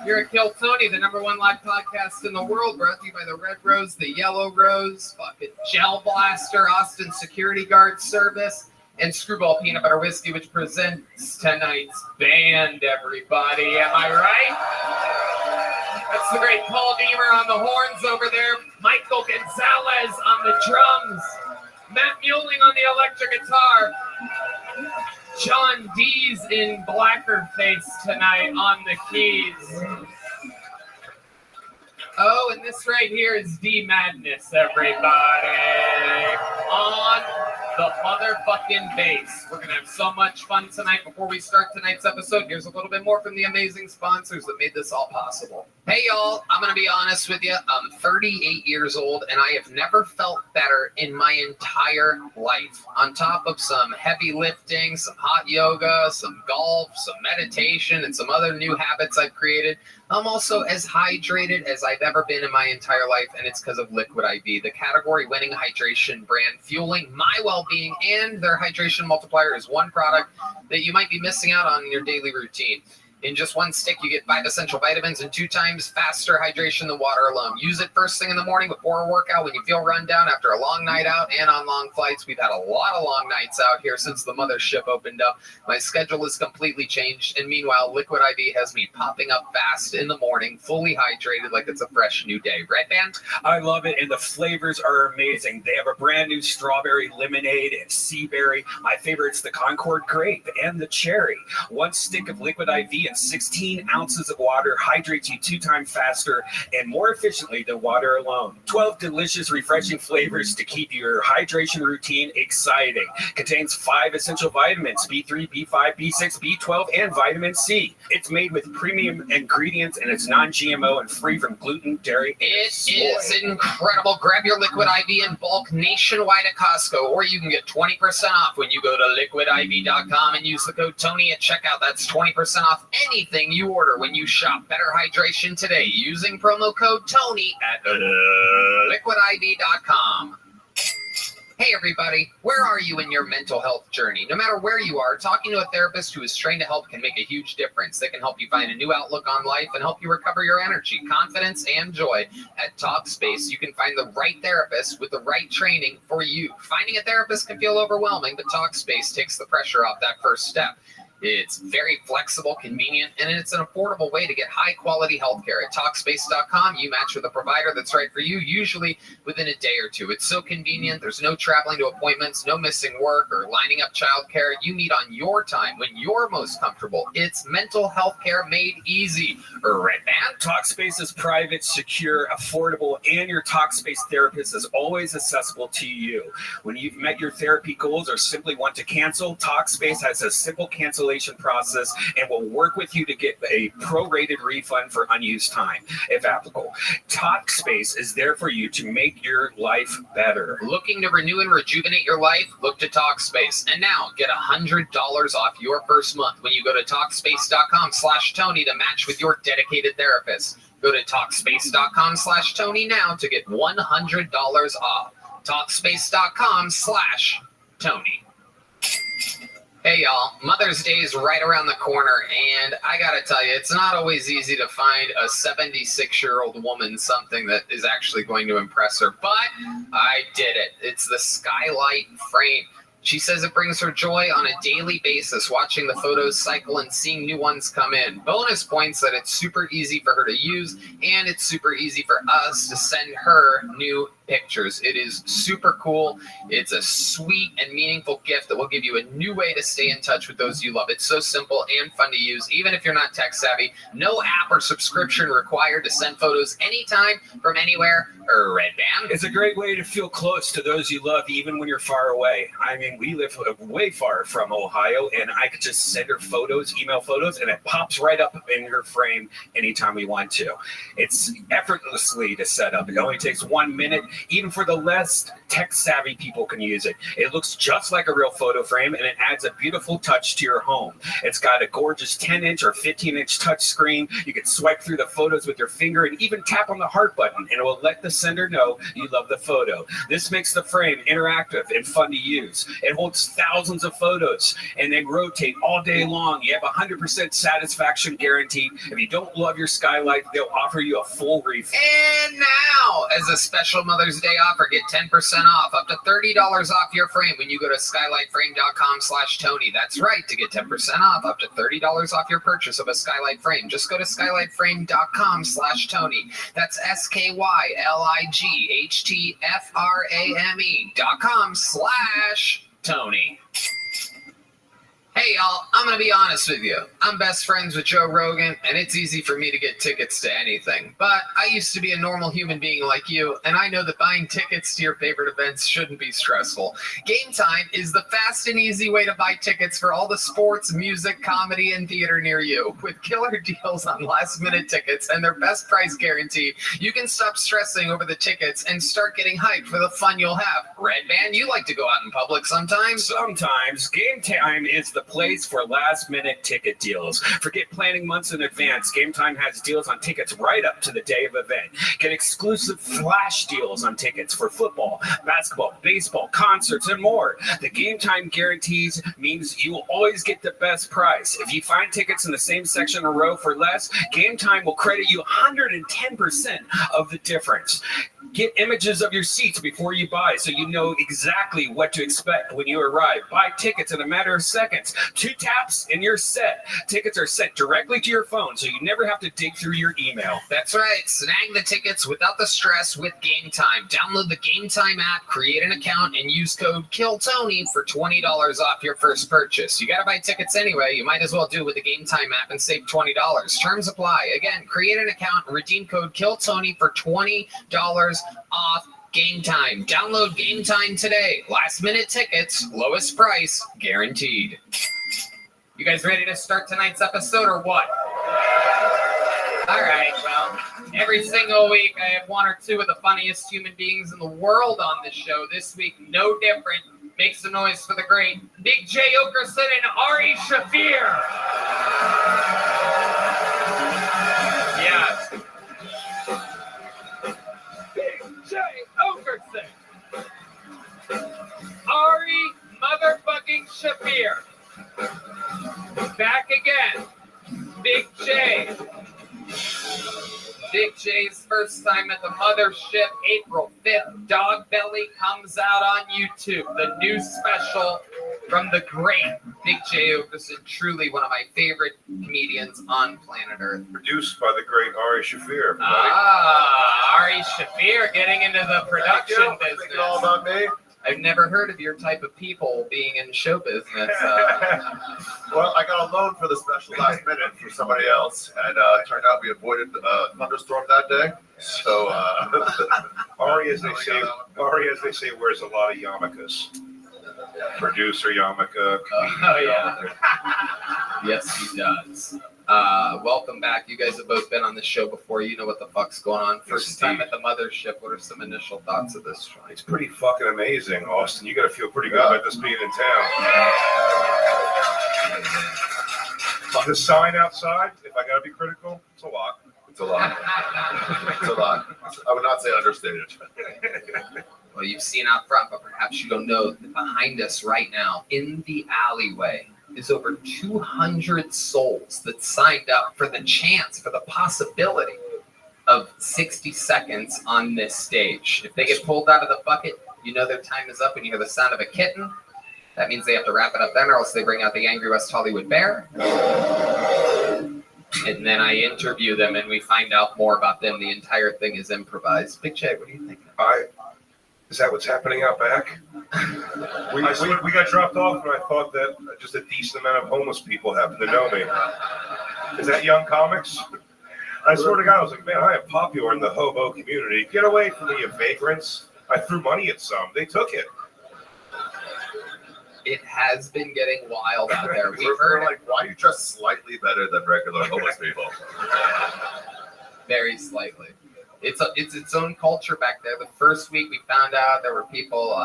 You're at Kill Tony, the #1 live podcast in the world, brought to you by the Red Rose, the Yellow Rose, fucking Gel Blaster, Austin Security Guard Service, and Screwball Peanut Butter Whiskey, which presents tonight's band, everybody. Am I right? That's the great Paul Deemer on the horns over there, Michael Gonzalez on the drums, Matt Mueling on the electric guitar, John D's in blacker face tonight on the keys. Oh, and this right here is D Madness, everybody. On the motherfucking bass. We're going to have so much fun tonight. Before we start tonight's episode, here's a little bit more from the amazing sponsors that made this all possible. Hey, y'all. I'm going to be honest with you. I'm 38 years old, and I have never felt better in my entire life. On top of some heavy lifting, some hot yoga, some golf, some meditation, and some other new habits I've created, I'm also as hydrated as I've ever been in my entire life, and it's because of Liquid IV, the category-winning hydration brand fueling my well-being, and their hydration multiplier is one product that you might be missing out on in your daily routine. In just one stick, you get 5 essential vitamins and 2 times faster hydration than water alone. Use it first thing in the morning before a workout when you feel run down after a long night out and on long flights. We've had a lot of long nights out here since the mothership opened up. My schedule has completely changed, and meanwhile, Liquid IV has me popping up fast in the morning, fully hydrated like it's a fresh new day. Right, Dan? I love it, and the flavors are amazing. They have a brand new strawberry lemonade and sea berry. My favorite's the Concord grape and the cherry. 1 stick of Liquid IV and 16 ounces of water hydrates you 2 times faster and more efficiently than water alone. 12 delicious, refreshing flavors to keep your hydration routine exciting. Contains 5 essential vitamins, B3, B5, B6, B12, and vitamin C. It's made with premium ingredients, and it's non-GMO and free from gluten, dairy, It is incredible. Grab your Liquid IV in bulk nationwide at Costco, or you can get 20% off when you go to liquidiv.com and use the code Tony at checkout. That's 20% off anything you order when you shop Better Hydration today using promo code Tony at liquidiv.com. Hey everybody, where are you in your mental health journey? No matter where you are, talking to a therapist who is trained to help can make a huge difference. They can help you find a new outlook on life and help you recover your energy, confidence, and joy. At Talkspace, you can find the right therapist with the right training for you. Finding a therapist can feel overwhelming, but Talkspace takes the pressure off that first step. It's very flexible, convenient, and it's an affordable way to get high-quality healthcare. At Talkspace.com, you match with a provider that's right for you, usually within a day or two. It's so convenient. There's no traveling to appointments, no missing work, or lining up childcare. You meet on your time when you're most comfortable. It's mental health care made easy. Red Band? Talkspace is private, secure, affordable, and your Talkspace therapist is always accessible to you. When you've met your therapy goals or simply want to cancel, Talkspace has a simple cancellation process and will work with you to get a prorated refund for unused time, if applicable. Talkspace is there for you to make your life better. Looking to renew and rejuvenate your life? Look to Talkspace. And now get $100 off your first month when you go to Talkspace.com/Tony to match with your dedicated therapist. Go to Talkspace.com/Tony now to get $100 off. Talkspace.com/Tony. Hey y'all, Mother's Day is right around the corner, and I gotta tell you, it's not always easy to find a 76-year-old woman something that is actually going to impress her, but I did it. It's the Skylight frame. She says it brings her joy on a daily basis, watching the photos cycle and seeing new ones come in. Bonus points that it's super easy for her to use, and it's super easy for us to send her new pictures. It is super cool. It's a sweet and meaningful gift that will give you a new way to stay in touch with those you love. It's so simple and fun to use, even if you're not tech savvy. No app or subscription required to send photos anytime from anywhere. Red Band. It's a great way to feel close to those you love, even when you're far away. I mean, we live way far from Ohio, and I could just send her photos, email photos, and it pops right up in her frame anytime we want to. It's effortlessly to set up. It only takes 1 minute, Even for the less tech-savvy people can use it. It looks just like a real photo frame, and it adds a beautiful touch to your home. It's got a gorgeous 10-inch or 15-inch touch screen. You can swipe through the photos with your finger and even tap on the heart button, and it will let the sender know you love the photo. This makes the frame interactive and fun to use. It holds thousands of photos, and they rotate all day long. You have 100% satisfaction guaranteed. If you don't love your skylight, they'll offer you a full refund. And now, as a special Mother's Day offer, get 10% off, up to $30 off your frame when you go to skylightframe.com/Tony. That's right, to get 10% off, up to $30 off your purchase of a skylight frame. Just go to skylightframe.com/Tony. That's SKYLIGHTFRAME.com/Tony. Hey y'all, I'm gonna be honest with you. I'm best friends with Joe Rogan, and it's easy for me to get tickets to anything. But I used to be a normal human being like you, and I know that buying tickets to your favorite events shouldn't be stressful. Game Time is the fast and easy way to buy tickets for all the sports, music, comedy, and theater near you. With killer deals on last-minute tickets and their best price guarantee, you can stop stressing over the tickets and start getting hyped for the fun you'll have. Red Band, you like to go out in public sometimes? Sometimes. Game Time is the place for last-minute ticket deals. Forget planning months in advance. Game Time has deals on tickets right up to the day of event. Get exclusive flash deals on tickets for football, basketball, baseball, concerts, and more. The Game Time guarantees means you will always get the best price. If you find tickets in the same section or row for less, Game Time will credit you 110% of the difference. Get images of your seats before you buy so you know exactly what to expect when you arrive. Buy tickets in a matter of seconds. 2 taps and you're set. Tickets are sent directly to your phone so you never have to dig through your email. That's right. Snag the tickets without the stress with Game Time. Download the Game Time app, create an account, and use code KILLTONY for $20 off your first purchase. You got to buy tickets anyway. You might as well do it with the Game Time app and save $20. Terms apply. Again, create an account and redeem code KILLTONY for $20 off Game Time. Download Game Time today. Last minute tickets, lowest price, guaranteed. You guys ready to start tonight's episode or what? All right, well, every single week I have one or two of the funniest human beings in the world on this show. This week, no different. Make some noise for the great Big J Okerson and Ari Shafir. Yes. J. Okerson, Ari motherfucking Shafir, back again, Big J. Big J's first time at the mothership, April 5th, Dog Belly comes out on YouTube, the new special from the great Big J Okerson, truly one of my favorite comedians on planet Earth. Produced by the great Ari Shafir. Ari Shafir getting into the production business. Think all about me. I've never heard of your type of people being in show business. Well, I got a loan for the special last minute for somebody else, and it turned out we avoided the thunderstorm that day. So Ari, as they say, wears a lot of yarmulkes. Producer yarmulke. Oh yeah. Yes, he does. Welcome back. You guys have both been on this show before. You know what the fuck's going on. First time at the mothership. What are some initial thoughts of this joint? It's pretty fucking amazing, Austin. You got to feel pretty good about this being in town. The sign outside, if I got to be critical, it's a lot. it's a lot. It's a lot. I would not say understated. Well, you've seen out front, but perhaps you don't know that behind us right now, in the alleyway, is over 200 souls that signed up for the chance, for the possibility of 60 seconds on this stage. If they get pulled out of the bucket, you know their time is up and you hear the sound of a kitten. That means they have to wrap it up then, or else they bring out the angry West Hollywood bear. And then I interview them and we find out more about them. The entire thing is improvised. Big J, what do you think? Is that what's happening out back? We got dropped off, and I thought that just a decent amount of homeless people happen to know me. Is that Young Comics? I swear to God, I was like, man, I am popular in the hobo community. Get away from me, you vagrants. I threw money at some. They took it. It has been getting wild out there. We're like, why are you dressed slightly better than regular homeless people? Very slightly. It's its own culture back there. The first week we found out there were people,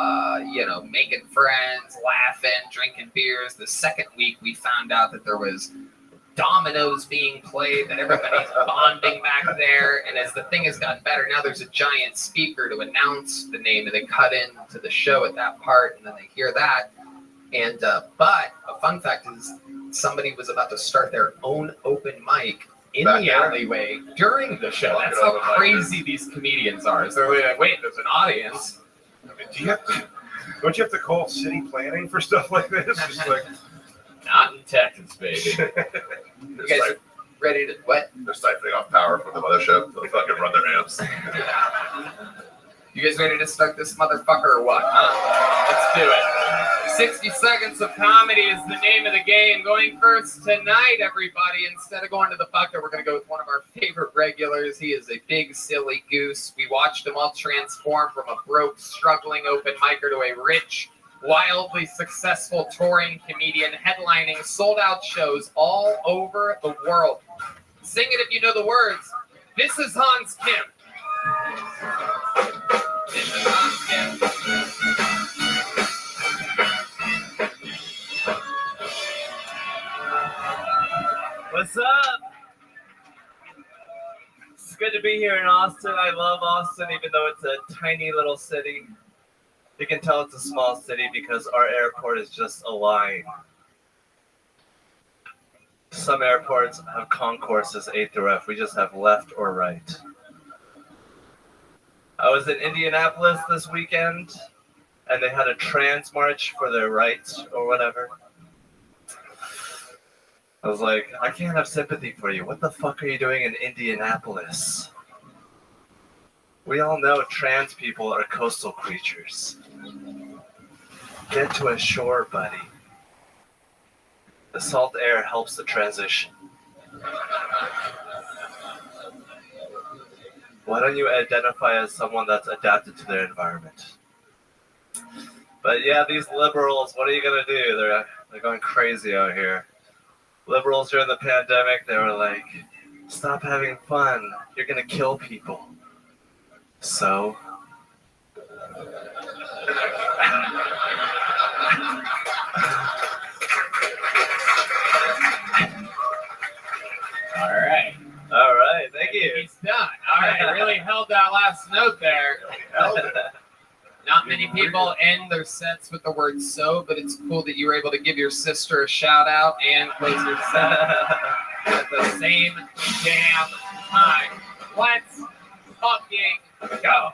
making friends, laughing, drinking beers. The second week we found out that there was dominoes being played, that everybody's bonding back there. And as the thing has gotten better, now there's a giant speaker to announce the name, and they cut into the show at that part, and then they hear that. And but a fun fact is, somebody was about to start their own open mic in the alleyway during the show. That's how crazy these comedians are. So they're like, wait, there's an audience. I mean, don't you have to call city planning for stuff like this? Just like, not in Texas, baby. You guys ready to what? They're siphoning off power from the mothership to fucking run their amps. You guys ready to start this motherfucker or what? Huh? Let's do it. 60 Seconds of Comedy is the name of the game. Going first tonight, everybody. Instead of going to the bucket, we're going to go with one of our favorite regulars. He is a big, silly goose. We watched him all transform from a broke, struggling open micer to a rich, wildly successful touring comedian, headlining sold-out shows all over the world. Sing it if you know the words. This is Hans Kim. This is Hans Kim. What's up? It's good to be here in Austin. I love Austin, even though it's a tiny little city. You can tell it's a small city because our airport is just a line. Some airports have concourses A through F. We just have left or right. I was in Indianapolis this weekend, and they had a trans march for their rights or whatever. I was like, I can't have sympathy for you. What the fuck are you doing in Indianapolis? We all know trans people are coastal creatures. Get to a shore, buddy. The salt air helps the transition. Why don't you identify as someone that's adapted to their environment? But yeah, these liberals, what are you gonna do? They're going crazy out here. Liberals during the pandemic, they were like, stop having fun. You're gonna kill people. So? All right, thank you. He's done. All right, really held that last note there. Not many people end their sets with the word "so," but it's cool that you were able to give your sister a shout out and close your set at the same damn time. Let's fucking go.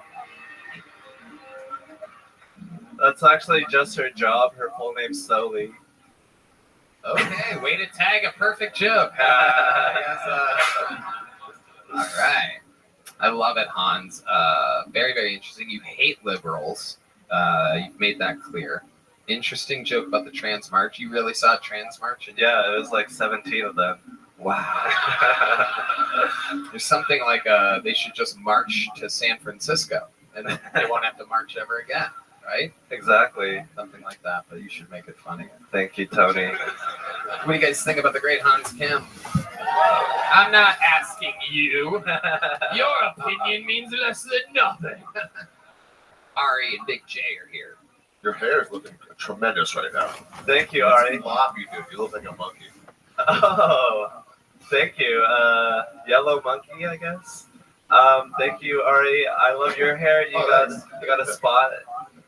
That's actually just her job. Her full name's Soli. Okay, way to tag a perfect joke. All right. I love it, Hans. Very, very interesting. You hate liberals. You've made that clear. Interesting joke about the trans march. You really saw a trans march? Yeah, it was like 17 of them. Wow. There's something like they should just march to San Francisco, and then they won't have to march ever again, right? Exactly. Something like that, but you should make it funny. Thank you, Tony. What do you guys think about the great Hans Kim? I'm not asking you. Your opinion means less than nothing. Ari and Big J are here. Your hair is looking tremendous right now. Thank you, Ari. Floppy, dude. You look like a monkey. Oh, thank you. Yellow monkey, I guess. Thank you, Ari. I love your hair. You got a spot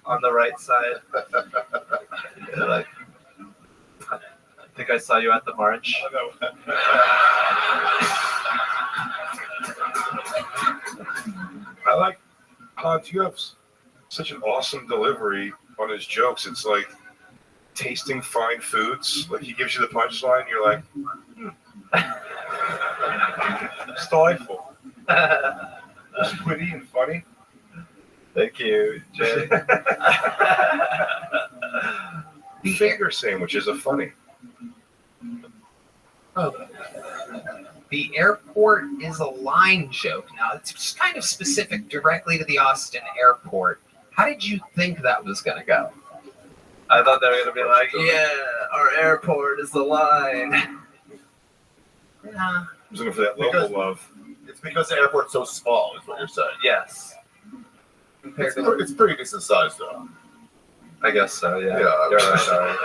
on the right side. I think I saw you at the march. I like Hans. You have such an awesome delivery on his jokes. It's like tasting fine foods. Like he gives you the punchline, you're like, it's delightful. It's witty and funny. Thank you, Jay. Finger sandwiches are funny. Oh. The airport is a line joke. Now, it's just kind of specific directly to the Austin airport. How did you think that was going to go? I thought they were going to be like, yeah, our airport is the line. Yeah, was looking for that local love. It's because the airport's so small, is what you're saying. Yes. It's pretty decent size, though. I guess so, yeah. Yeah. You're right.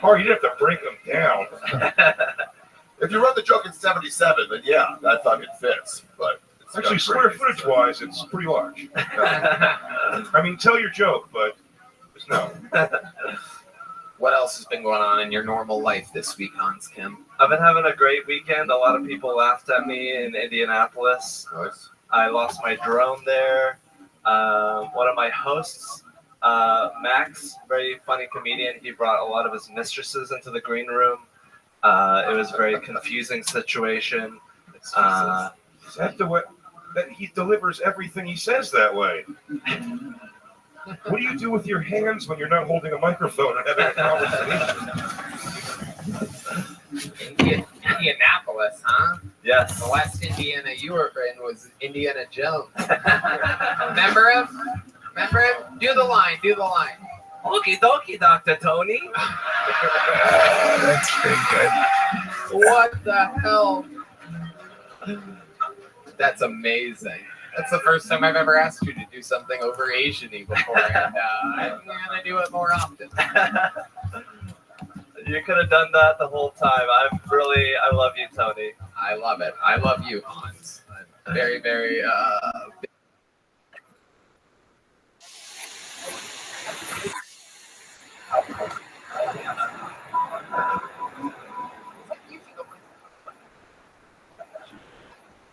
Or you'd have to break them down. If you run the joke in 77, then yeah, that fucking fits. But it's actually, square footage wise, it's pretty large. I mean, tell your joke, but just no. What else has been going on in your normal life this week, Hans Kim? I've been having a great weekend. A lot of people laughed at me in Indianapolis. Nice. I lost my drone there. One of my hosts, Max, very funny comedian, he brought a lot of his mistresses into the green room. It was a very confusing situation. That's the way that he delivers everything he says that way. What do you do with your hands when you're not holding a microphone and having a conversation? Indianapolis, huh? Yes. The last Indiana you were in was Indiana Jones. Remember him? Remember him? Do the line. Okie dokie, Dr. Tony. That's pretty good. What the hell? That's amazing. That's the first time I've ever asked you to do something over Asian-y before, and I'm gonna do it more often. You could have done that the whole time. I love you, Tony. I love it. I love you, Hans. I'm very, very, I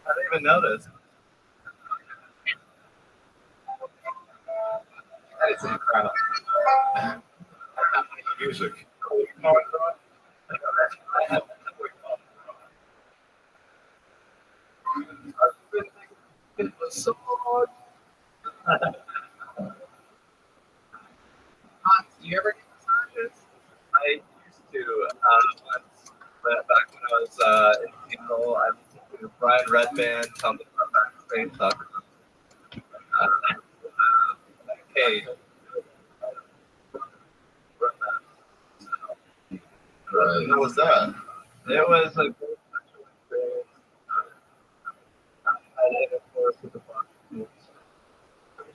didn't even notice. that is incredible. Music. It was so hard. Hans, do you ever get massages? I used to. Back when I was in Seattle, I listened to Brian Redband tell me about backstage talk. Hey. How was that? It was a good sexual experience. I had intercourse with the prostitute.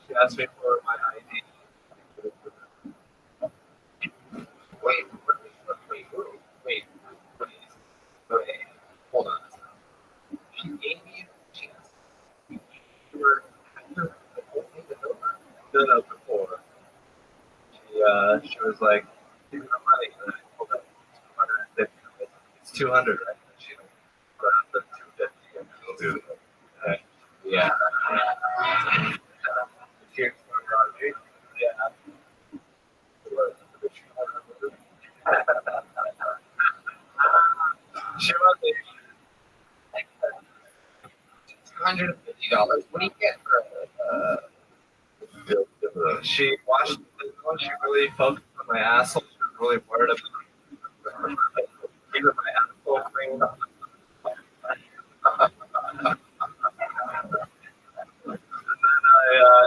She asked me for my ID. Wait. Hold on. She gave you a chance. You were after the whole thing was over? No, before. She was like, give me the money. And I told her 250. It's 200, right? And she put up the 250 and she'll do it. Yeah. Cheers for Roger. Yeah. She was $250. What do you get for she washed the window. She really focused on my asshole. She was really worried about even my asshole clean. And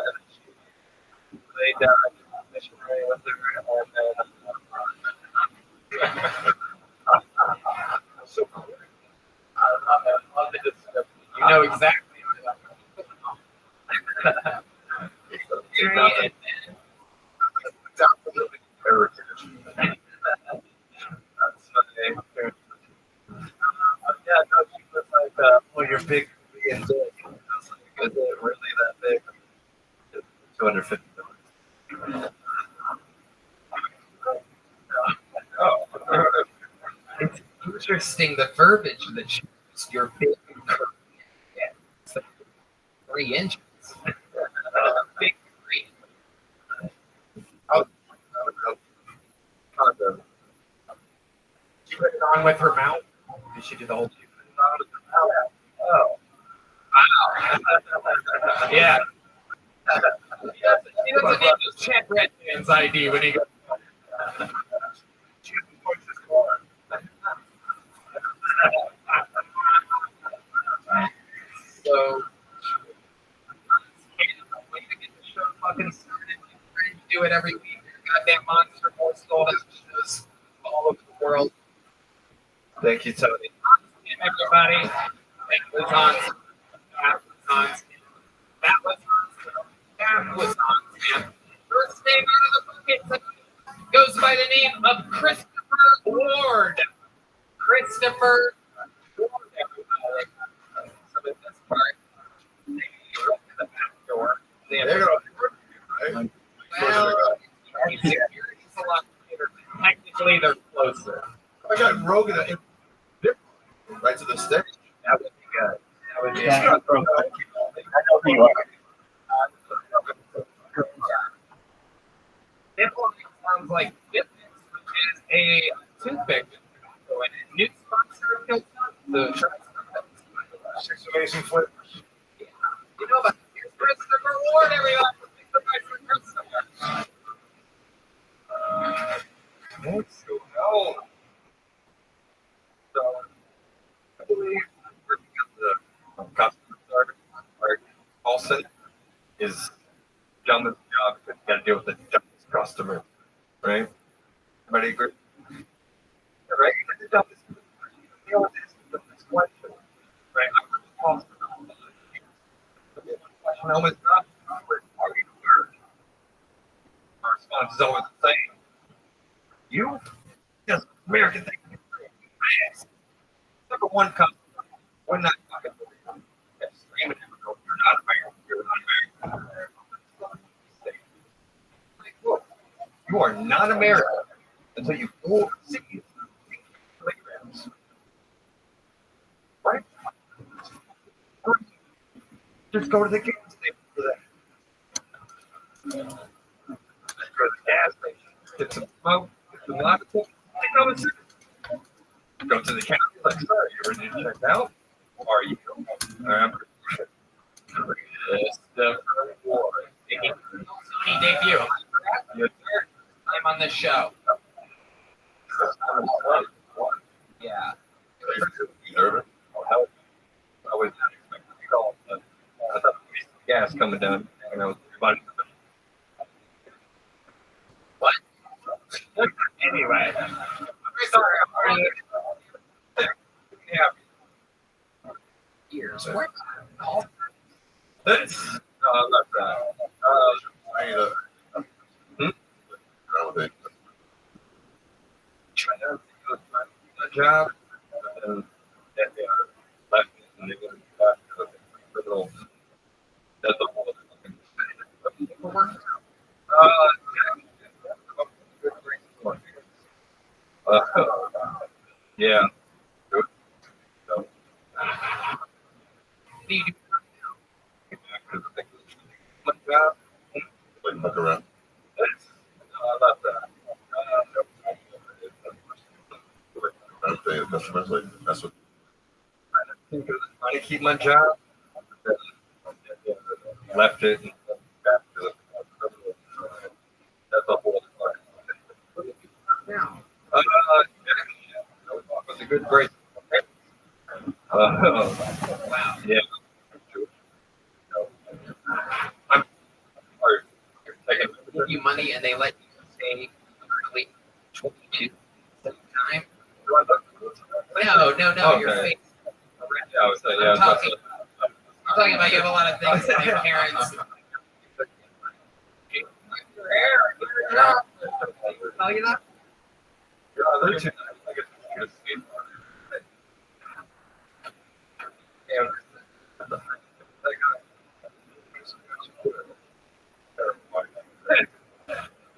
then she laid down a missionary with her, and then so cool. You know exactly. You're big and dick. Is it really that big? $250. Oh. It's interesting the verbiage that you used. You're big and curvy. Yeah. It's like 3 inches. Big 3. Oh. Did you put it on with her mouth? Did she do the whole thing? Oh. Wow. Yeah. He doesn't need to check Redman's ID when he goes. So, fucking do it every week. Goddamn Monster Boy Skull has shows all over the world. Thank you, Tony. everybody. That was on. First name out of the bucket goes by the name of Christopher Ward. Christopher Ward, everybody. So with this part, you look at the back door. Well, security's a lot later. Technically, they're closer. I got Rogan right to the stick. That would be good. That would be Yeah. good. I know who you are. Nipple sounds like Guinness, which is a toothpick. So a new sponsor of Hilltop, the 6 amazing flavors. Yeah. You know about here's Christopher Ward, everyone. Let's go. So I believe the customer service part also is done this job because you got to deal with the dumbest customer, right? Everybody agree? Right? You got the dumbest deal with this question, right? I'm going to toss the question almost not. Our response is always the same. You just American thing. Number one customer. We're not fucking screaming at you. You're not American. You're not American. Like, look, you are not American until you go overseas. Playgrounds. Right? Just go to the gas station for that. Go to the gas station. Get some smoke. Get some vodka. Go to the counter. Like, sir, you ready to check out? Are you? Christopher Ward. Sony debut. Yes, sir. I'm on this show. Yeah. You nervous? I was not expecting to call. I thought there was gas coming down. You know, everybody. What? Anyway. Sorry, I'm already. Yeah. Years. What? This. Not that. I need a. Trying to do a job. And they are left and they go back to the criminal. That's a whole other thing. Yeah. Good. So, my job. Like, look around. Not that. I'm saying the customers, like, that's what. Trying to keep my job. Left it. And back to the that's a whole other thing. That was a good break. Wow. Yeah. I'm sorry. They give you money and they let you stay early 22 time. No. Okay. Your face. Yeah, I was saying, yeah, I'm talking about you have a lot of things that my parents. Tell you that? We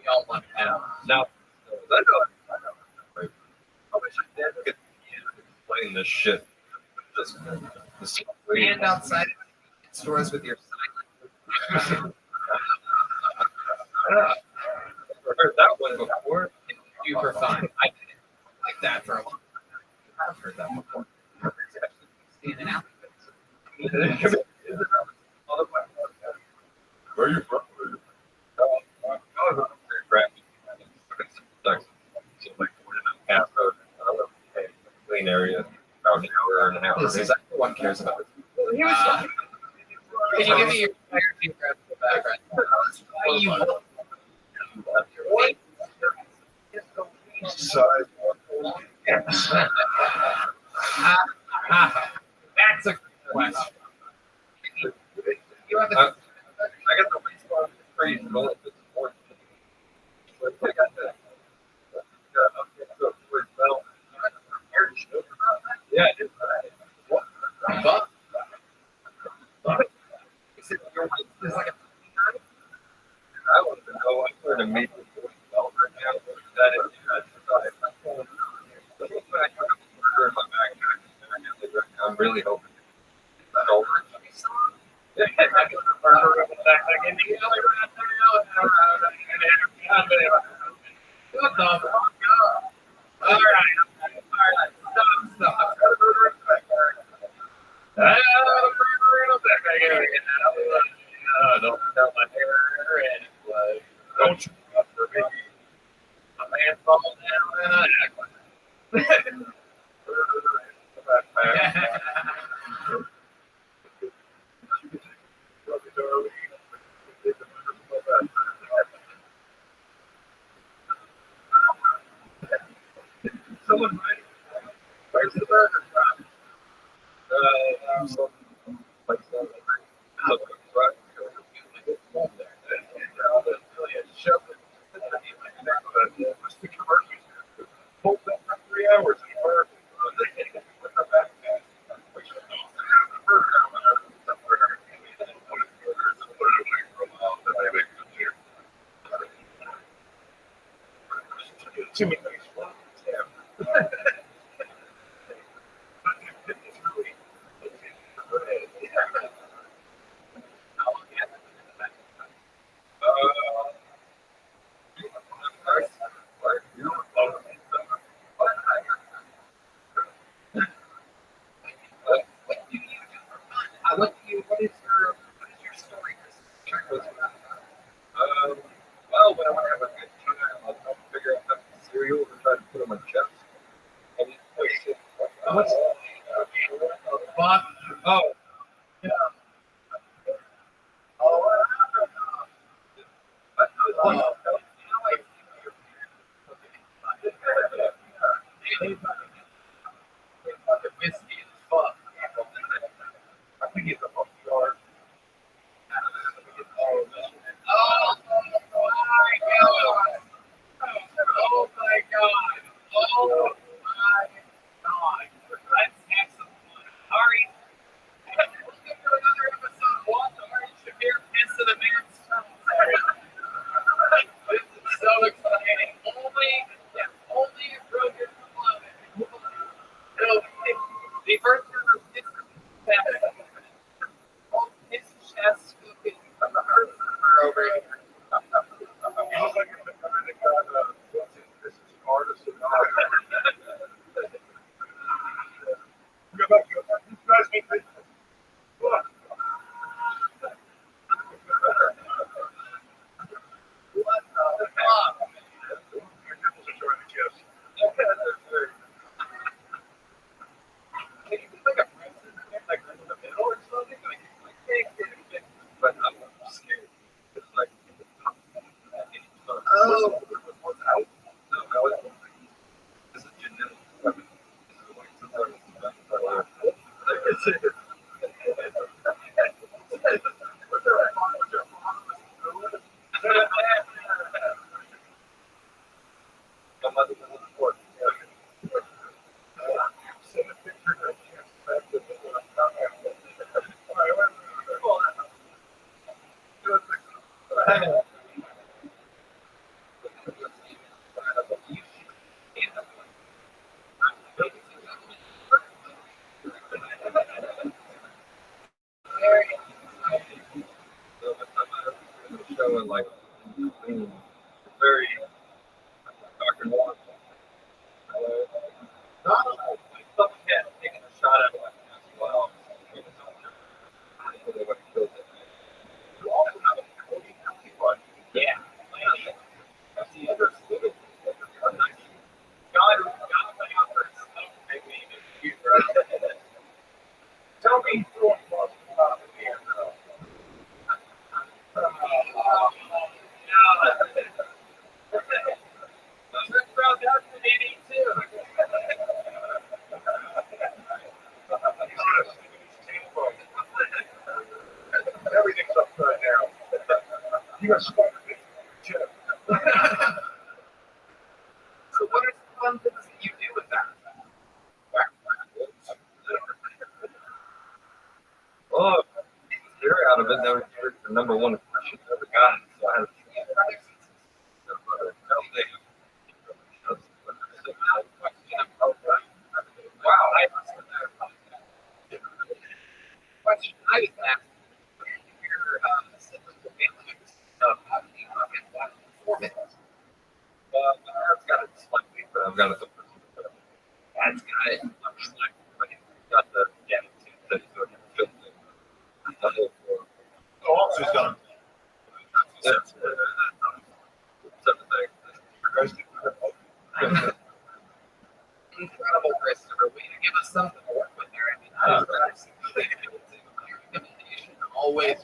all want to know. Now, I wish I did get explain this shit. This stand outside stores with your sign. I've heard that one before. Super fun. I did it like that for a long time. I've heard that before. Standing out. Where are you from? Clean area. About an hour and a half. Is that no one cares about it? Can you give me your entire geographical background? Why you what? Side. That's a good question. You have the, I got the response pretty full at this point. I got the yeah, it is. but it's like a I want to know. I'm trying to meet with the developer now. That is, I'm really hoping that over. I got the burger in the back again. what the fuck? All right. Stop. Don't tell my hair anyway. Don't you up for me? A man falls down and I act like someone might. Where's the burger from? Too many. What is your story? Well, when I want to have a good time, I'll figure out how to cereal and try to put on my chest. What's fuck? Oh, yeah. Whiskey is fuck. I think it's a fucking yard. Oh my god! Oh my god! Oh my god! Let's have some fun. Ari, let's go for another episode. Watch Ari Shafir piss in a man's tongue. This is so exciting. Only a broken club. No, the first ever piss oh, his chest cooking from the earth over here. Showing like very dark and warm. Taking a shot at it as well. You also have a You got stuck with Chip. So what are some fun things that you do with that? Oh, you're out of it. That was the number one question I ever gotten. So I had Wow. Question I was asked. Your cyclical family stuff. How do you get that in 4 minutes? I've got it slightly, but I've got it. That's got it. I'm just like, got the so I can fit the whole floor. Oh, officer's done. That's the thing. Incredible, Christopher. Way to give us something to work with there. I mean, that is your recommendation. Always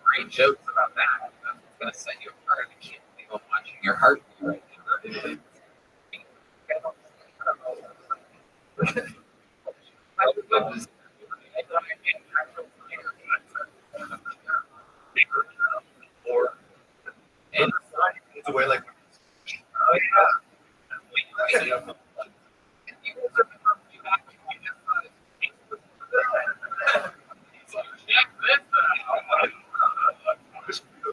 great jokes about that. That's what's going to set you apart. I can't believe I'm watching your heartbeat right now. I would love to see or and it's away like. Oh yeah. You guys are Christopher,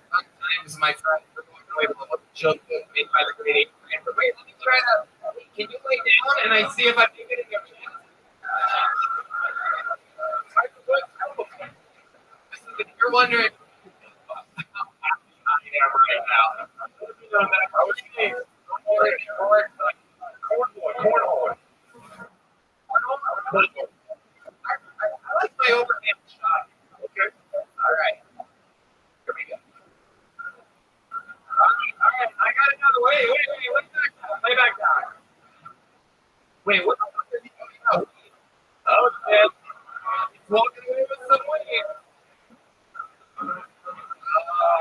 sometimes my friends are going away with a little joke made by the great ape. But wait, let me try to. Can you lay down and I see if I can get in your chest? If you're wondering, I am right now. I was saying, cornhole. I like my overhand shot. Okay. All right. Here we go. All right. I got another. Wait. What's that? Lay back down. Wait. What the fuck is he doing? Oh, shit. He's walking away with some weight.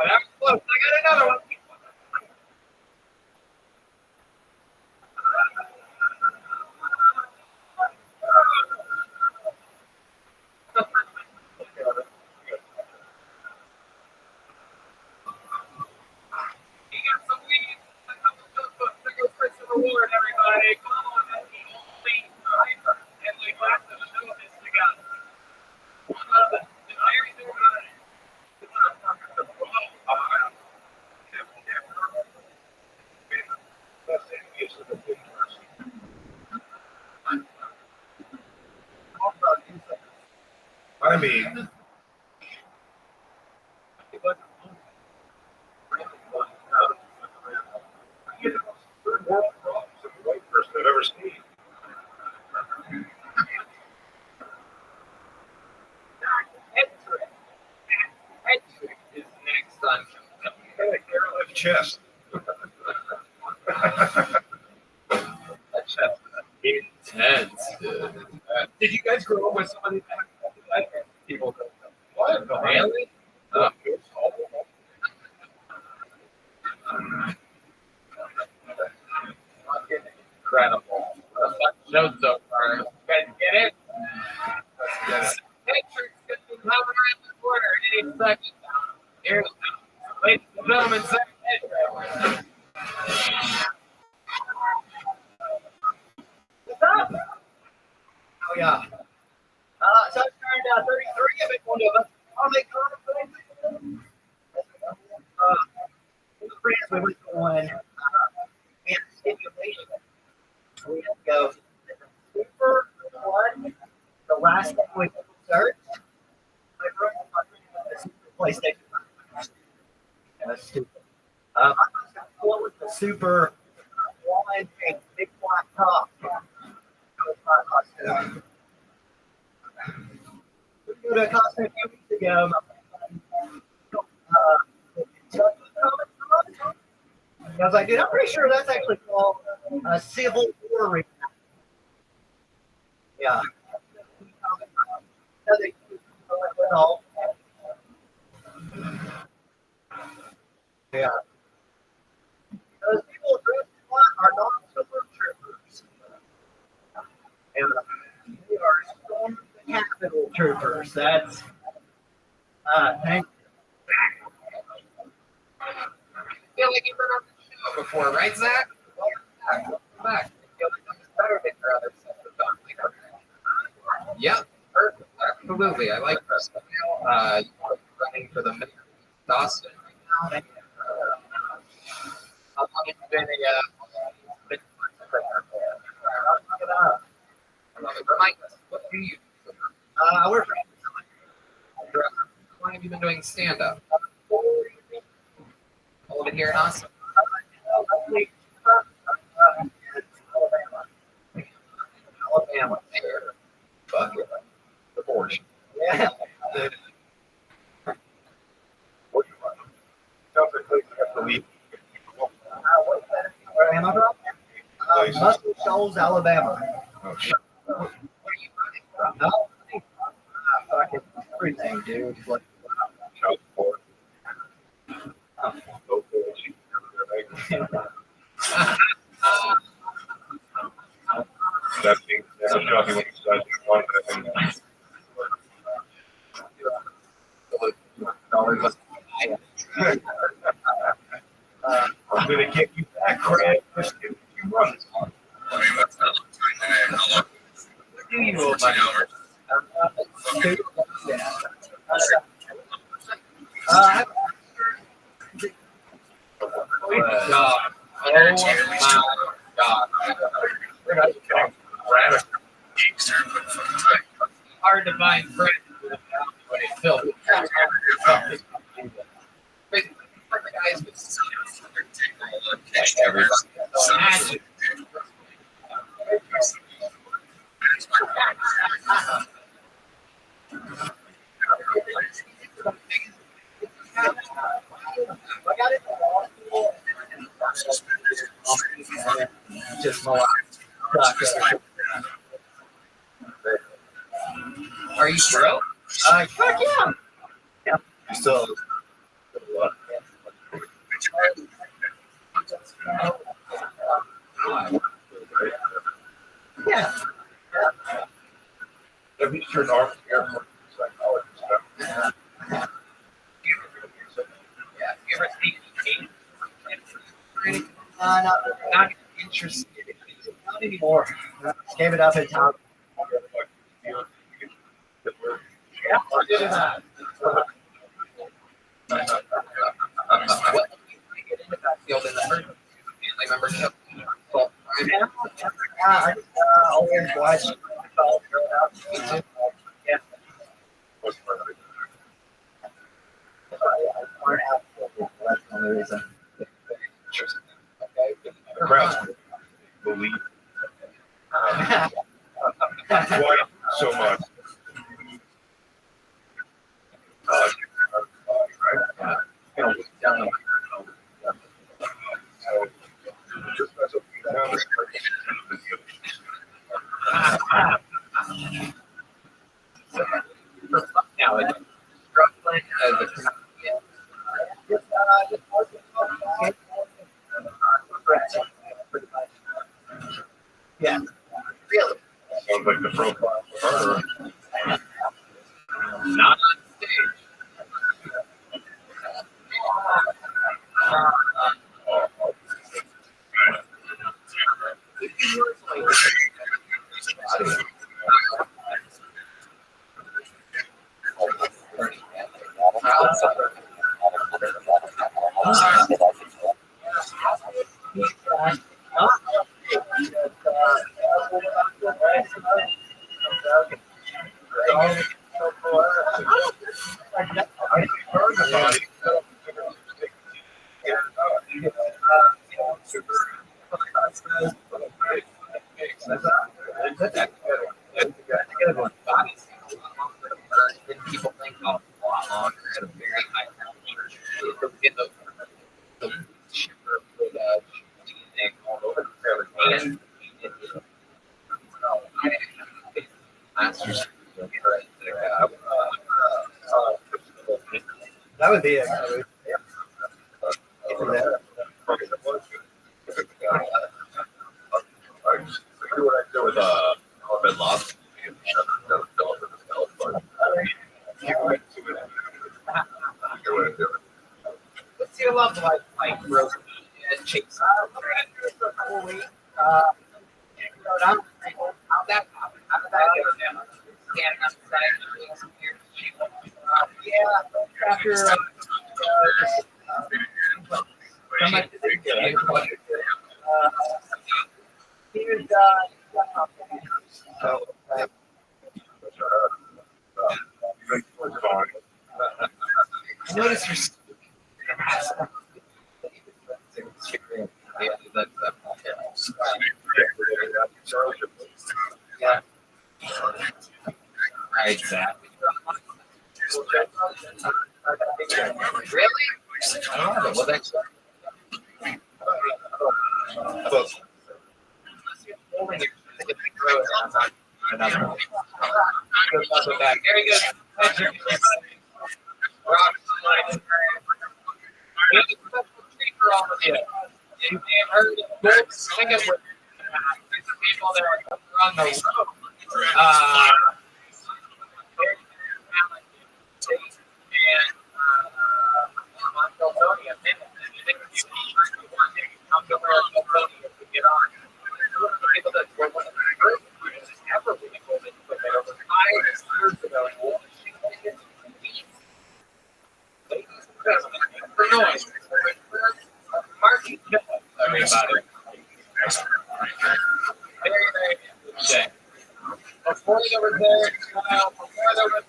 That was close. I got another one. You got some weed. A couple cookbooks. There goes Christopher Ward, everybody. Come on, that's the only hyper and the last of the show this together. One of the everything about it. I mean, white person I've ever seen. Hedrick is next on Airlift chest. that chest is intense, dude. Did you guys grow up with somebody that people? What? Really? Incredible. Show so far. You guys get it? Hedrick's going to be coming around the corner any second. Here, ladies and gentlemen, Hedrick. What's up? Oh, yeah. So I turned 33. I've been going to I'll make friends we went on. We had stimulation. We had to go super one. The last thing we searched, my brother was the PlayStation. That's stupid. I was going to go with the super one and big black top. We go to a concert a few weeks ago. I was like, dude, I'm pretty sure that's actually called a Civil War reenactment. Yeah. Yeah. Those people dressed in black are not stormtroopers. And Capitol Troopers. That's thank. Feel like you've been on the show before, right, Zach? Welcome back. Feel like that was better than your other stuff. Yep, perfect. Absolutely. I like this. Running for the mayor of Austin. How long have you been a remind us, what do you do? I work for. How long have you been doing stand-up? All of it here in Austin? Alabama. Fuck it. Abortion. Yeah. Where am I from? Muscle Shoals, Alabama. Oh, shit. Where are you from? No. Fucking everything, dude. Like, I'm gonna get you back, Craig. Just give me a few runs. Do you owe money? Oh, God. Oh, my God. Hard to find friends when it's filled with guys with massive. just more. Are you broke? Fuck yeah. Yeah. So, Yeah. have you turned off the airport psychology stuff? Yeah. You ever sneak in? Not interested. Not anymore. Gave it up in town. Yeah, I'll do that. What get into that field in the first family membership? I always watch. Yeah. That's the only reason. Crowds believe quite so much. Now, it's struggling as a yeah, really. Sounds like the profile for her. Not on stage. People think a lot longer at a very high temperature. Get the sugar for the thing all over the and that would be it. What I do with Ben Lost. like roast and chase. How'd that happen? How did that go down? Standing on the side of the yeah, after he was I noticed you're. Yeah. Exactly. Really? I don't know. Well, that's. Very good. Rothschild. We have a special treat for all of you. You may have heard of good singing with people that are on the road. Everybody. Okay. Before there was there, before there was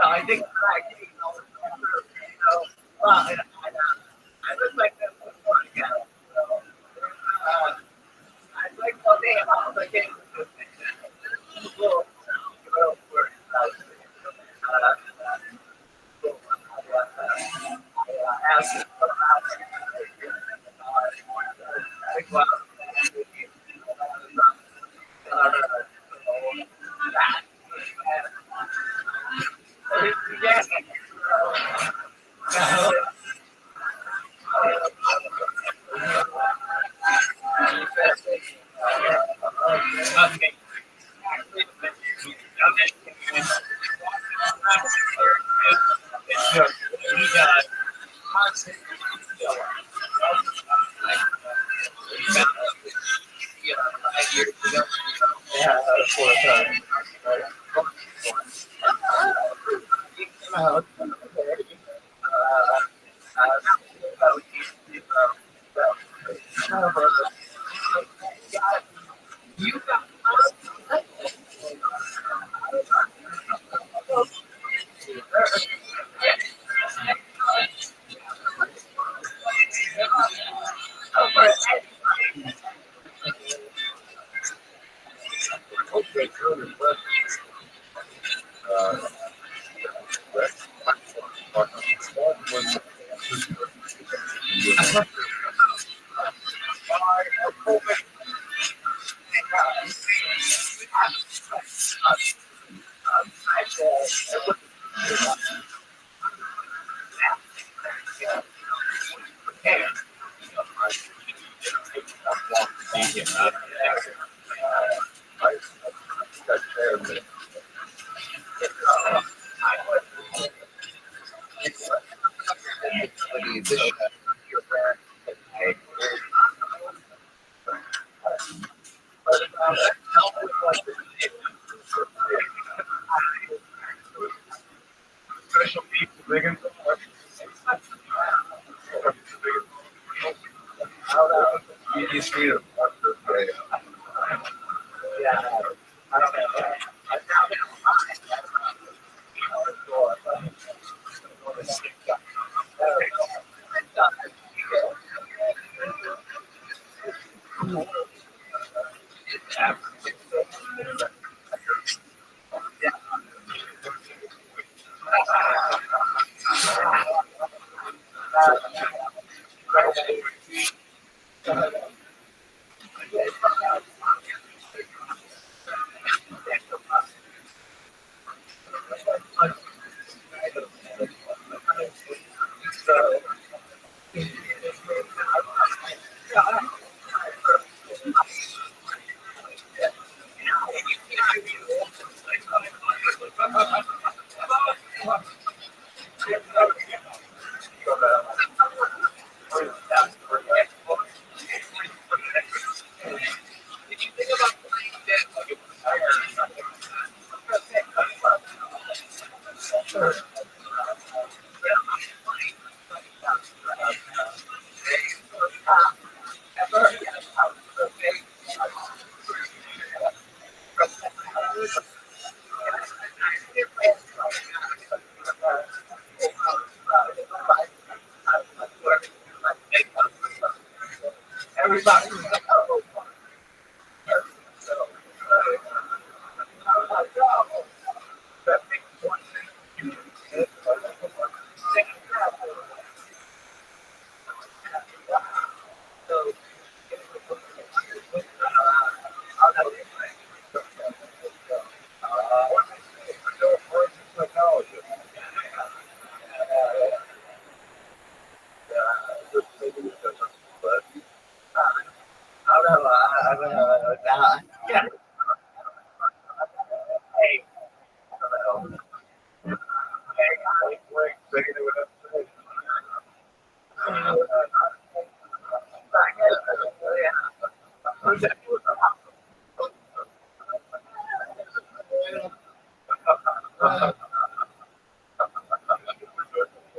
I think I look like that before I got I like all day about the game.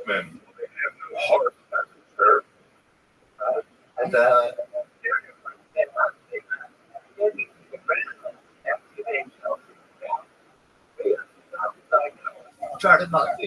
Men have no heart, that's for sure. And started not to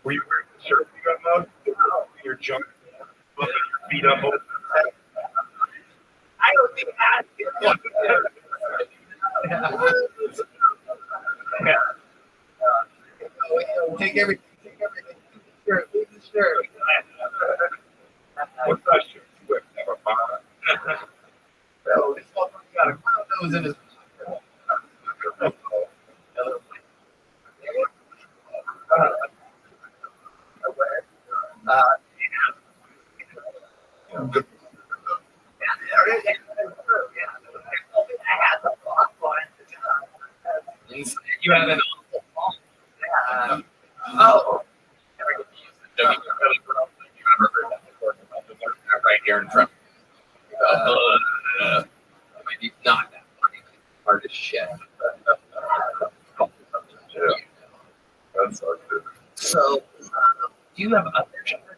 Were you wearing a shirt you got mode? Your junk, your feet up over I don't think take everything. Sure, sure. What's that shirt? You wear never mind. So this motherfucker got a clown nose in his. You have an oh. Right here in front. Maybe not that funny. Hard as shit. That's our good. So, do you have other children?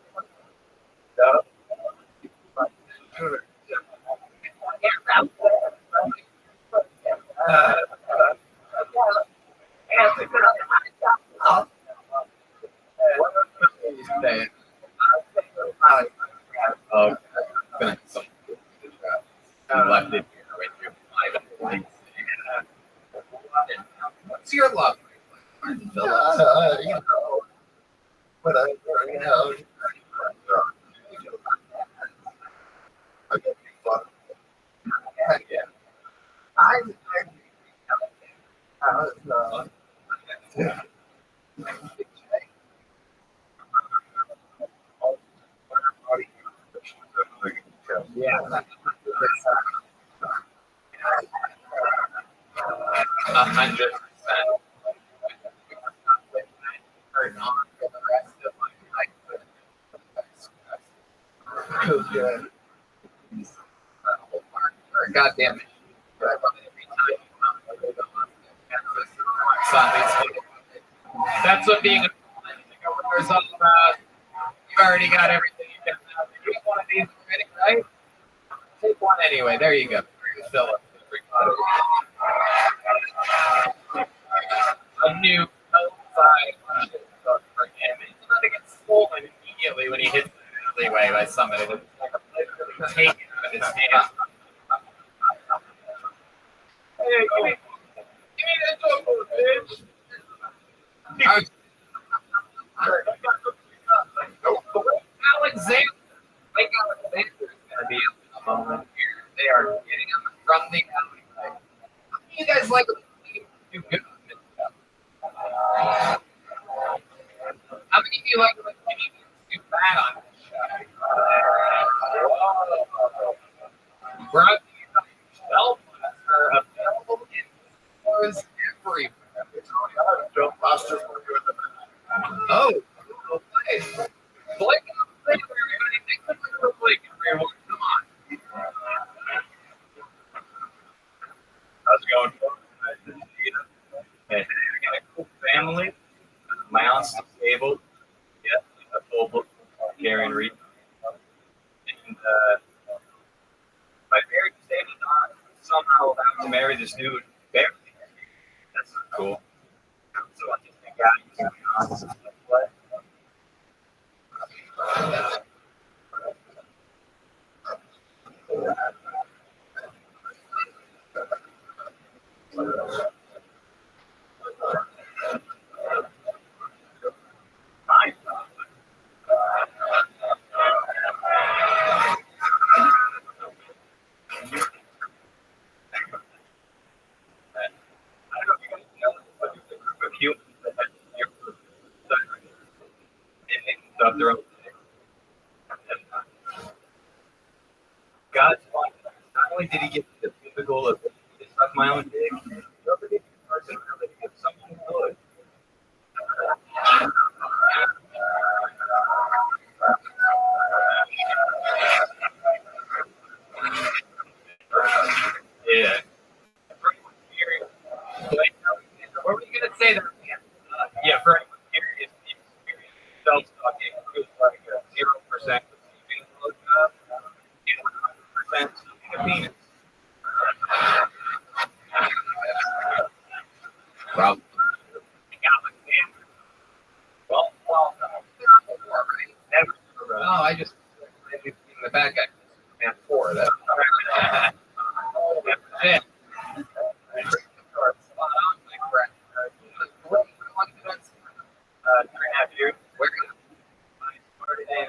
No. What's your love? You know, whatever, you know. Yeah. 100%. Or not for the rest of my life. Yeah. Goddamn it. That's what being a governor is all about. You've already got everything you can have. You get one of these already, right? Take one anyway. There you go. Fill up. A new outside for him. He's not to get stolen immediately when he hits the alleyway by somebody. Take it out of his hand. Hey, give me free. Joe Foster's Oh, Blake. Blake, everybody. Thanks for Blake. Everyone. Come on. How's it going? Nice to see you. Hey, I got a cool family. My aunt's disabled. Yeah, a full book carrying read. And my very disabled aunt somehow allowed to marry this dude. Barely. That's not cool. So I just think my aunt's play. Fine. Of their own thing. God's fun. Not only did he get the typical of suck my own dick, nobody person really give something good. Yeah. What were you gonna say there? Yeah, for anyone curious, self-talking is like a 0% receiving blowjob and 100% receiving a penis. Wow. Well, never. No, I just the bad guy. Man, 4 that. Yeah. 3.5 years. Where? Started in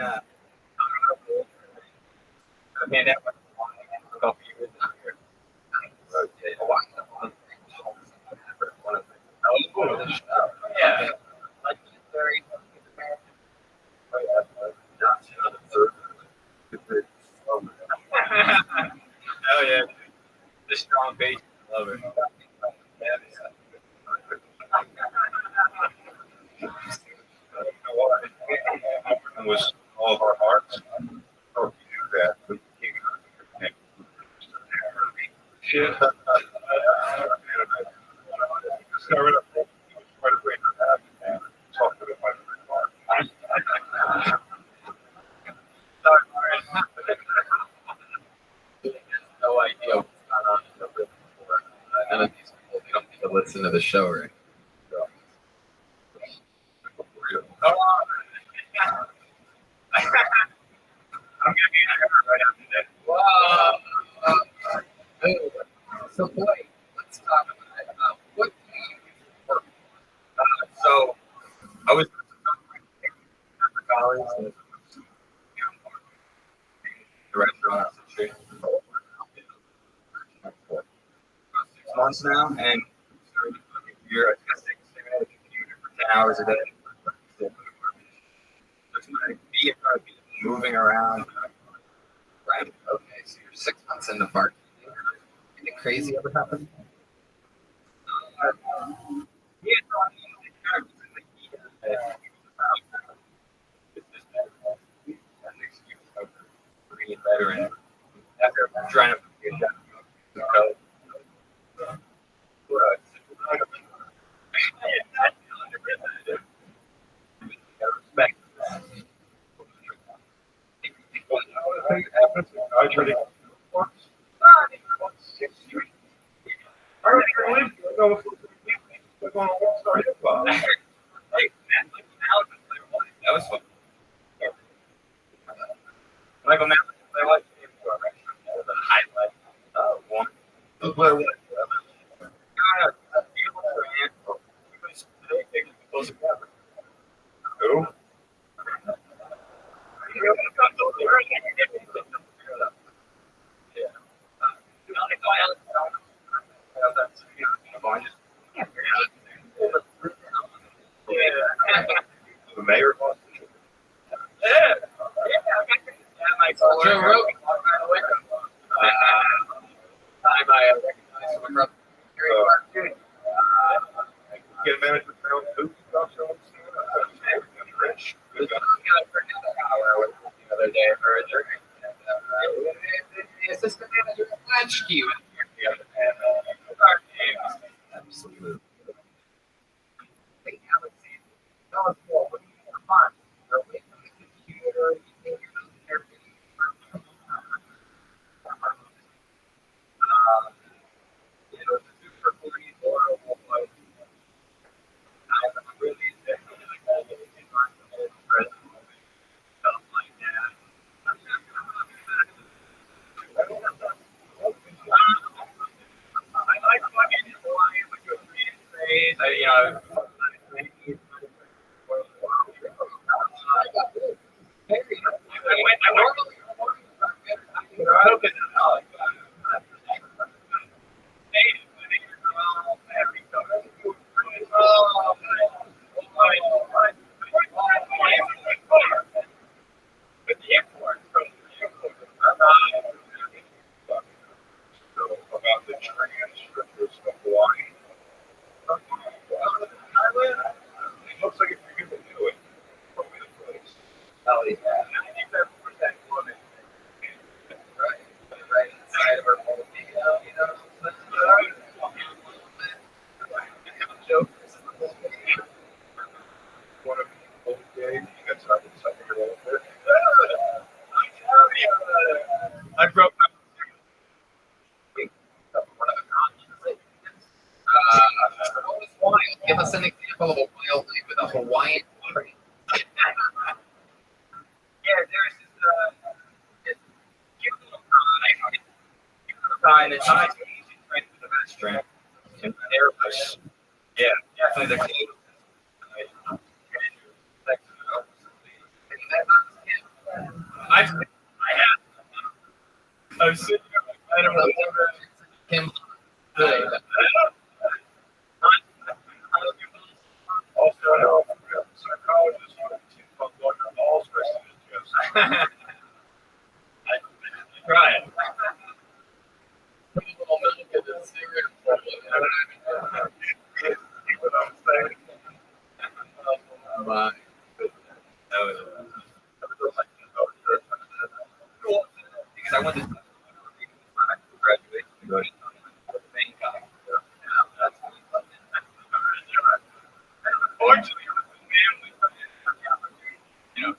pandemic for a couple years. Yeah. Like very. Oh yeah. The strong base. Love it. was all of our hearts. Oh, you do that. We can't shit. Started up right away from that and talked to the No idea what's going on in the room before. None of these people, they don't need to listen to the show, right? I'm gonna be there right after that. Wow. So, boy, let's talk about it. What do you work? So, I was for college and the restaurant on the street. 6 months now, and here I just sit at a computer for 10 hours a day. Be moving around. Right. Okay. So you're 6 months in the park. Anything crazy ever happen? Better and after trying to get that. Respect. I try to. That was fun. Michael Mann, I like the highlight. One. Play what? Who? The mayor wants to. Joe Rogan. Time I recognize from Gary Martin. HQ. Absolutely. About the transcriptors of Hawaii. It looks like if you're going to do it, probably the place. Oh, yeah. 97% women. Right inside of her whole video, you know. One of the old days, you got something a little bit. I broke up. What was wild? Give us an example of a wild night with a Hawaiian party. Yeah, there's this cute little guy, and it's not easy to train for the best train. And they're like, yeah, definitely the closest. I've seen I don't know him. Also, I know psychologists who look at all specimens. Try it. Because I went to graduate to go to Bangkok. Unfortunately, it was the family. You know,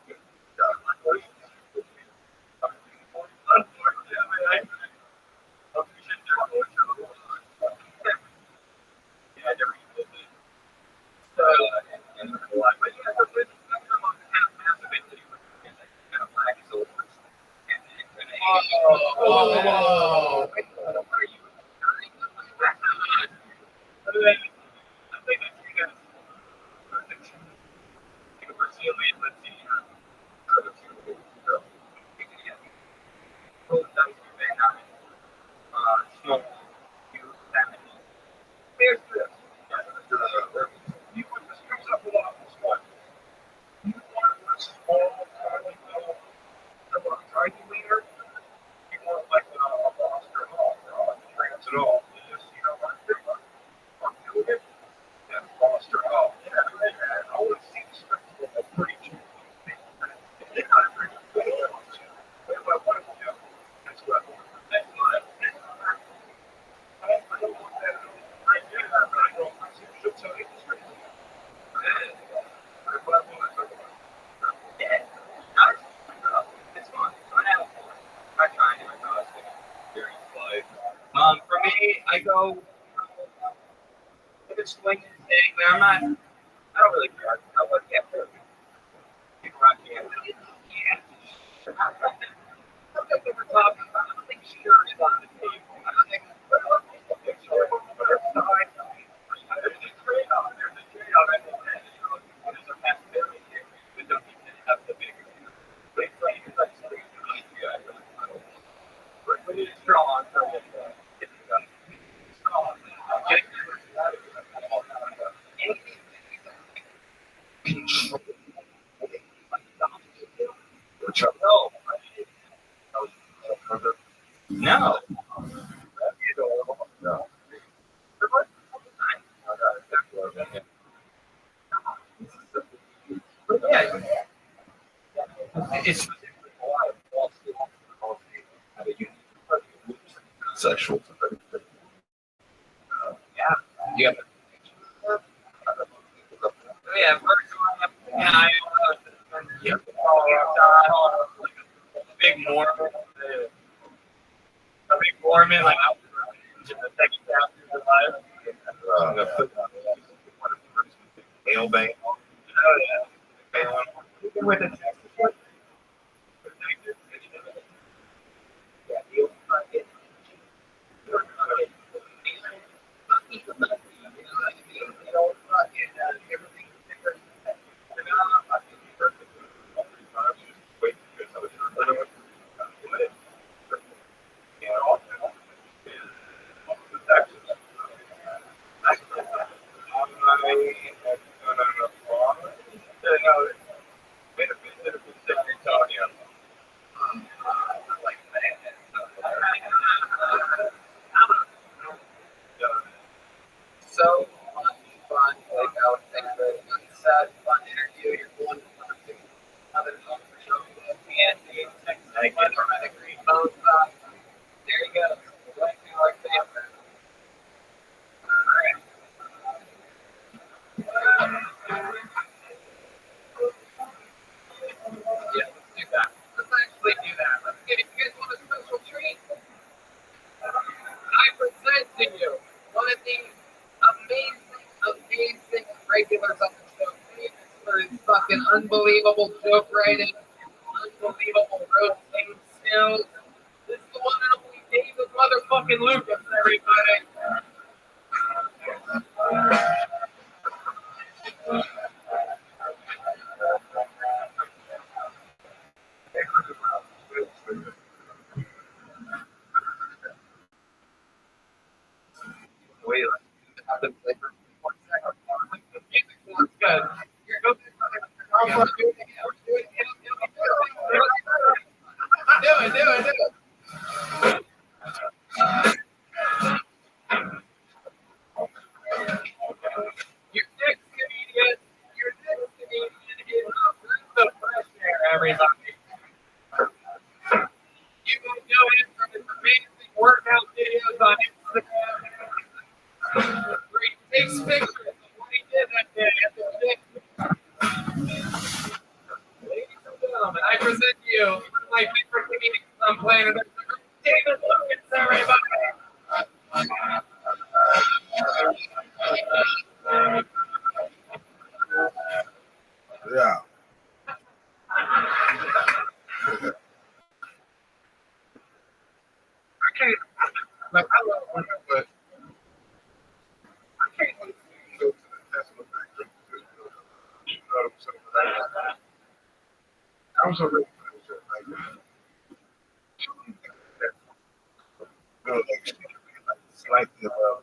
For me, I go if it's swinging thing, man. I don't really care. I would get there. People rock can't. Yeah. Something we were talking about. I don't think sure is on the table. I don't think there's a trade-off. There's a trade-off. There's a possibility here. We don't need to have the big play. We need to draw on something. No. Yeah. It's sexual. Yeah. Yep. Yeah, first one in Iowa. Yep. Big Mormon. A big Mormon, like I was in the second chapter of life. Ale Bang. Oh yeah. With the Texas one. Yeah, you so fun. Like I would think that it's a fun interview. You're going to other show. And the Texas one or the green boat. There you go. Like that. Yeah, let's do that. Let's actually do that. Let's get it. You guys want a special treat? I present to you one of the amazing regulars on the show. Famous for his fucking unbelievable joke writing, unbelievable roasting skills. This is the one and only David motherfucking Lucas, everybody. Wait, have the flavor. 1 second. The music sounds good. Here, go. I'll do it again. Do it again. Do it. Your next comedian is the fresh air, everybody. You can go in from his amazing workout videos on Instagram. Where he takes pictures of what he did that day at the gym. Ladies and gentlemen, I present to you one of my favorite comedians on planet Earth, David Lucas, everybody. Yeah. I can't, like, I love women, but I can't go to the Tesla factory to you know what I'm saying? I was already like, slightly above.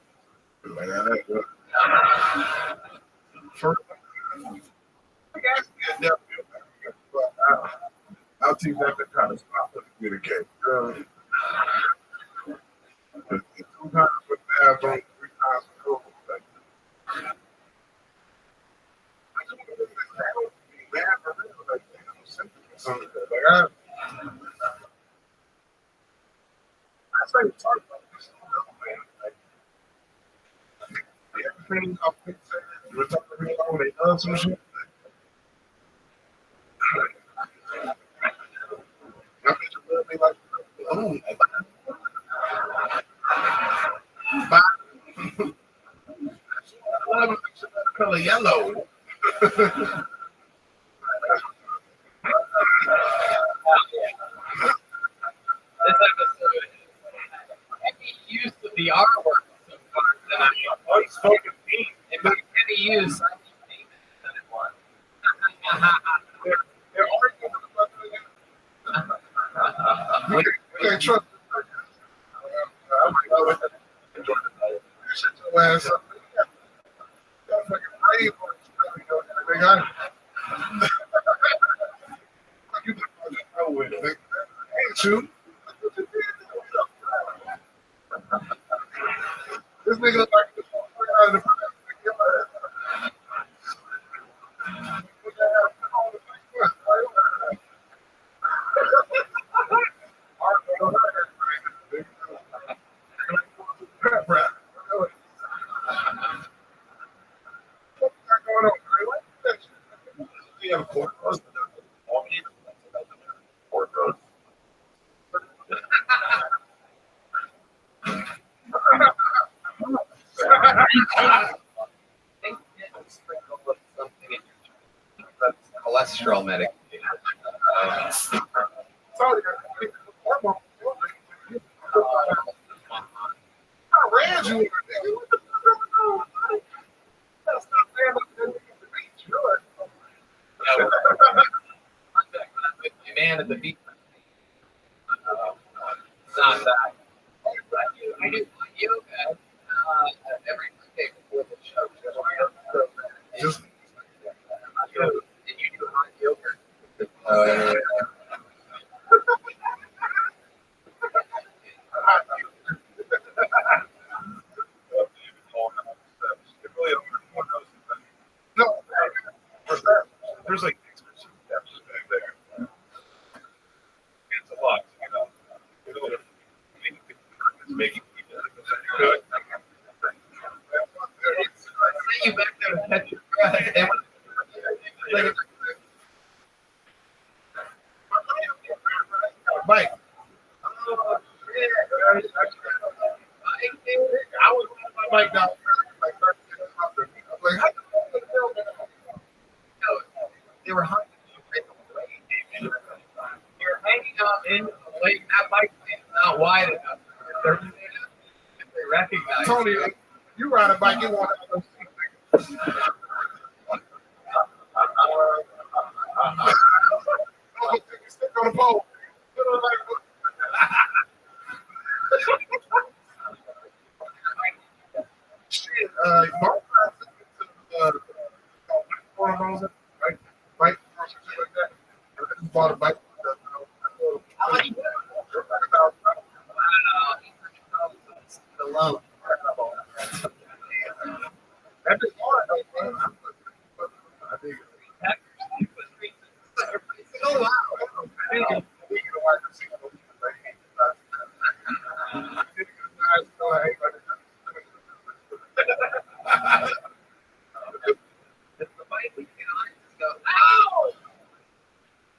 Like, I like that. First, I guess, yeah, definitely. But I'll teach that to kind of stop with the communicate. But 2 times with bad, 3 times with cool. Like, I just want to be mad for real. Like, I'm simple. Like, I say, talk about this, man. Like, everything I'm fixing, we're talking about when they done some shit. My bitch will be like, oh, bye. I love the color yellow. This episode heavy use of the R word so far tonight. Oh, he's spoken mean. It was heavy use. I think David said it was. They're arguing about we can't trust. I'm like, enjoy the shit your ass up. Got fucking brave on this. You just go with it. Ain't you? This nigga look like the out of the you have a court roast? Court roast. Cholesterol medication. I ran you. What the fuck? That's not fair. Man at the beach. Not that. I do yoga every Monday before the show. Just and you do hot yogurt. no. There's like steps back there. It's a lot, It's making You back there to catch your breath. Mike. I was my mic down. Like, They were hungry. You're hanging out in the lake. That mic is not wide enough. They recognize Tony, you ride a bike, you want to stick on the pole. Shit, Mark, bike, like that. I just bought a bike. how much the loan. That is hard, though, man. I think Oh, wow.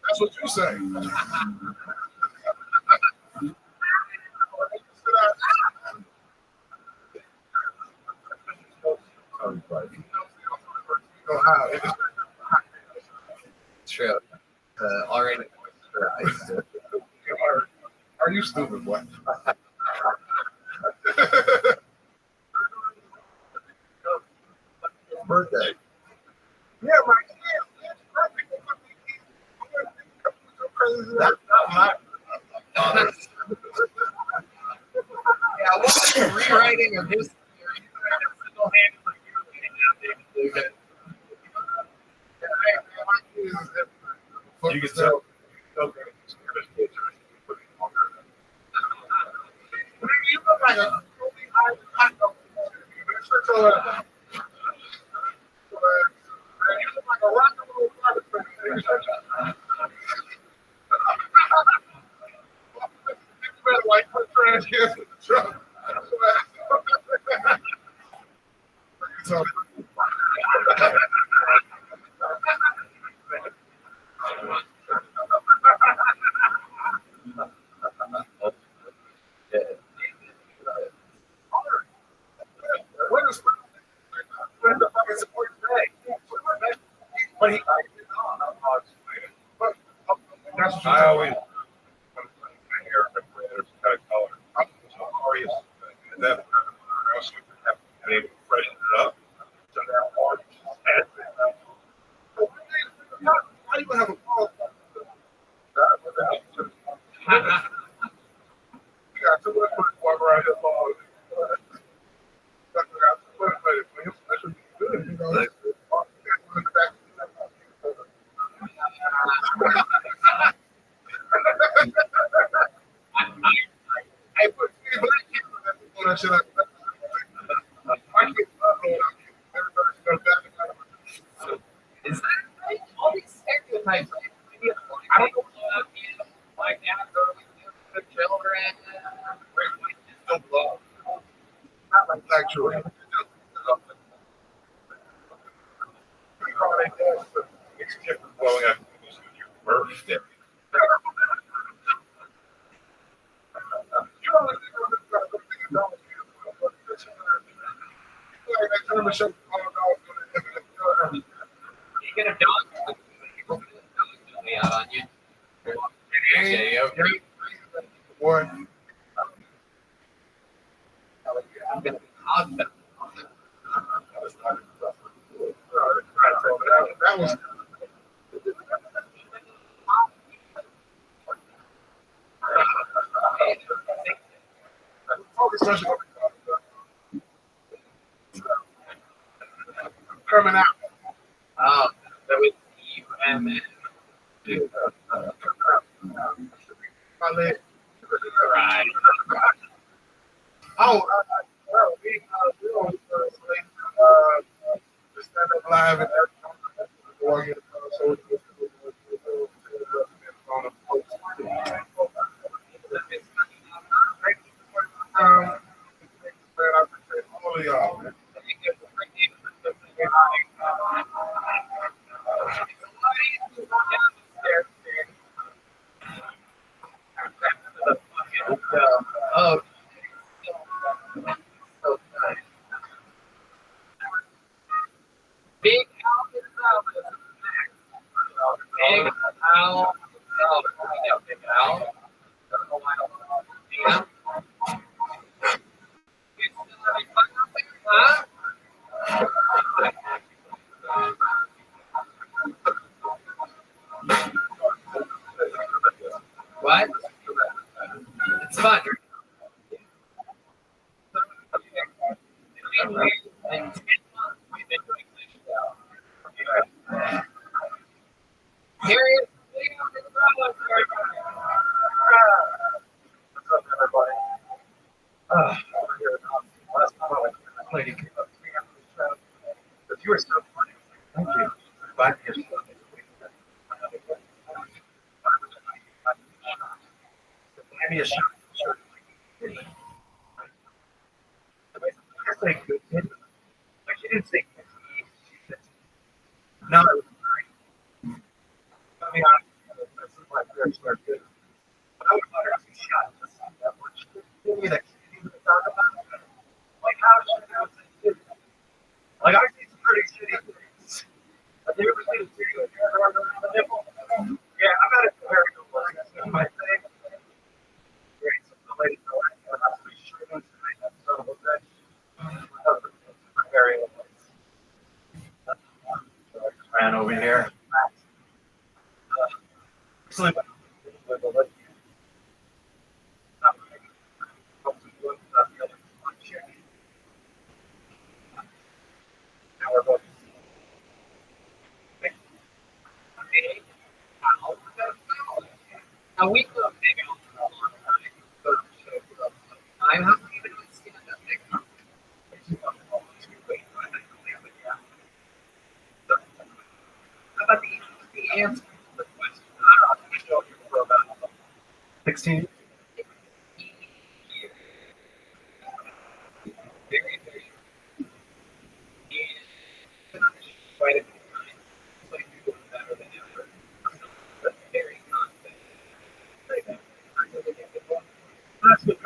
That's what you say. True. Already. Are you stupid, boy? Birthday. Yeah, my kid. That's not my. Yeah, what's the rewriting of history? You can tell. You look like a rock and roll like put trash cans in the truck. So, when the fucking support today? But he, that's I always hair kind of color. I'm sorry, and then I also have been able to freshen it up. So now art has been. I even have a problem. Yeah, so let's put it around his ball. Good, you know. I put black kids on that shit. Is that right? All these stereotypes. I don't know. Like that, the children. Not like black children. It's different. blowing up your birthday. You get a dog. Out on you. Okay, okay. Boy. I'm gonna hug them. That was. Coming out. Oh, that was you and then. My leg. Right. Oh, just stand up live and all of y'all. Oh. Big Al is out. Big Al. Oh, Big Al. Yeah. Huh? What? It's fun. Harriet. What's up, everybody? Last time I played, you came up to me after the show. But you were so funny. Thank you. Glad to hear something. Buy me a shirt. Say good kid. Like she didn't say good. She said, no, it was great. I mean, this is my fair share of good. But I would let her be shot to see that much. Give me the kid to talk about. Like, how should I say good? Like, I see some pretty shitty things. Have you ever seen a video of your arm around the nipple? Yeah, I'm not a very good one. That's not my thing. Great, so the lady for like, I'm not pretty sure who's tonight. That son of a bitch. Very so I just ran over here. Sleep. A week of I'm not even stand up next month. How about the answer to the question? I don't know for about 16. Very, very quite a bit of time. It's like you're doing better than ever. But very confident. That's good.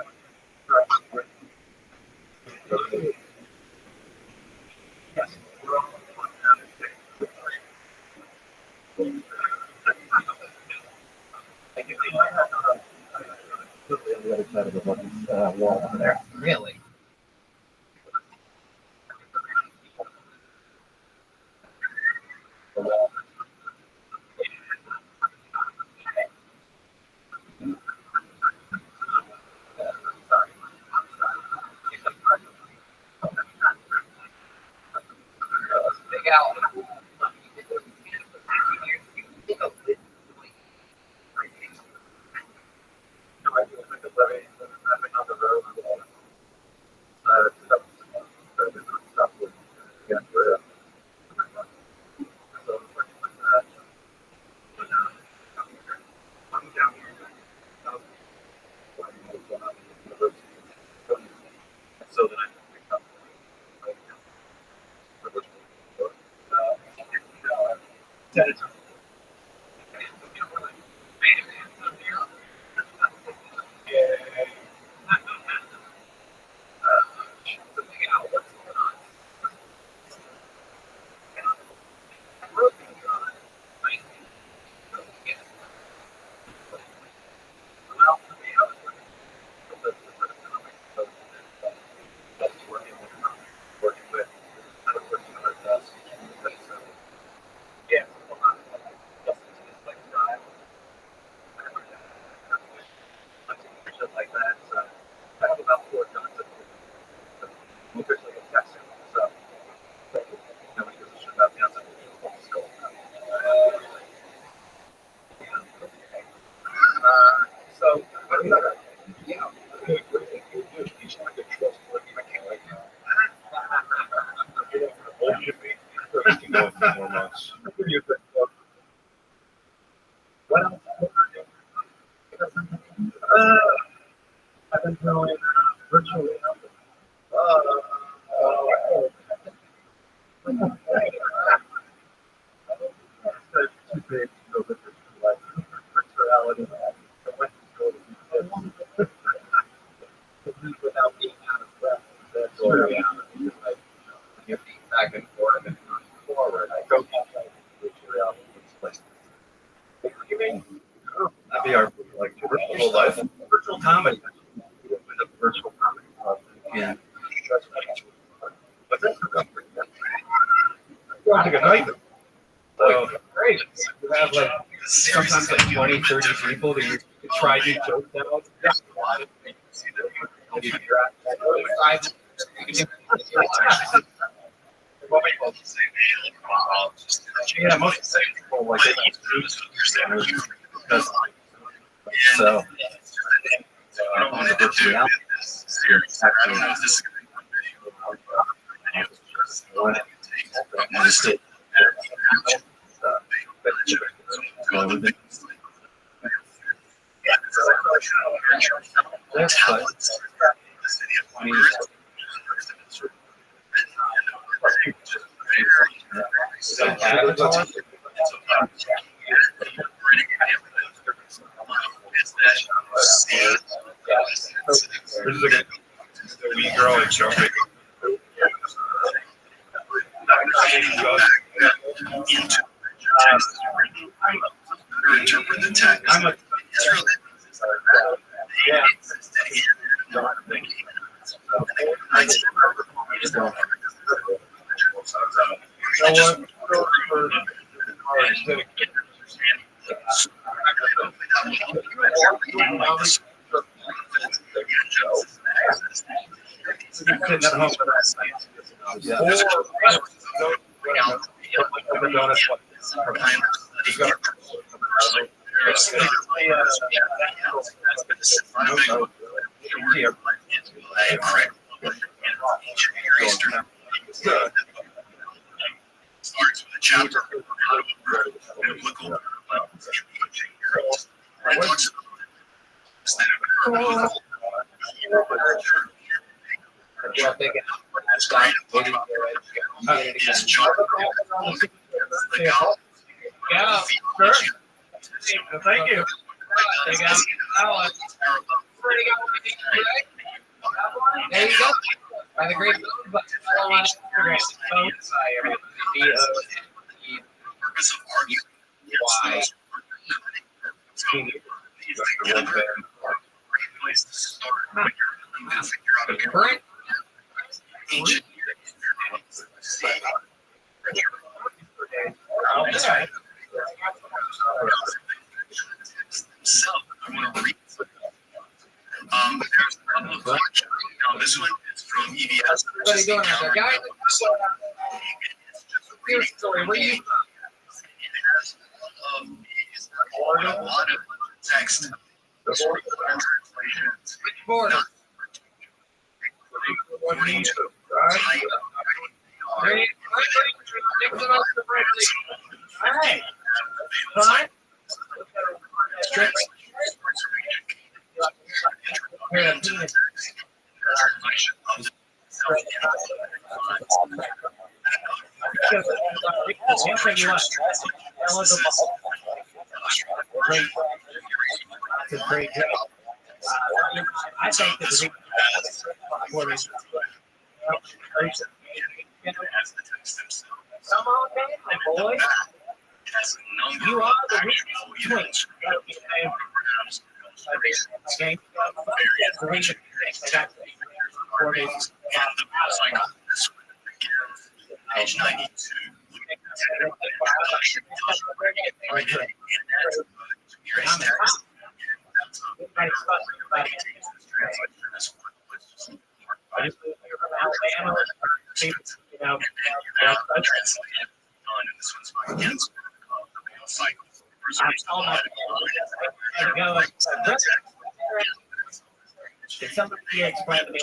Yes. The other side of the wall over there. Really? Big Al. So that I can pick up senator. go a few more months. What else? I've been doing virtual reality. Too big to go with virtual reality. I went to go without being out of breath. That's reality. Like, your feet back and forth and forward. I go virtual reality. What do you mean? That'd be our like whole life. Virtual comedy. With a virtual comedy club. Yeah. But that's Well, good night. So great. You have like sometimes like 20, 30 people that you try to joke out. Yeah, most of the people like they eat food because so I don't want to go to reality. There's like a wee girl in jumping. Interpret the text. Yeah. Starts with a chapter biblical Yeah, sure. Thank you. There you go. By the great follow on Instagram. Current So I want to read. There's a couple of collections. Now this one is from EBS. What are you doing out there, guys? Your story. Where you from? A lot of text. Translations. Which board? Alright. Fine. That's a great job. I think that the come on, man, my boy. You are the real twins. Okay. Page 92. Did somebody explain to me?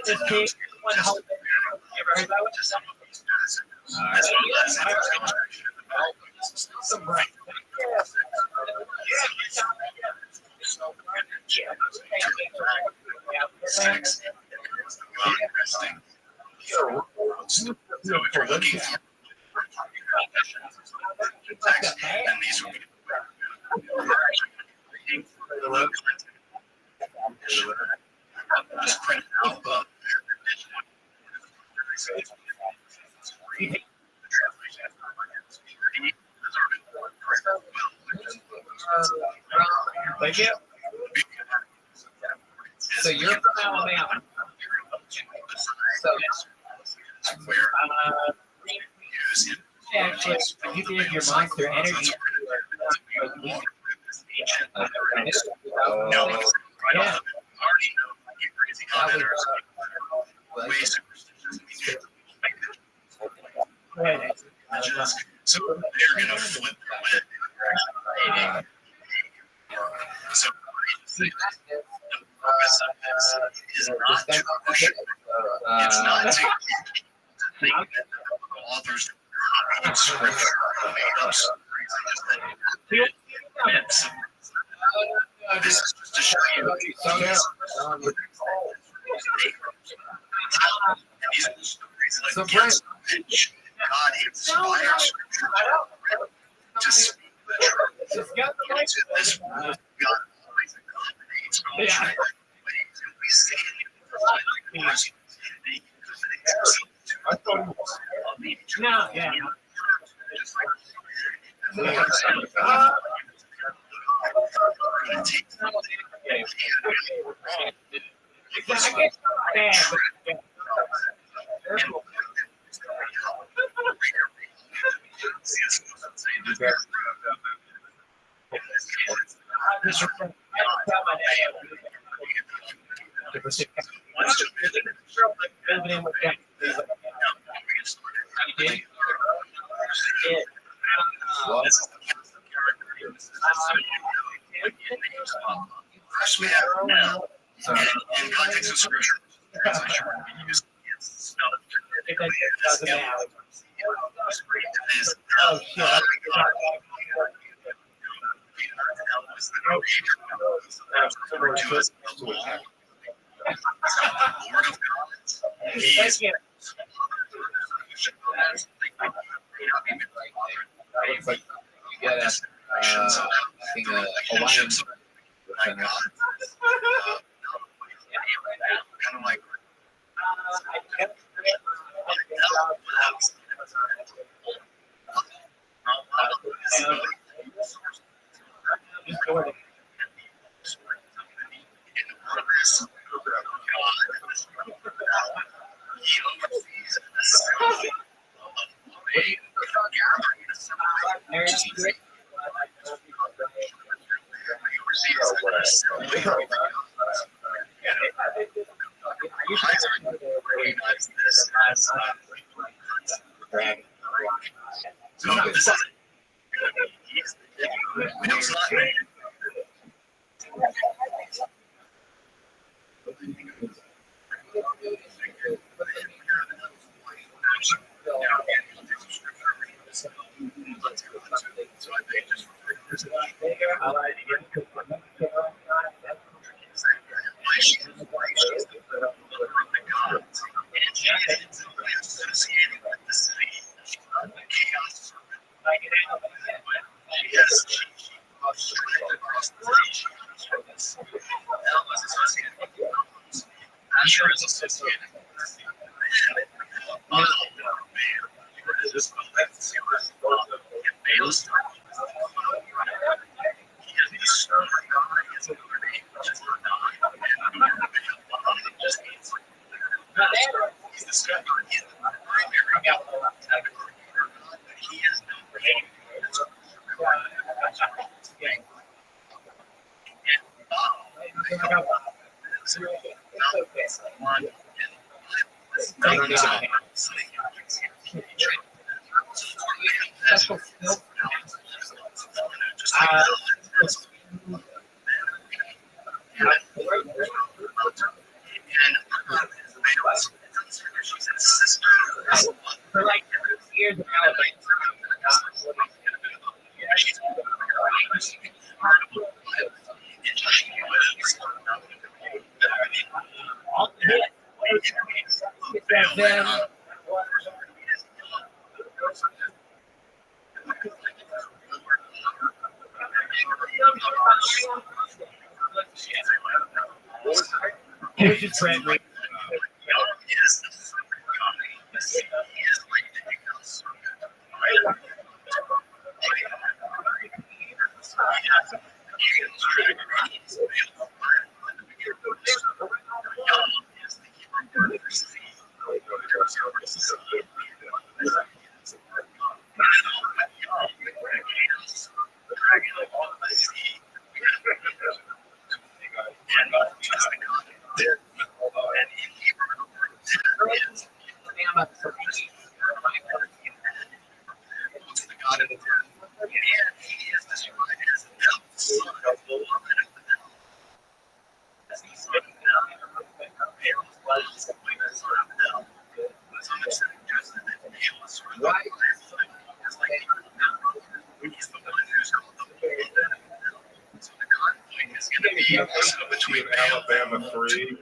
This cake, one whole thing. You ever heard that one? Some right. Just print it out. Thank you. So you're from Alabama. So Actually, you did your Monster Energy. No. Yeah. So they're gonna flip the so the purpose of this is not to push it. It's not to think that the authors are scripture made up this is just to show you So Brent, God inspires scripture to speak the truth. This God always accommodates culture. We see No, yeah. First we have now, in context of scripture, translation we use it's like you get a Hawaiian. kind of like Asher is associated FM. Here's your trend rate. Between Alabama 3.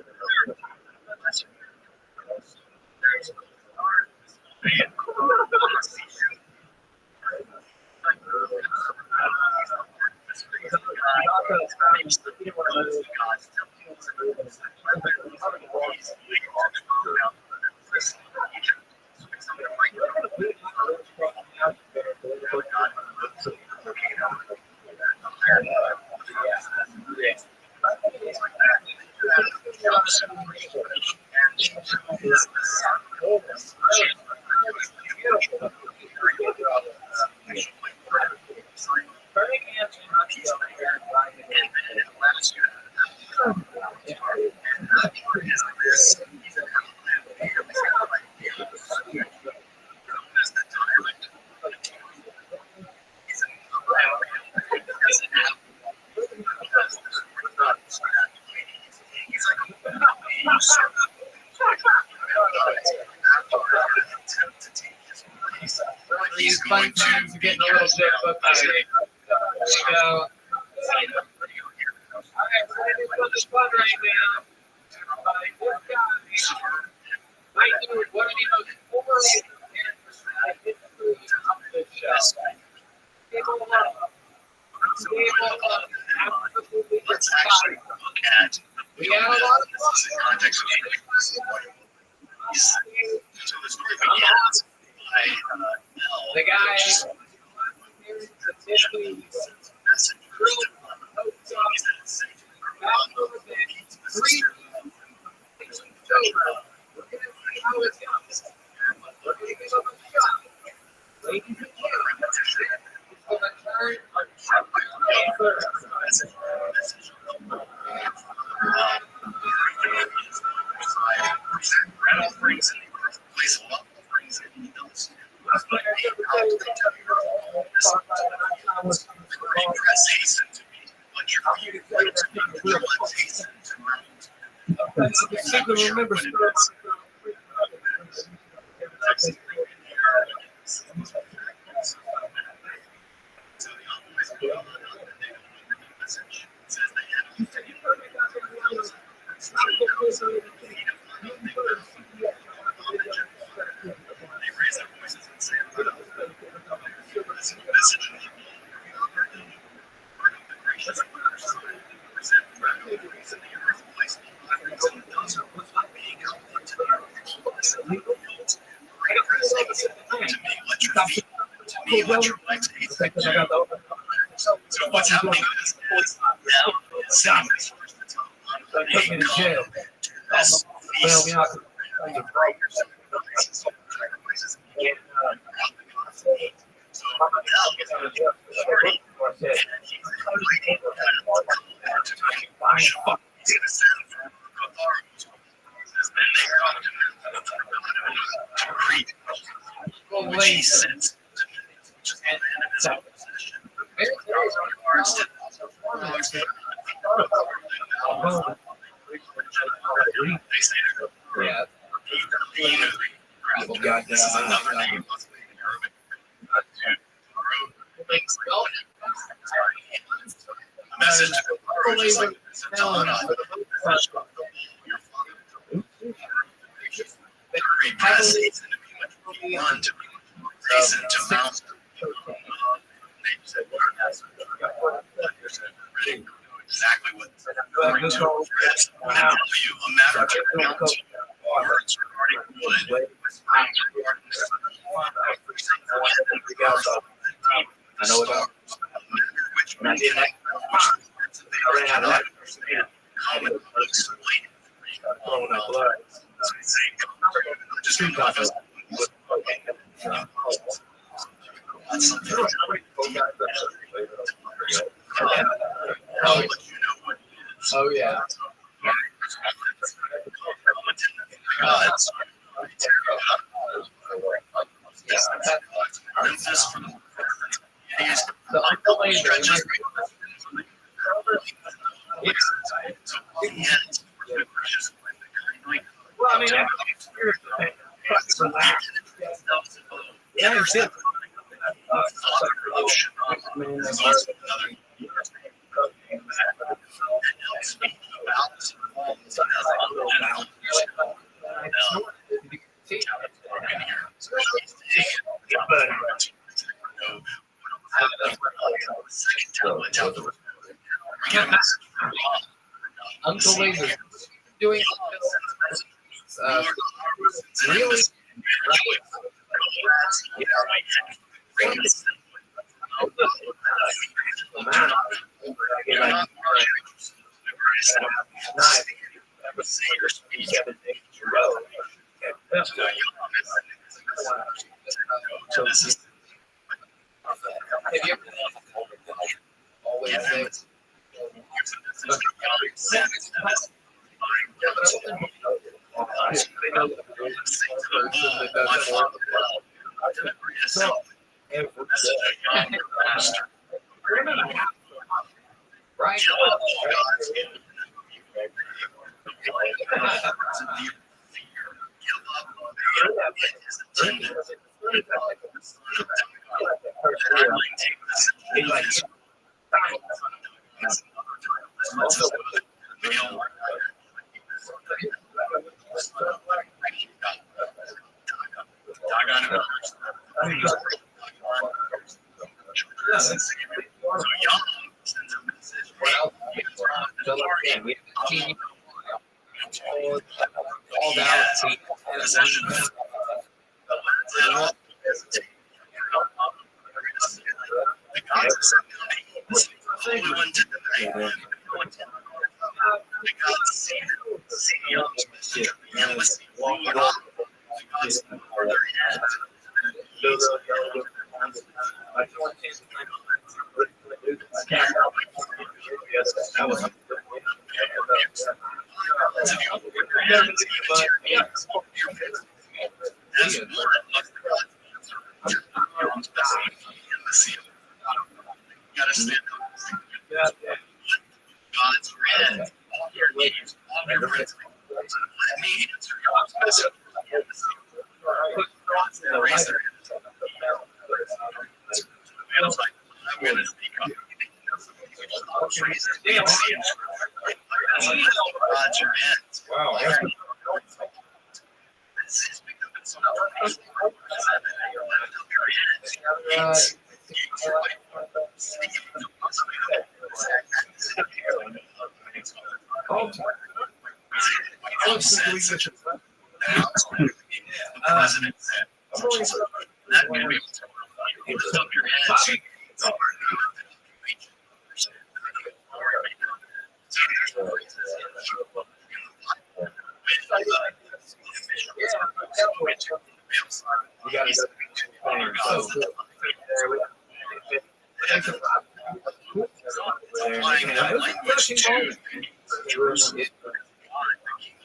These fun times are getting a little bit, but there you go. Alright, we're gonna do something fun right now. One of the most overrated characters in the history of this show. People love absolutely despise. We had a lot of context. The guy remember what's happening is now stop it. Took me to jail. Bail me out. Yeah. heavily exactly what referring to. I tell you, a matter of words regarding wood. I know about. When I did that, I ran out of that. Throwing up blood. Just street talk. Oh yeah. The underlay stretches. Well, I mean, yeah, it's it. Uncle Laser doing really So this is always there. Right. All down. God's written all your needs, all your friends. Let me answer your question. I'm going to speak up. God's your hands. Wow. President said, that may be hold up your hands.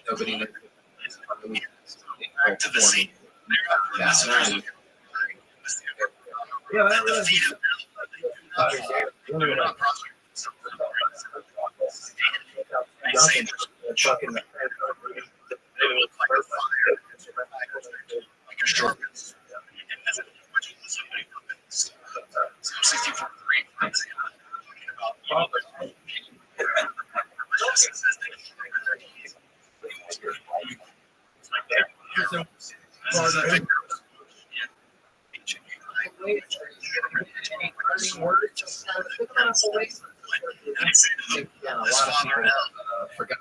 Nobody knows. Back to the scene. Yeah, that was A lot of people forgot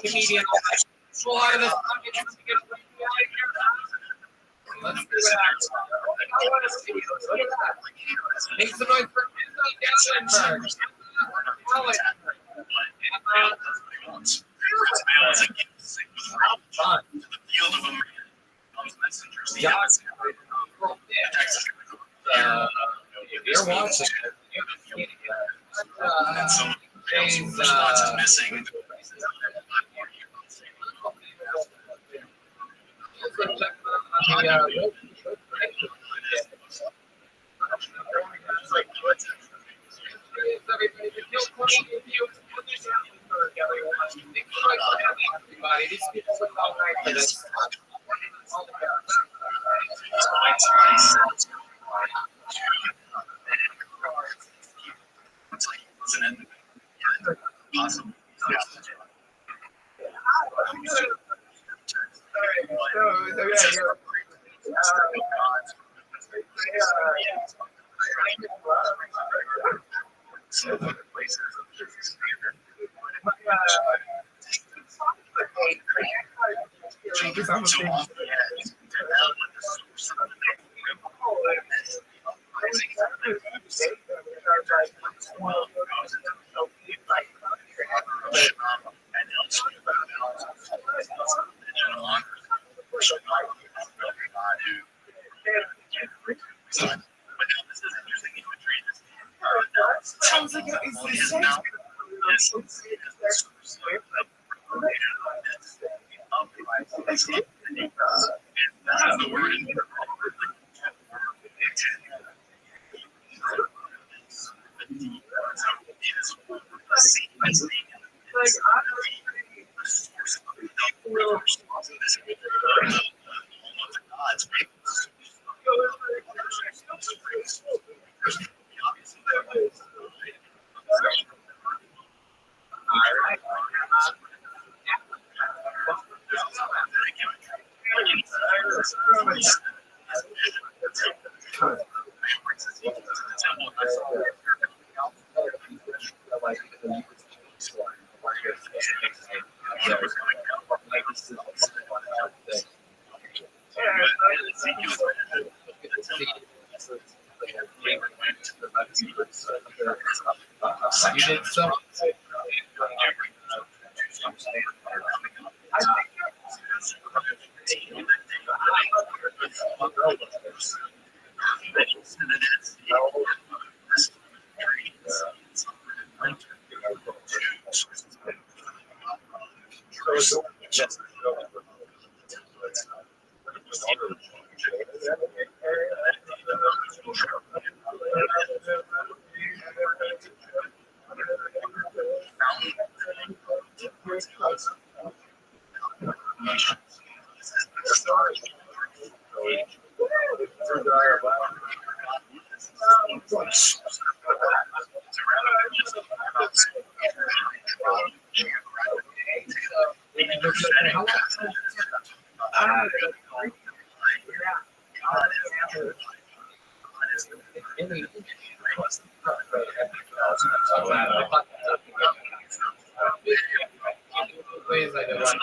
comedian. Pull out of this. Let's see what happens. I want to see. Look at that. Make some noise for Gatlinburg. You're watching. James, missing. You did so. days I did one.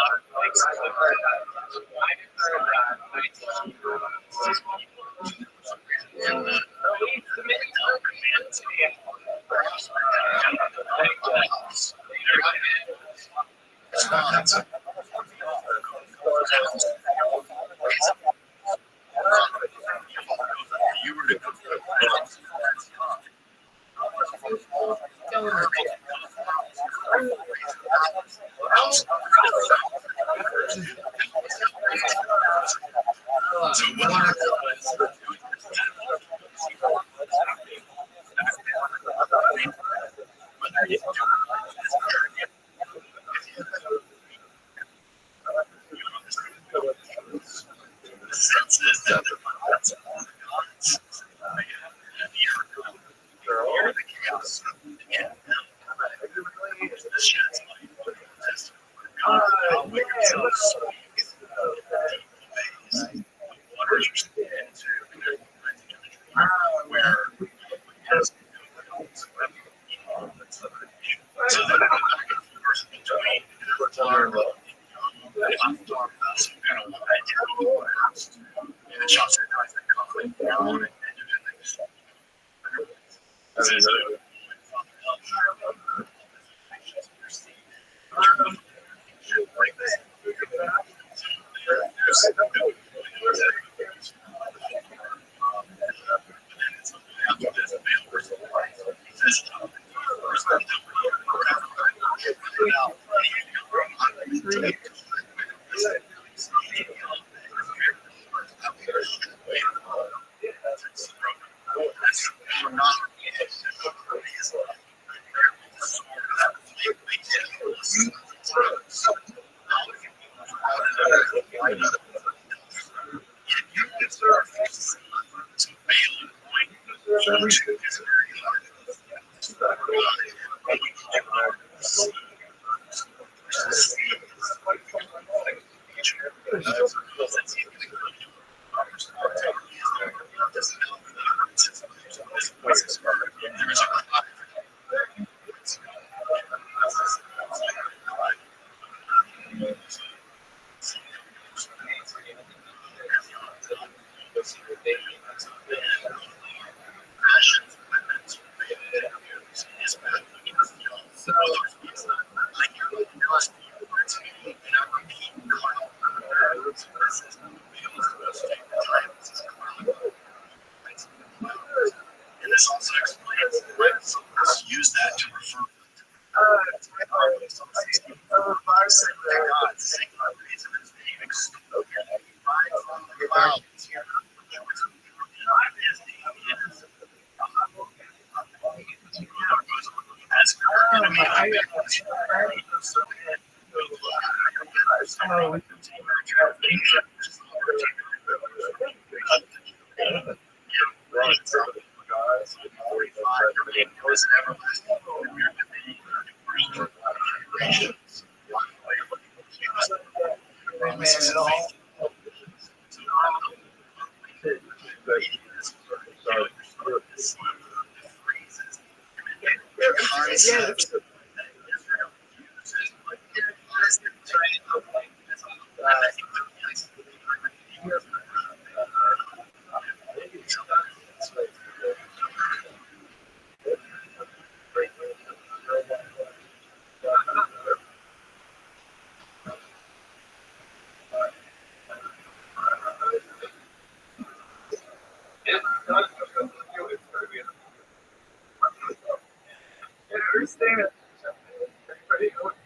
Use that to refer.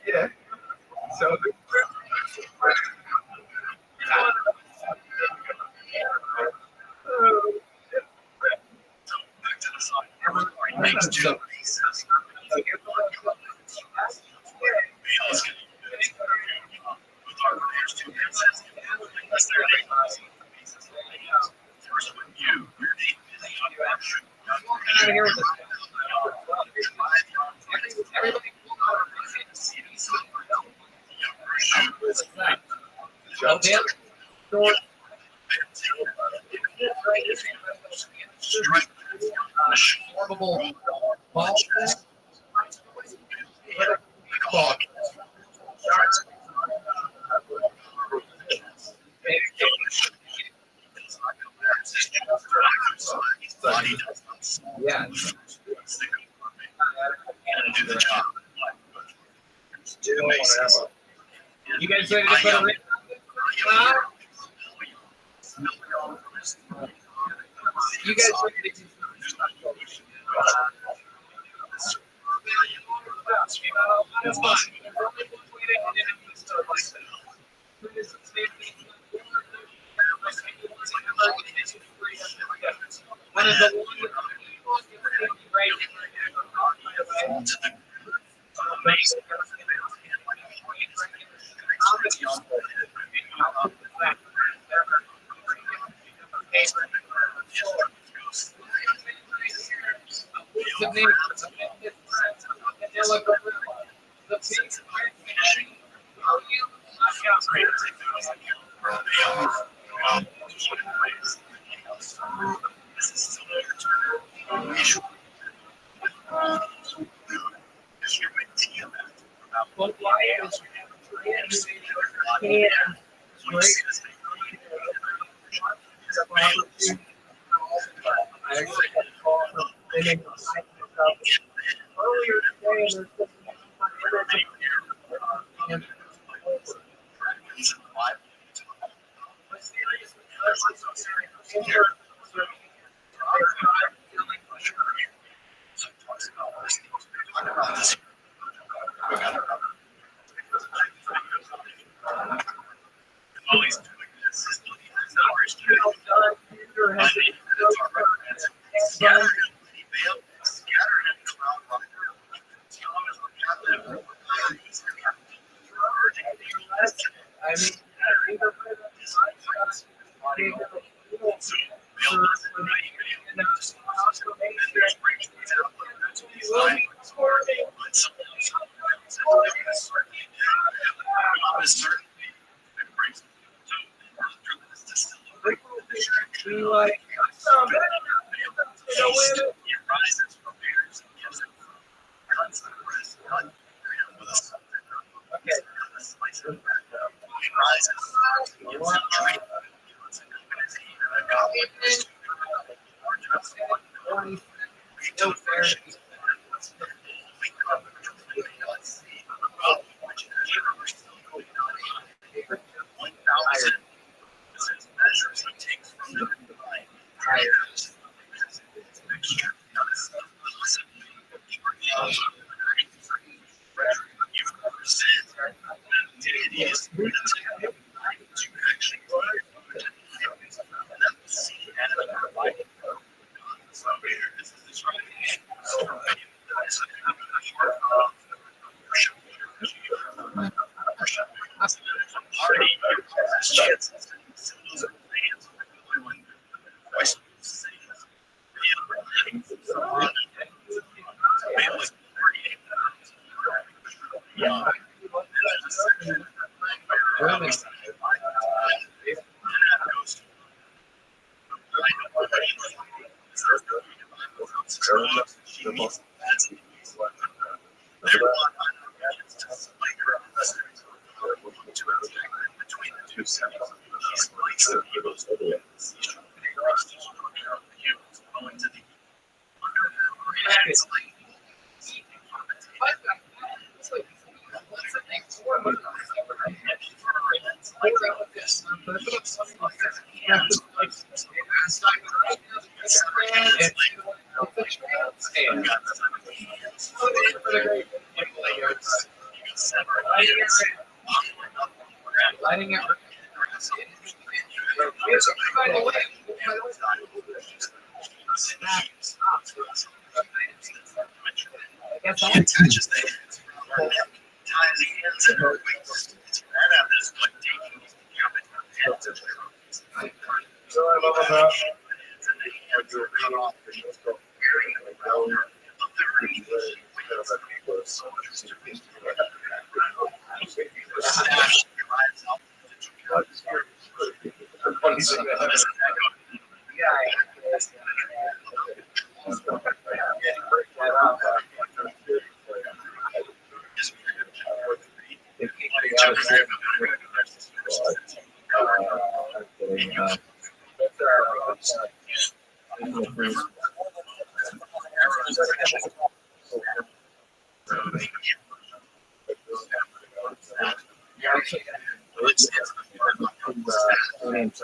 Yeah. So You guys ready to put a ring? You guys ready to One of the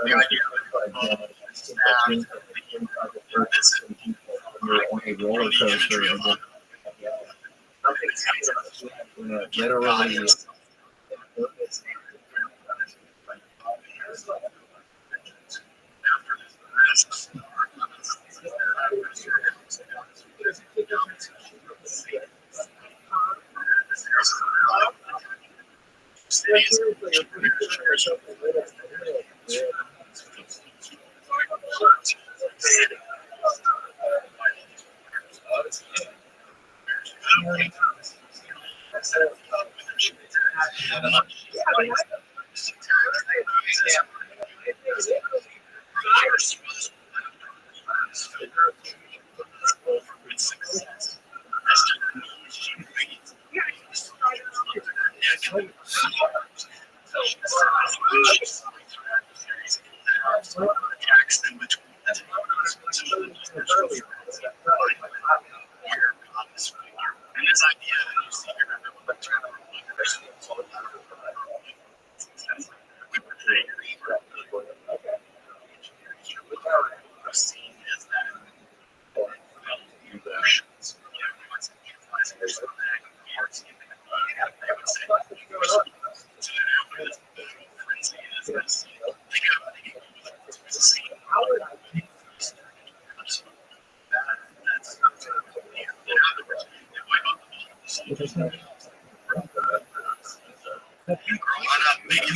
Literally.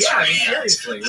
Yeah, I mean, seriously.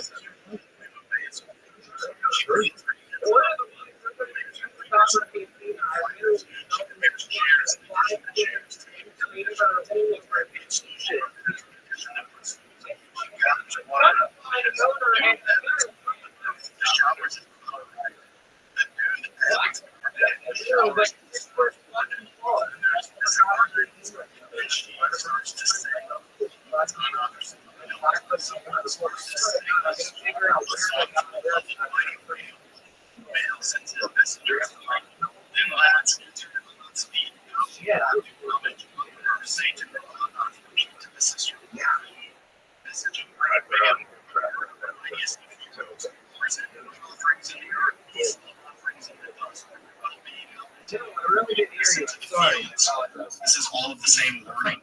This is all of the same wording.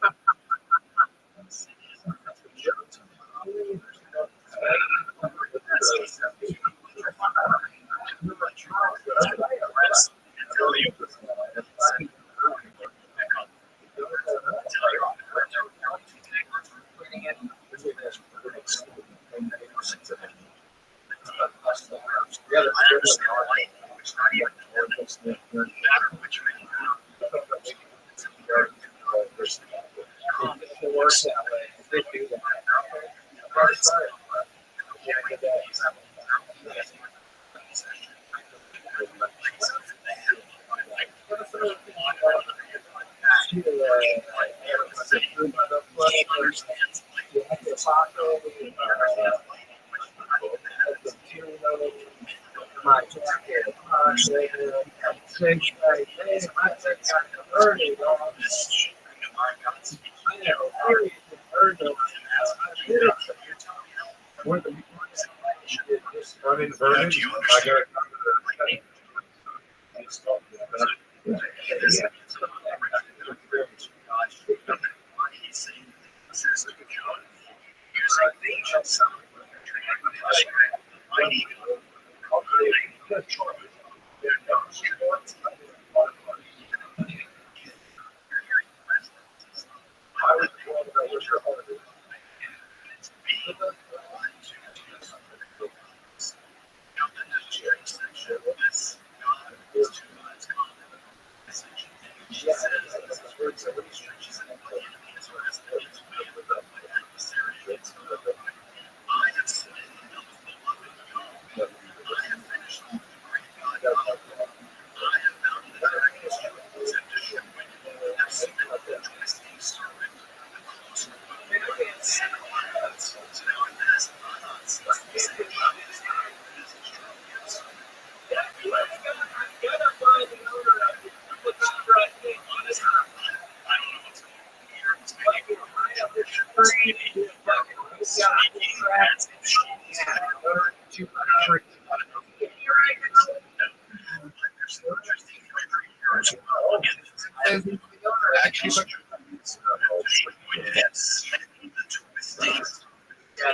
Yeah,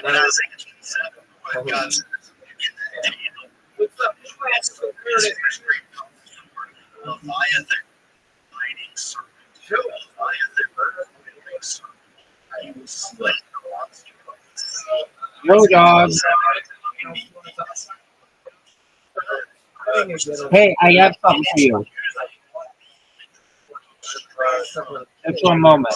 that is what got what's up? Leviathan, fighting serpent. Yo, dog. Hey, I got something for you. Just one moment.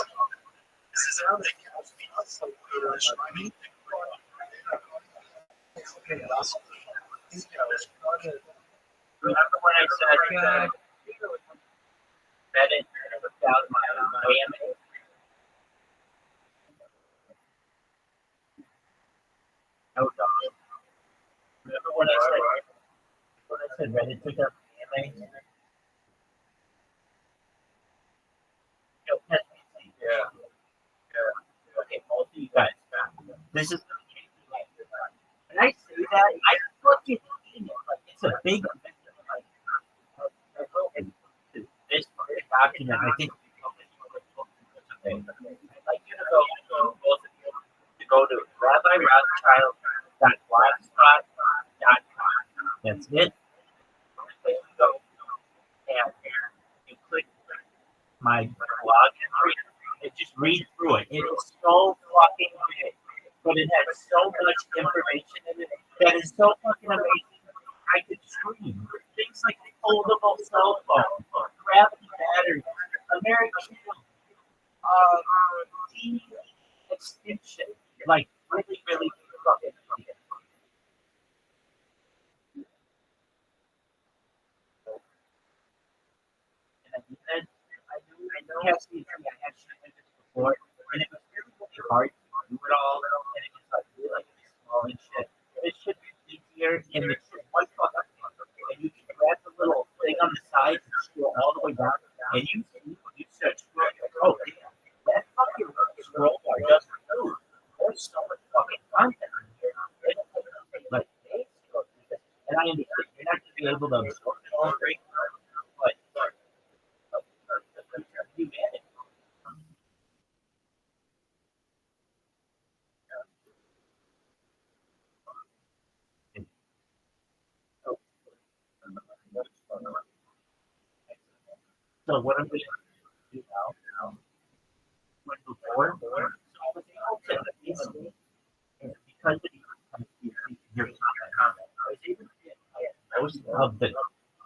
Remember when I said that it without Miami? No, dog. Remember when I said Reddit took up Miami? Yeah. Okay, both of you guys. This is. And I say that I fucking mean it. Like it's a big. This document, I think. I'd like you to go both of you to go to RabbiRothschild.blogspot.com. That's it. There you go. And you click my blog and just read through it. It is so fucking big, but it has so much information in it that is so fucking amazing. I could scream. Things like foldable cell phone, gravity batteries, American de-extinction, like really, really fucking big. And I know Cassie, I had shit like this before, and it was really, really hard to do it all, and it was like really small and shit. It should be easier, and it's one fucking thing, and you can grab the little thing on the side and scroll all the way down, and you start scrolling. Oh, damn, that fucking scroll bar doesn't move. There's so much fucking content in here. Like, and I understand you're not going to be able to absorb it all right now, but you manage. So what I'm going to do now, when before, so I was able to easily, because of your comment, I was able to get most of the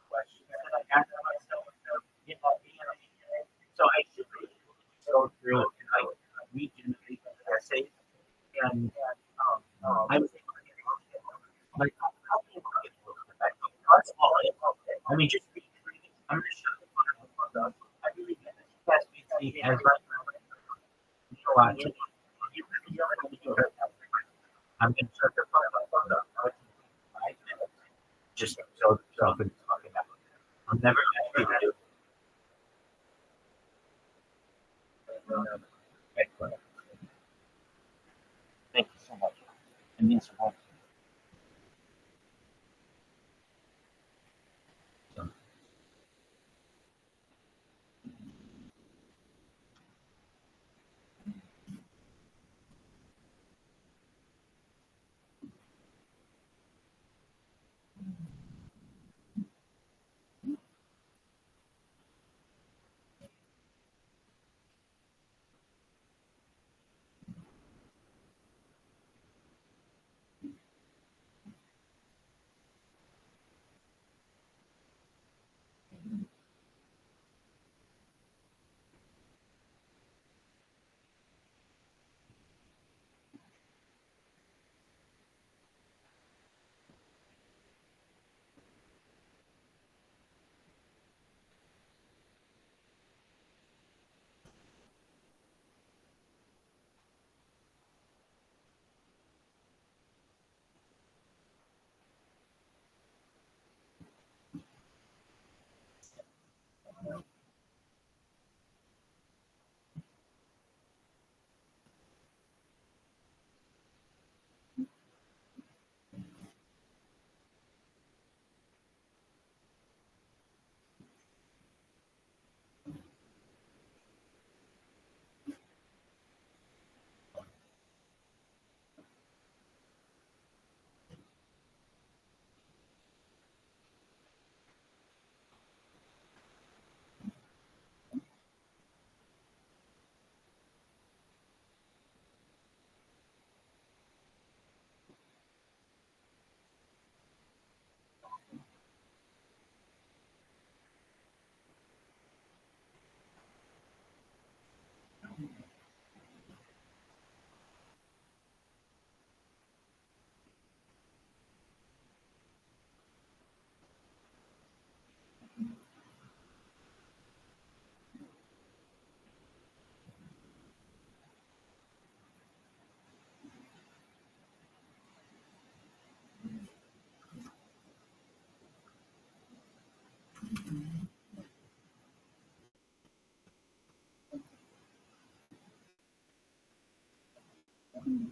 questions that I asked myself. So I should be able to go through and like read the essays, and I was able to get like how can you get first of all, I mean just read. I'm going to show you. I really get this test as right now. I'm going to shut the phone up. 5 minutes. Just so I can talk about it. I'm never going to do it. Thank you so much. It means so much. You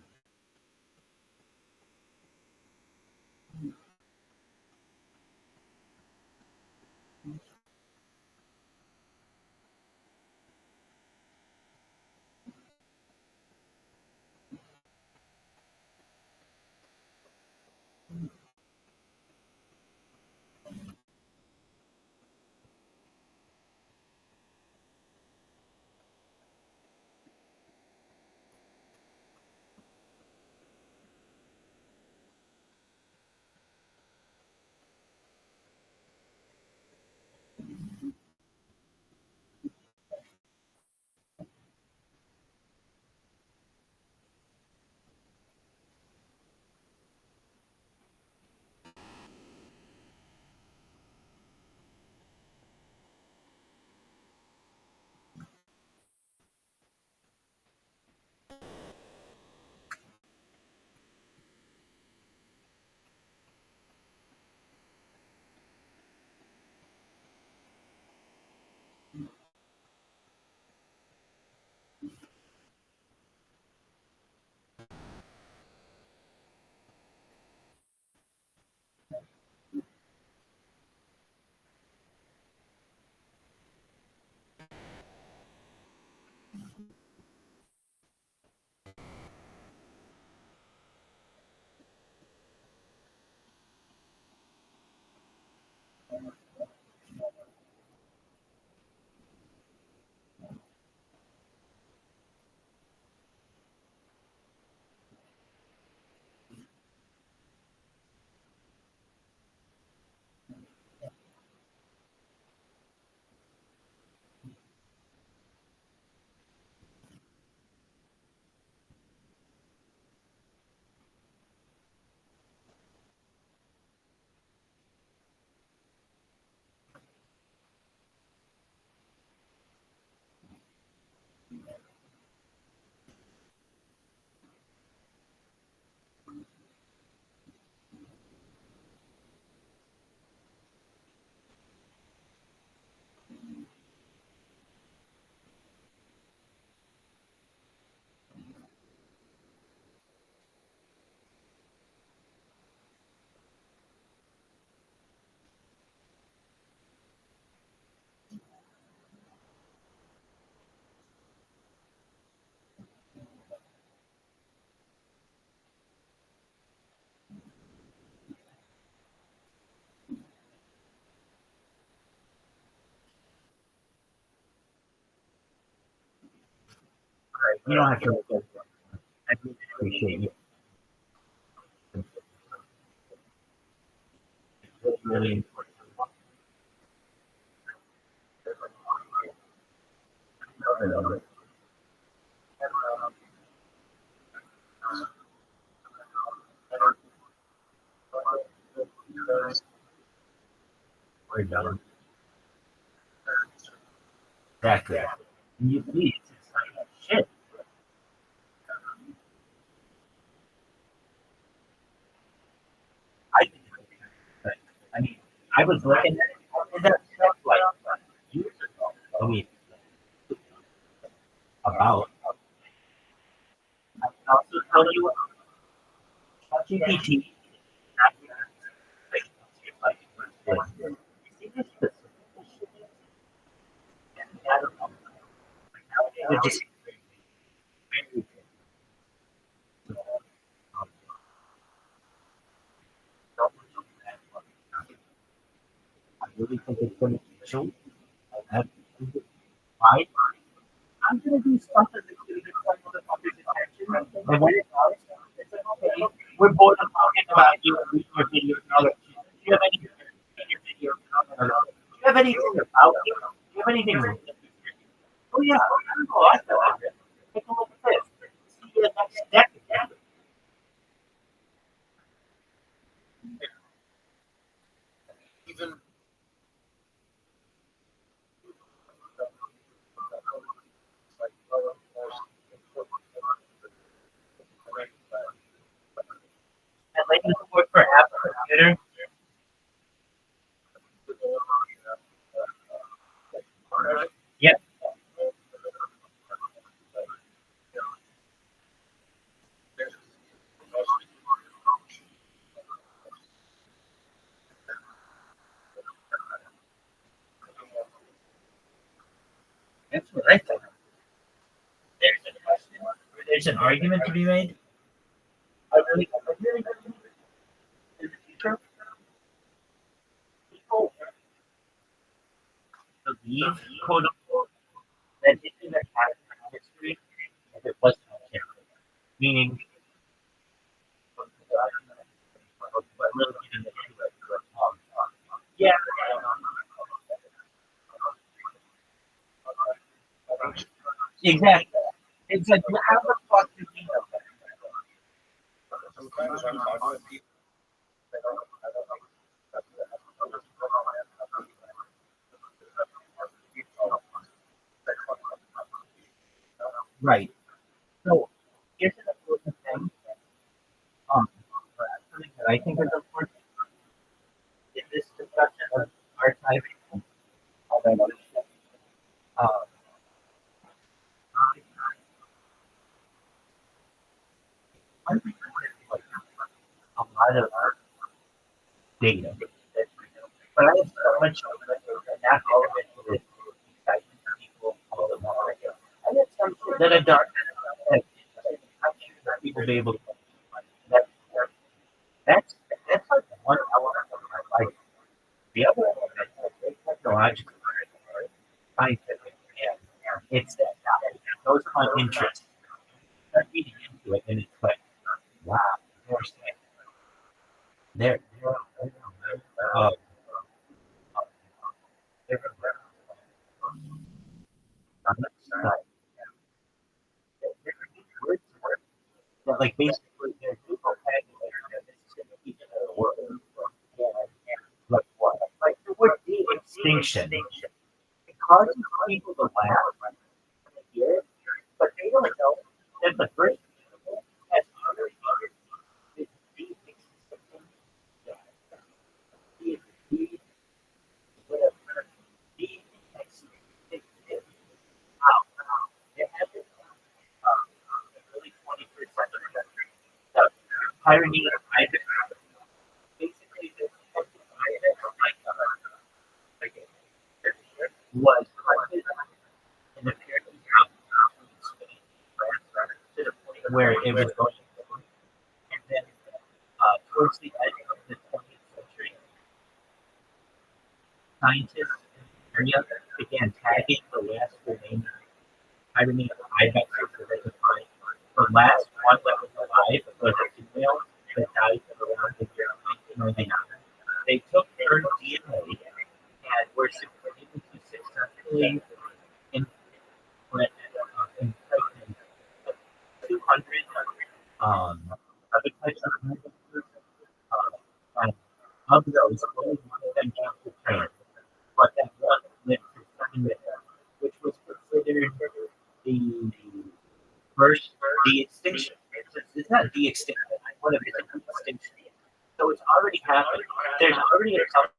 don't have to. I really appreciate you. It's really important. We're done. Exactly. And you please, it's like shit. I I mean, I was looking at it, and that stuff like years ago. I mean, about. I can also tell you, GPT. Like, you see this specific shit? I don't know. It just I really think it's going to be true. And I, I'm going to do stuff that's going to get some of the public's attention. And when it does, it's like, okay, we're bored of talking about you and reading your videos and all that. Do you have anything in your videos and all that? Do you have anything about you? Do you have anything? Oh, yeah. I don't know. I feel like it. Take a look at this. See you next decade. Even And like this work for Apple Computer. Yep. there's an argument to be made. I really in the future, people believe, quote unquote, that internet has history if it wasn't okay. Meaning, yeah. Exactly. It's like, how the fuck do we know that? Sometimes I'm talking with people. Right. So, here's an important thing. Something that I think is important in this discussion of archiving and all that other stuff. I think like a lot of data, but I have so much of it, and not all of it is exciting for people. All of them are. I have some that are dark. That I'm sure that people will be able to. That's like one element of my life. The other element is technological, scientific, and it's those are my interests. Start reading into it, and it's like, wow, they're uh, that like basically there's two vocabulary that is in each of the world. Like what? Like the word de-extinction. It causes people to laugh when they hear it, but they don't know that the first people has already is de-extinction. Whatever. De-extinction. It happened early 21st century. The irony of hybrid. Basically, the hybrid was collected in the period of to the point where it was going. And then towards the end of the 20th century, scientists in the area began tagging the last remaining irony of ibex so they could find the last one that was alive was a female that died around the year 1999. They took her DNA and were able to successfully impregnate 200 other types of organisms. Of those, only one of them came to train, but that one lived for 7 minutes, which was considered the first de-extinction. It's not de-extinction. One of it is a de-extinction. So it's already happened. There's already a couple.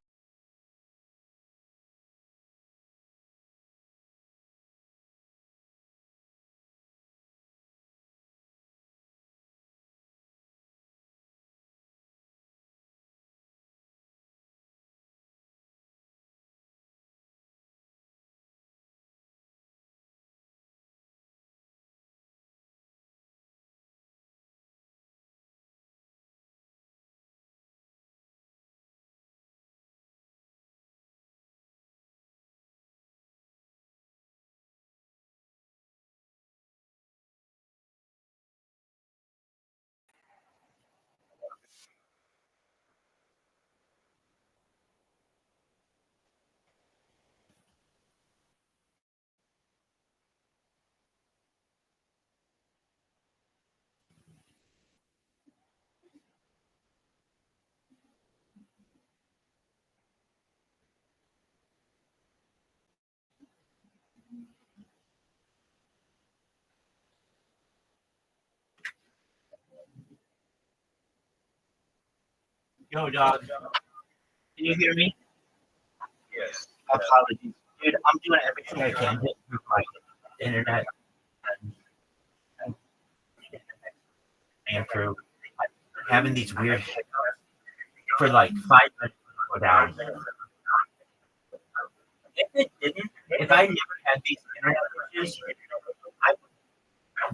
Yo, dog. Can you hear me? Yes. Apologies. Dude, I'm doing everything I can to improve my internet and through having these weird hiccups for like 5 minutes without. If it didn't, if I never had these internet issues, I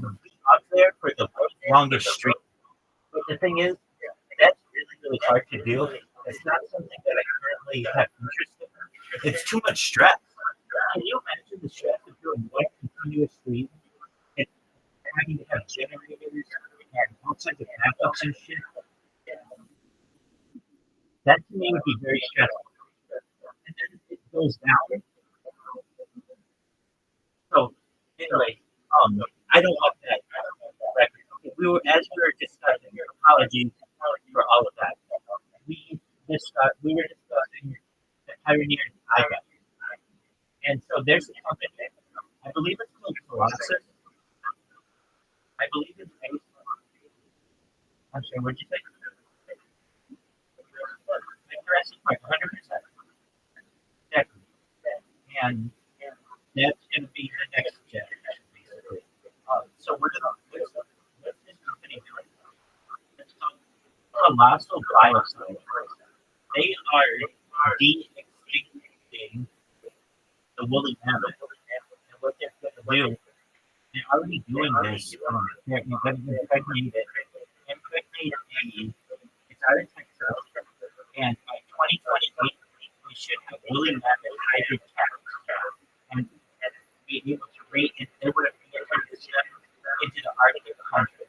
would be up there there for the longest streak. But the thing is, that's really, really hard to do. It's not something that I currently have interest in. It's too much stress. Can you imagine the stress of doing one continuous stream and having to have generators and all kinds of backups and shit? That to me would be very stressful. And then it goes down. So anyway, I don't want that record. Okay, we were discussing. Apologies for all of that. We were discussing the Pioneer IBEX, and so there's a company. I believe it's called Colossus. I believe it's based. I'm sorry. What'd you say? Jurassic Park, 100%. Exactly. And that's going to be the next generation, basically. So we're going to, what's this company doing? It's called Colossal Bioscience. They are de-extincting the woolly mammoth. And what they're going to do, they're already doing this. They're going to impregnate a, it's out of Texas. And by 2028, we should have woolly mammoth hybrid cats and be able to rate and they would have been able to step into the Arctic country.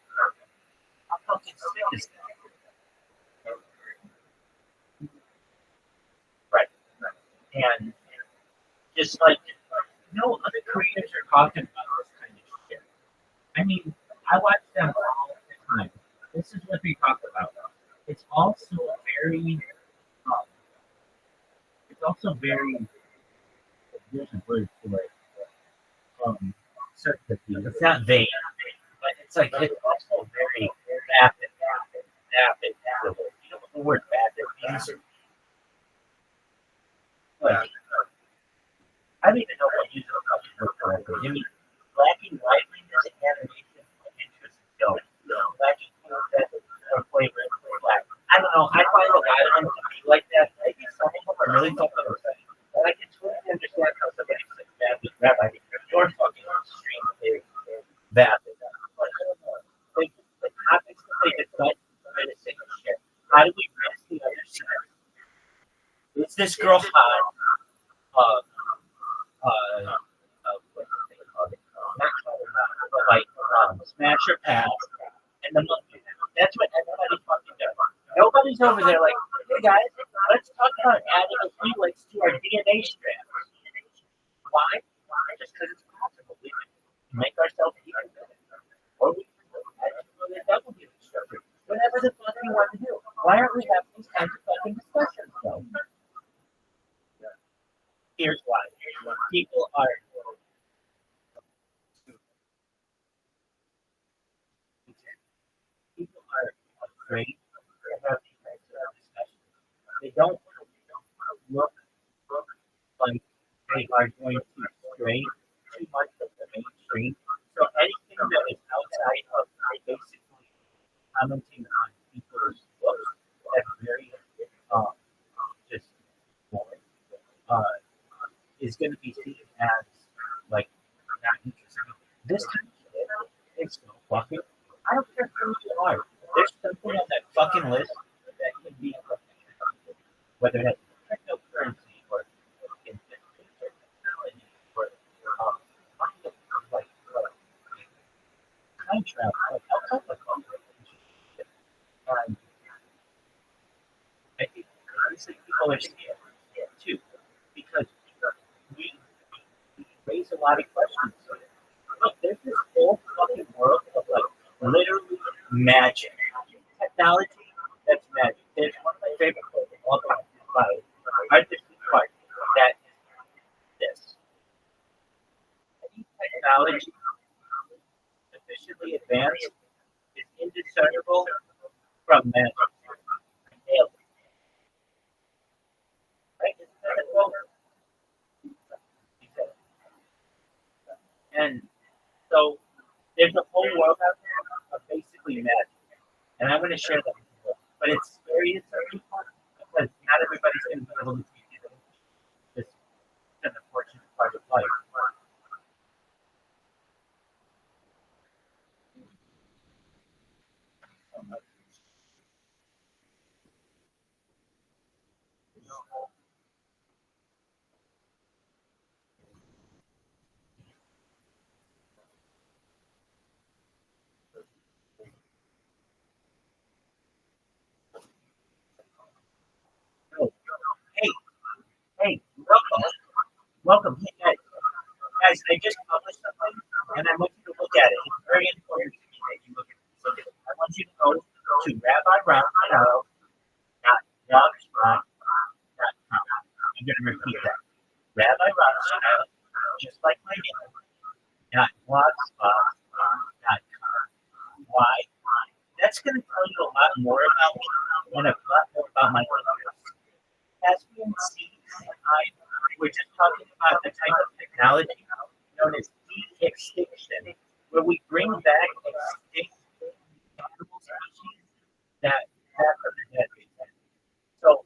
How fucking sick is that? Right. And just like no other creators are talking about this kind of shit. I mean, I watch them all the time. This is what they talk about. It's also very there's a word for it. Certainty. It's not vague, but it's like it's also very vapid. You know what the word vapid means? Like, I don't even know what to use it correctly. I mean, lacking liveliness, animation, interest, and skill. Lacking or flavor, black. I don't know. I find a lot of them to be like that. Maybe some of them are really fucking upsetting. But I can totally understand how somebody can say Rabbi, you're fucking extremely vapid. The topics that they discuss are the same shit. How do we risk the other side? Is this girl hot? What do they call it? Not but like smash or pass, and the monkey. That's what everybody fucking does. Nobody's over there like, hey guys, let's talk about adding a helix to our DNA strand. Why? Just because it's possible. We can make ourselves even better. Or we can add a double helix structure. Whatever the fuck we want to do. Why aren't we having these kinds of fucking discussions though? Here's why. People are afraid to have these kinds of discussions. They don't look like they are going to stray too much of the mainstream. So anything that is outside of basically commenting on people's books that's very just is going to be seen as like not interesting. This kind of shit is so fucking. I don't care who you are. There's something on that fucking list that can be whether that's cryptocurrency or technology or like time travel, like all kinds of shit. And I think honestly people are scared too because we raise a lot of questions. Look, there's this whole fucking world of like literally magic. Technology that's magic. There's one of my favorite quotes of all time by Artistic Clark that is this. Any technology sufficiently advanced is indiscernible from magic. Right? Isn't that a quote? And so there's a whole world out there of basically magic. And I'm going to share that with you. But it's scary to some people because not everybody's going to be able to see it. This is an unfortunate part of life. welcome. Hey, guys, I just published something, and I want you to look at it. It's very important to me that you look at it. I want you to go to rabbirothschild.blogspot.com. I'm going to repeat that. Rabbi Rothschild, just like my name, .blogspot.com. Why? That's going to tell you a lot more about me and a lot more about my interests. As we can see, we're just talking about the type of technology known as de-extinction, where we bring back extinct animal species that have from the dead. So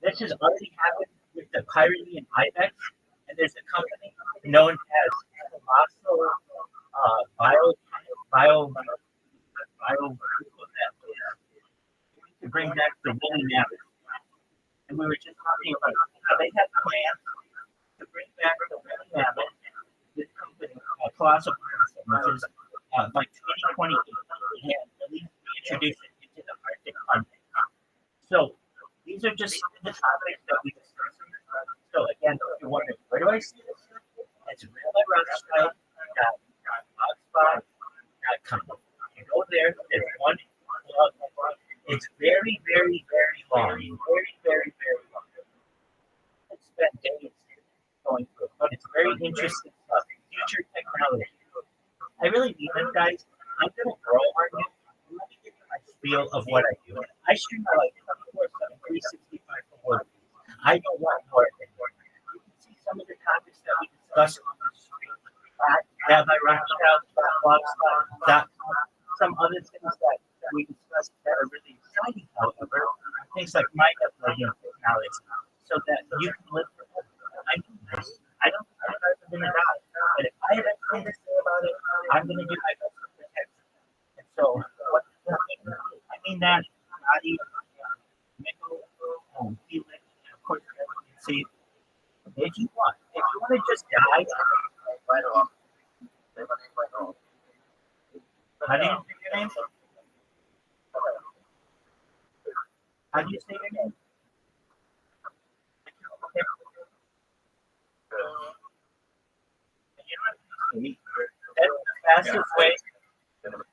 this has already happened with the Pyrenean ibex, and there's a company known as Colossal to bring back the woolly mammoth. And we were just talking about how they have plans to bring back the woolly mammoth. This company, Colossal, which is by 2028, and at least introduce it into the Arctic continent. So these are just some of the topics that we discussed. So again, if you're wondering, where do I see this? It's rabbirothschild.blogspot.com. You go there, there's one blog. It's very, very, very long. Very, very, very long. It's spent days going through it, but it's very interesting stuff. Future technology. I really need them, guys. I'm going to grow on you. Let me give you my spiel of what I do. I stream my life 24/7, 365 for work. I don't want more than more. You can see some of the topics that we discuss on the stream. RabbiRothschild.blogspot.com. Some other things that we discussed that are really exciting, however, things like my uploading technology, so that you can live forever. I don't ever going to die, but if I have anything to say about it, I'm going to do my best to protect it. And so, what does that mean? I mean that body, mental, feeling, and of course, you can see if you want to just die, right off. How do you say your name? How do you say your name? That's the fastest way.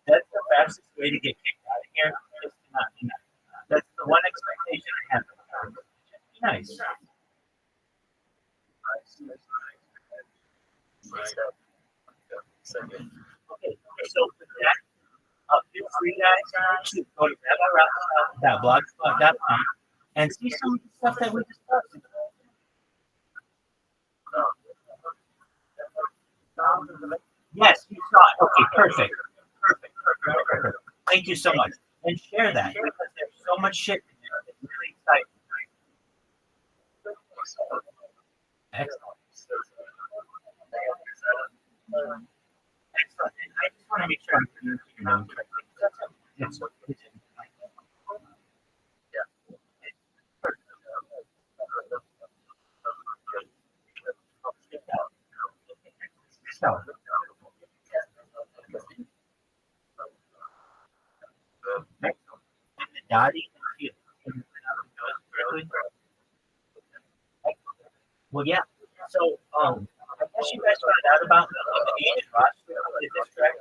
That's the fastest way to get kicked out of here. Just to not be nice. That's the one expectation I have. Just be nice. Okay, so with that, feel free, guys, to go to rabbirothschild.blogspot.com and see some of the stuff that we discussed. Yes, you saw it. Okay, perfect. Perfect. Thank you so much. And share that because there's so much shit in there. It's really exciting. Excellent. Excellent. And I just want to make sure I'm pronouncing your name correctly. It's so, Dottie, well, yeah. So, I guess you guys found out about the age Rothschild. Is this correct?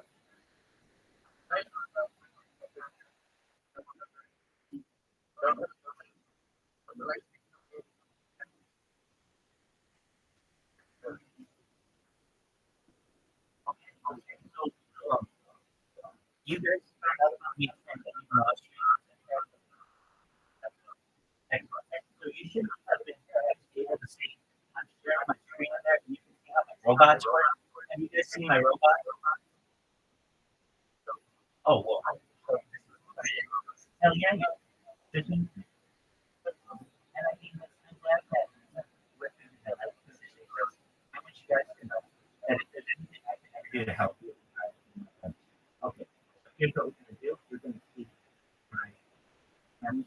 You guys found out about me from the Rothschild. Excellent. So you should have been able to see. I'm sharing my screen there. You can see how my robots work. Have you guys seen my robot? Oh, well. Hell yeah, you. And I mean, I'm glad that with that position. I want you guys to know that if there's anything I can ever do to help you. Okay. Here's what we're going to do. We're going to see my okay,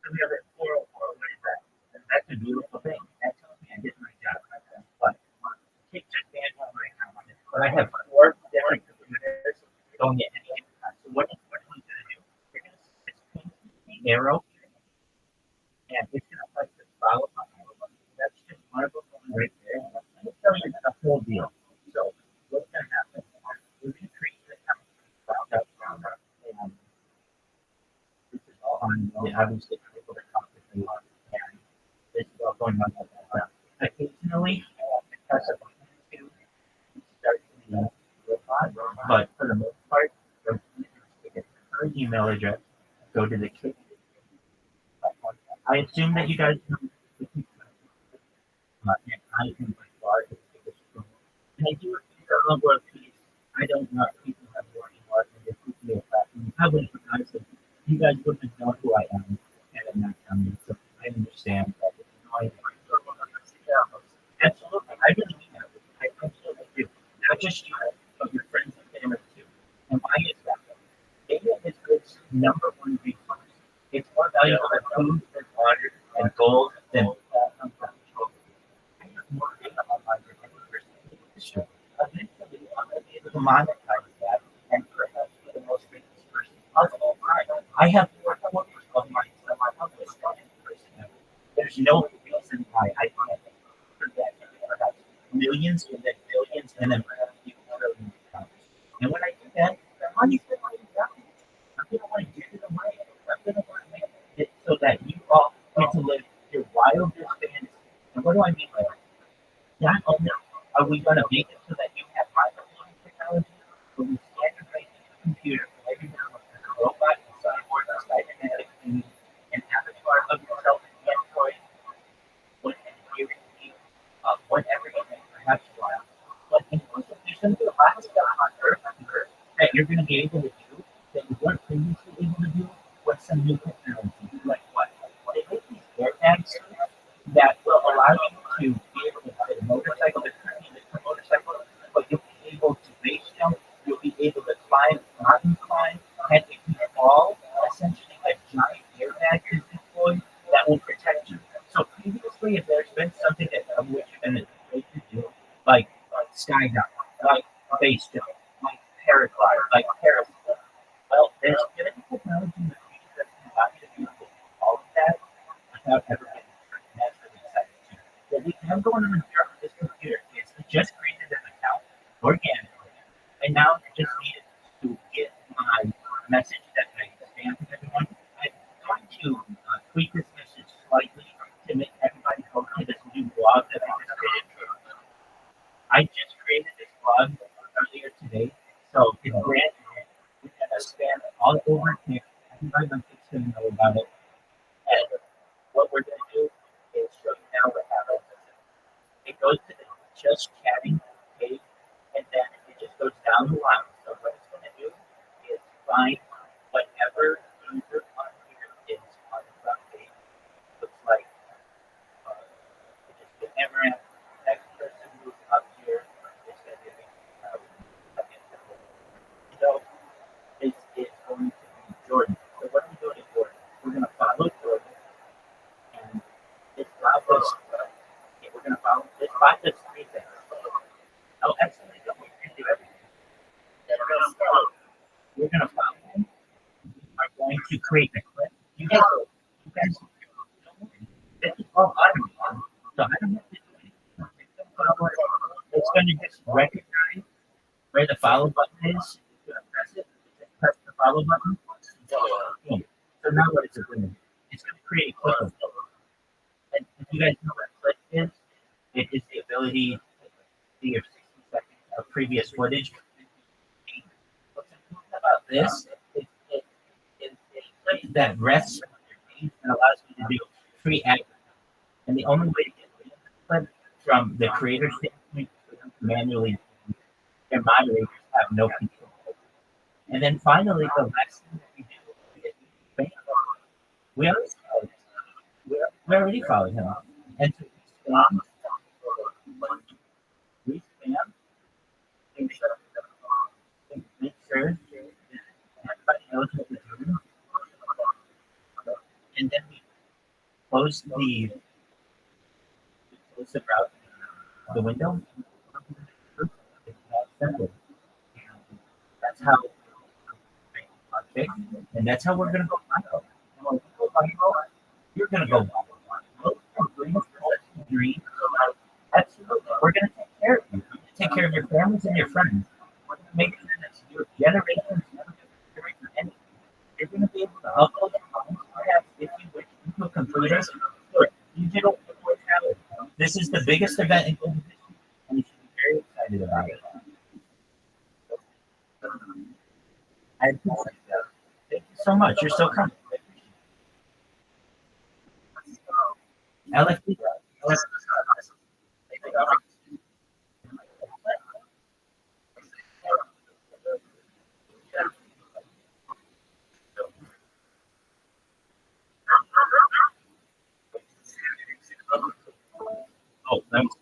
so we have a 404. What is that? That's a beautiful thing. That tells me I did my job. But take just manual right now. But I have 4 different computers going at any time. So what are we going to do? We're going to switch the arrow, and it's going to press the follow button. That's just obviously I'm able to talk with you, and this is all going on in the background. Occasionally, I press a button to start the robot, but for the most part, her email address go to the kid. I assume that you guys know the and I can large and I do a number of these. I don't know if people have working hard and they keep me attracting. I wouldn't recognize it. You guys wouldn't know who I am, and I'm not coming. So I understand that it's annoying. Absolutely, I really mean that. I absolutely do. Not just you, but your friends and family too. And why is that? Data is Good's number one resource. It's more valuable than food, than water, and gold, than control. I have more data online than any person in the industry. Eventually, I'm going to be able to monetize that, and perhaps be the most famous person of all time. I have 4 quarters of my semi-published person. There's no reason why I can't forget perhaps millions, and then billions, and then perhaps even trillions of dollars. And when I do that, money's going to be down. I'm going to want to give it away. I'm going to want to make it so that you all get to live your wildest fantasy. And what do I mean by that? Not only are we going to make it so that you have microphone technology, but we standardize the computer for every now and then, a robot, a cyborg, a cybernetic being, an avatar of yourself, an android, what an hearing need, whatever you may perhaps want. But inclusive, there's going to be a lot of stuff on Earth that you're going to be able to do that you weren't previously able to do with some new technology. Like what? They make these airbags that will allow you to be able to ride a motorcycle, but you'll be able to base jump, you'll be able to climb, mountain climb, and if you fall, essentially a giant airbag is deployed that will protect you. So previously, if there's been something that which you've been afraid to do, like skydiving, like base jump, like paraglide, like parasail, well, there's going to be technology in the future that can allow you to do all of that without ever getting hurt, and that's really exciting too. What we have going on here on this computer is it just created an account organically, and now I just needed to get my message that I spam to everyone. I'm going to tweak this message slightly to make everybody go to this new blog that I just created. I just created this blog earlier today, so it's brand new. We're going to spam it all over here. Everybody on Facebook's going to know about it. And what we're going to do is show you now what happens. It goes to the just chatting page, and then it just goes down the line. So what it's going to do is find whatever user on here is on the front page. Looks like just the Amaranth. Next person who's up here is going to be so this is going to be Jordan. So what are we doing, Jordan? We're going to follow Jordan, and this process, we're going to follow this process 3 things. Oh, actually, don't we can do everything. Then we're going to follow him. We're going to create a clip. You guys, this is all automated, so I don't have to do anything. It's going to just recognize where the follow button is. You're going to press it. Press the follow button. So now what it's going to do? It's going to create a clip of it. And if you guys know what a clip is, it is the ability to see your 60 seconds of previous footage. What's important about this is it's a clip that rests on your page and allows you to do free advertising. And the only way to get rid of the clip from the creator standpoint is manually, their moderators have no control. And then finally, the last thing that we do is we already followed him. And so we spam, make sure everybody knows what we're doing. And then we close the route, the window. It's that simple. That's how. Okay, and that's how we're going to go viral. And when we go viral, you're going to go viral. Dream. Absolutely. We're going to take care of you. Take care of your families and your friends. We're going to make sure that your generations never get to anything. You're going to be able to upload your comments, perhaps if Digital immortality. This is the biggest event in global history, and you should be very excited about it. I appreciate that. Thank you so much. You're so kind. LFD. Oh, thanks.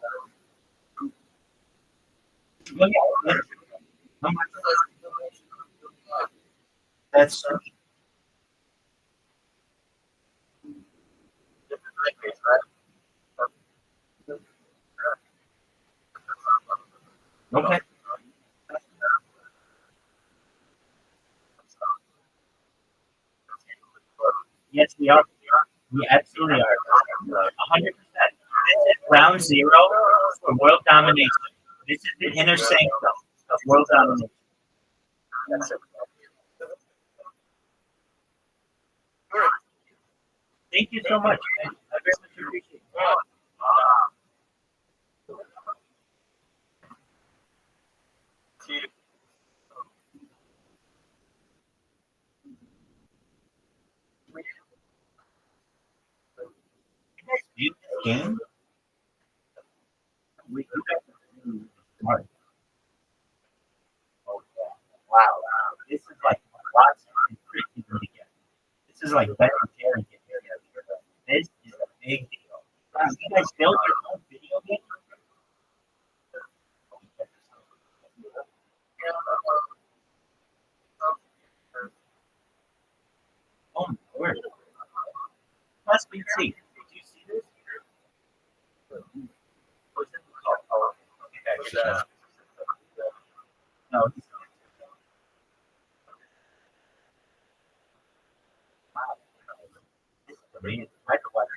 Well, yeah, that's okay. Yes, we are. We absolutely are. 100%. This is ground zero for world domination. This is the inner sanctum of world domination. That's it. Thank you so much. I very much appreciate it. You game? We do that. Smart. Oh, yeah. Wow. This is like lots of freaking together. This is like Ben and Jerry get together. This is a big deal. Wow, you guys build your own video game? Oh, my word. Must be see. Did you see this? What's it called? Oh, okay. No. Wow. This is amazing. I could watch it.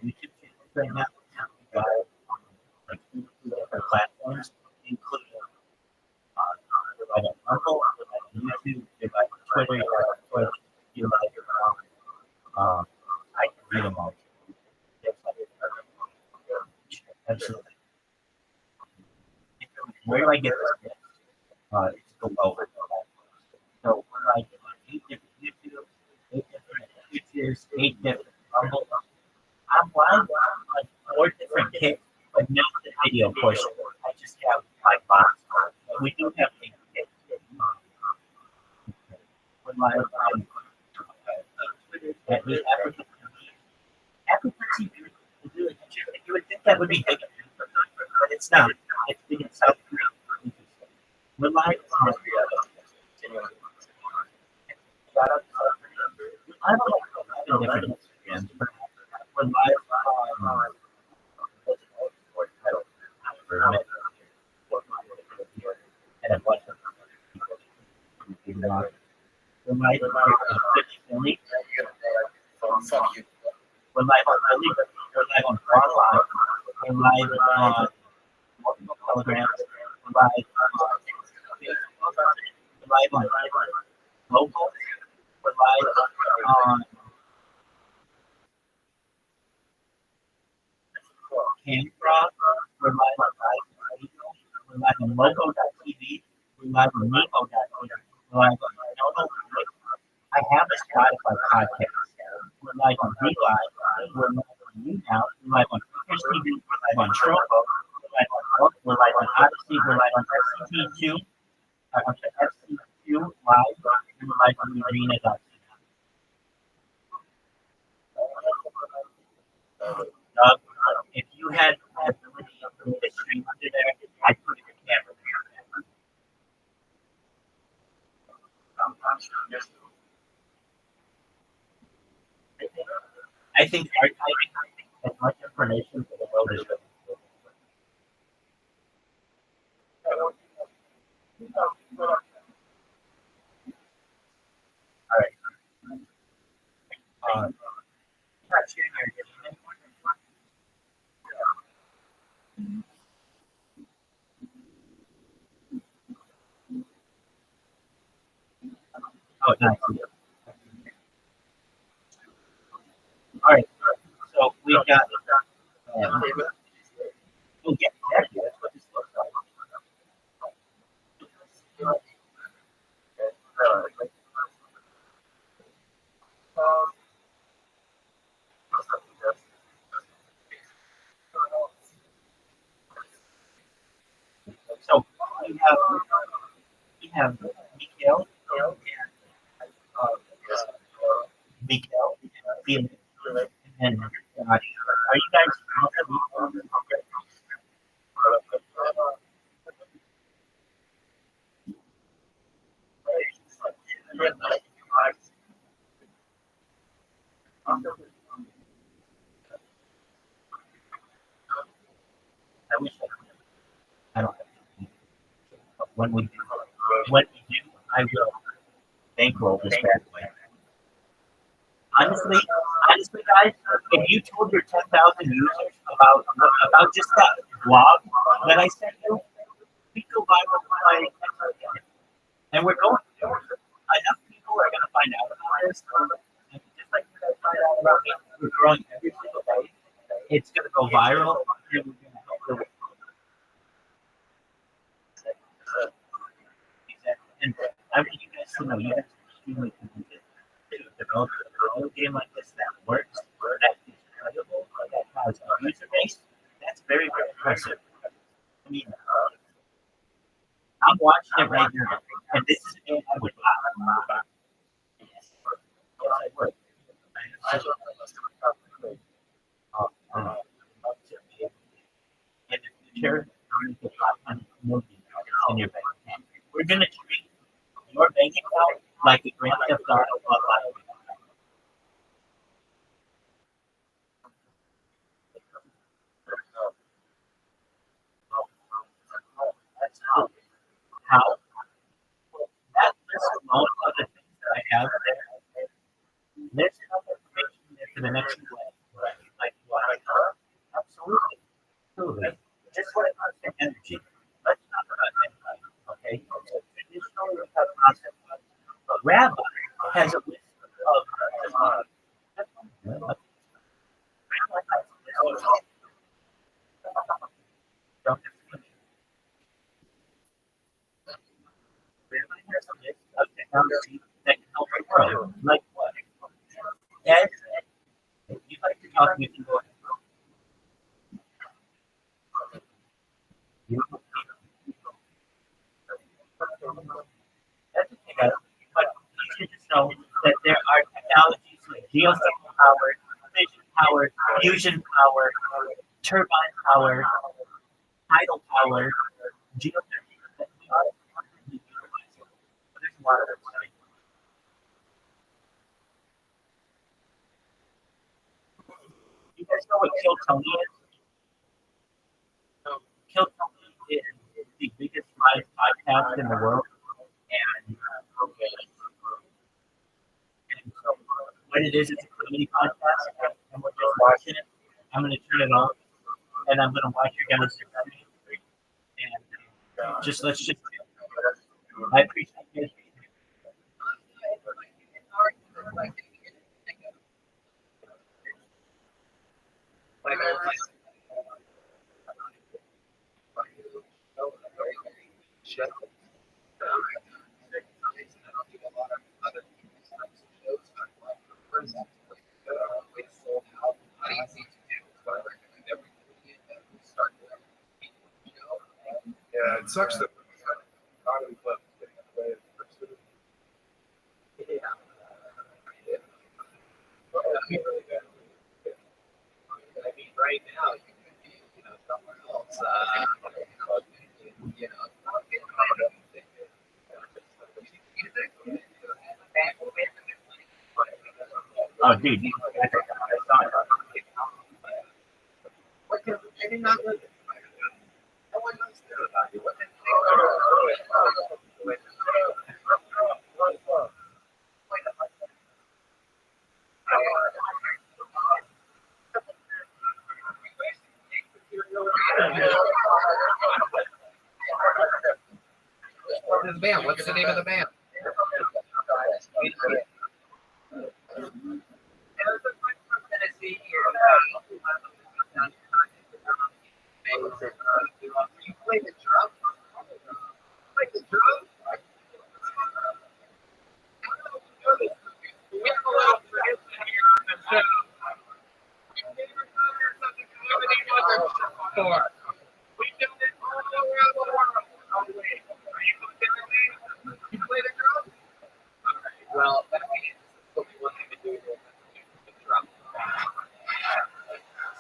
YouTube channels right now. You got like two different platforms, including like on Rumble, like on YouTube, like on Twitter, Twitch, you like I can read them all. Absolutely. Where do I get this? It's below. So we're like 8 different YouTube, 8 different Twitches, 8 different Rumble. I'm live on like 4 different kits, but not the video portion. I just have my box. We do have a kit. We're live on Africa TV. You would think that would be big, but it's not. It's big in South Korea. We're live on shout out to South Korea. I don't know 11 different Instagrams, but we're live on and a bunch of we're live on Twitch Philly. Fuck you. We're live on Philly. We're live on Broadline. We're live on multiple telegrams. We're live on Facebook. We're live on local. We're live on Camcross. We're live on Live. We're live on Loco.tv. We're live on Nemo.tv. We're live on Nono. I have a Spotify podcast. We're live on VLive. We're live on YouNow. We're live on Twitch TV. We're live on Trovo. We're live on Hook. We're live on Odyssey. We're live on FCT2. FCT2 live. And we're live on Arena.tv. If you had the ability to put a stream under there, I'd put your camera there. I think archiving as much information for the world is good. All right. Not sharing your nice. All right. So we got. We'll get back to that's what this looks like. So we have Mikael Felix, and are you guys? I wish I don't have to. But when we do, I will bankroll this bad boy. Honestly, guys, if you told your 10,000 users about just that blog that I sent you, we go viral by 10,000. And we're going to. Enough people are going to find out about this. And just like you guys find out about it, we're growing every single day. It's going to go viral. And we're going to help the world. And I want you guys to know you guys are extremely committed to develop a game like this that works, that is credible, that has a user base. That's very, very impressive. I mean, I'm watching it right now, and this is a game I would buy. Yes, I would. In the future, I'm going to get 500 million in your bank account. We're going to treat your bank account like a Grand Theft Auto online. That's how that list alone of the things that I have there, there's enough information there for the next way. Like what? Absolutely. Absolutely. Just what it comes to energy. Let's not forget energy. Okay? So traditionally, we have concept. But Rabbi has a list of of technology that can help the world. Like what? Ed, if you'd like to talk to me, go ahead. That's okay, guys. But you should just know that there are technologies like geothermal power, fission power, fusion power, turbine power, tidal power, geothermal that we are currently utilizing. But there's a lot of study. You guys know what Kill Tony is? Kill Tony is the biggest live podcast in the world. And so what it is, it's a comedy podcast, and we're just watching it. I'm going to turn it on, and I'm going to watch you guys. And let's just, I appreciate it. Yeah, it sucks that comedy club getting away in person. Yeah. I mean, right now, you could be, somewhere else. Oh, dude, I saw it. What can maybe not live it? No one knows about you. What can The band. What's the name of the band? for? We've done it all around the world. Oh, wait. Are you going to play? You play the drum? All right. Well, that means what we want you to do is the drum.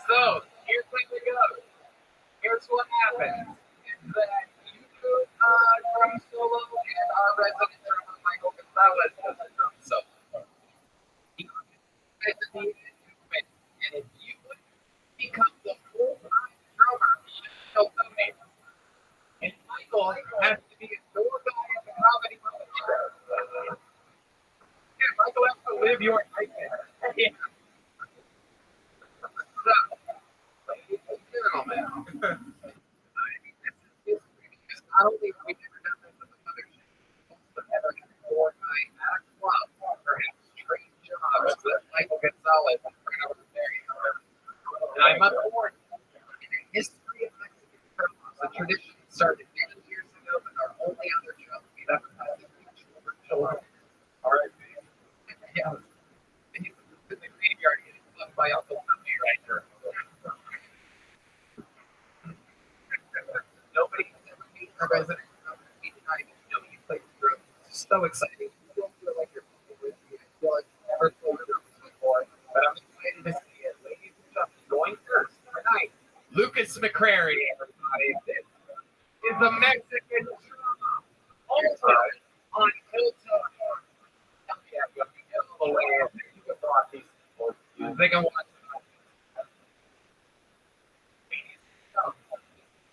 So, here's what we go. Here's what happens. Is that you do drum solo, and our resident drummer, Michael Gonzalez, does the drum solo. You guys need to win. And if you would become the full-time drummer on Tony, and Michael has to be a door guy at the comedy show. Yeah, Michael has to live your nightmare. Yeah. So, ladies and gentlemen, not only have we never done this with another show, but ever had a four-night at a club, perhaps trade jobs with Michael Gonzalez and Robert Berry. And I must warn you, in the history of Mexican drums, the tradition started many years ago, but our only other drum we've ever had is children. All right. Yeah. He's in the graveyard getting loved by Uncle Tommy right there. Nobody has ever seen a resident drum beat tonight. You know he plays drums. It's so exciting. You don't feel like you're with me. I feel like you've never played drums before. But I'm excited to see it. Ladies and gentlemen, going first tonight, Lucas McCrary, everybody. This is a Mexican drum. Also on Hilton. They can watch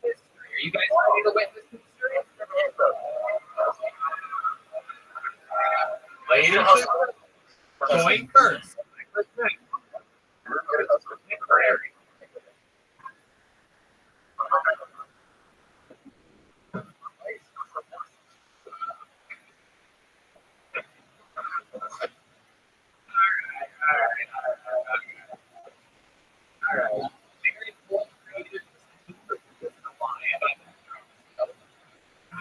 history. Are you guys ready to witness history? Ladies and gentlemen, going first.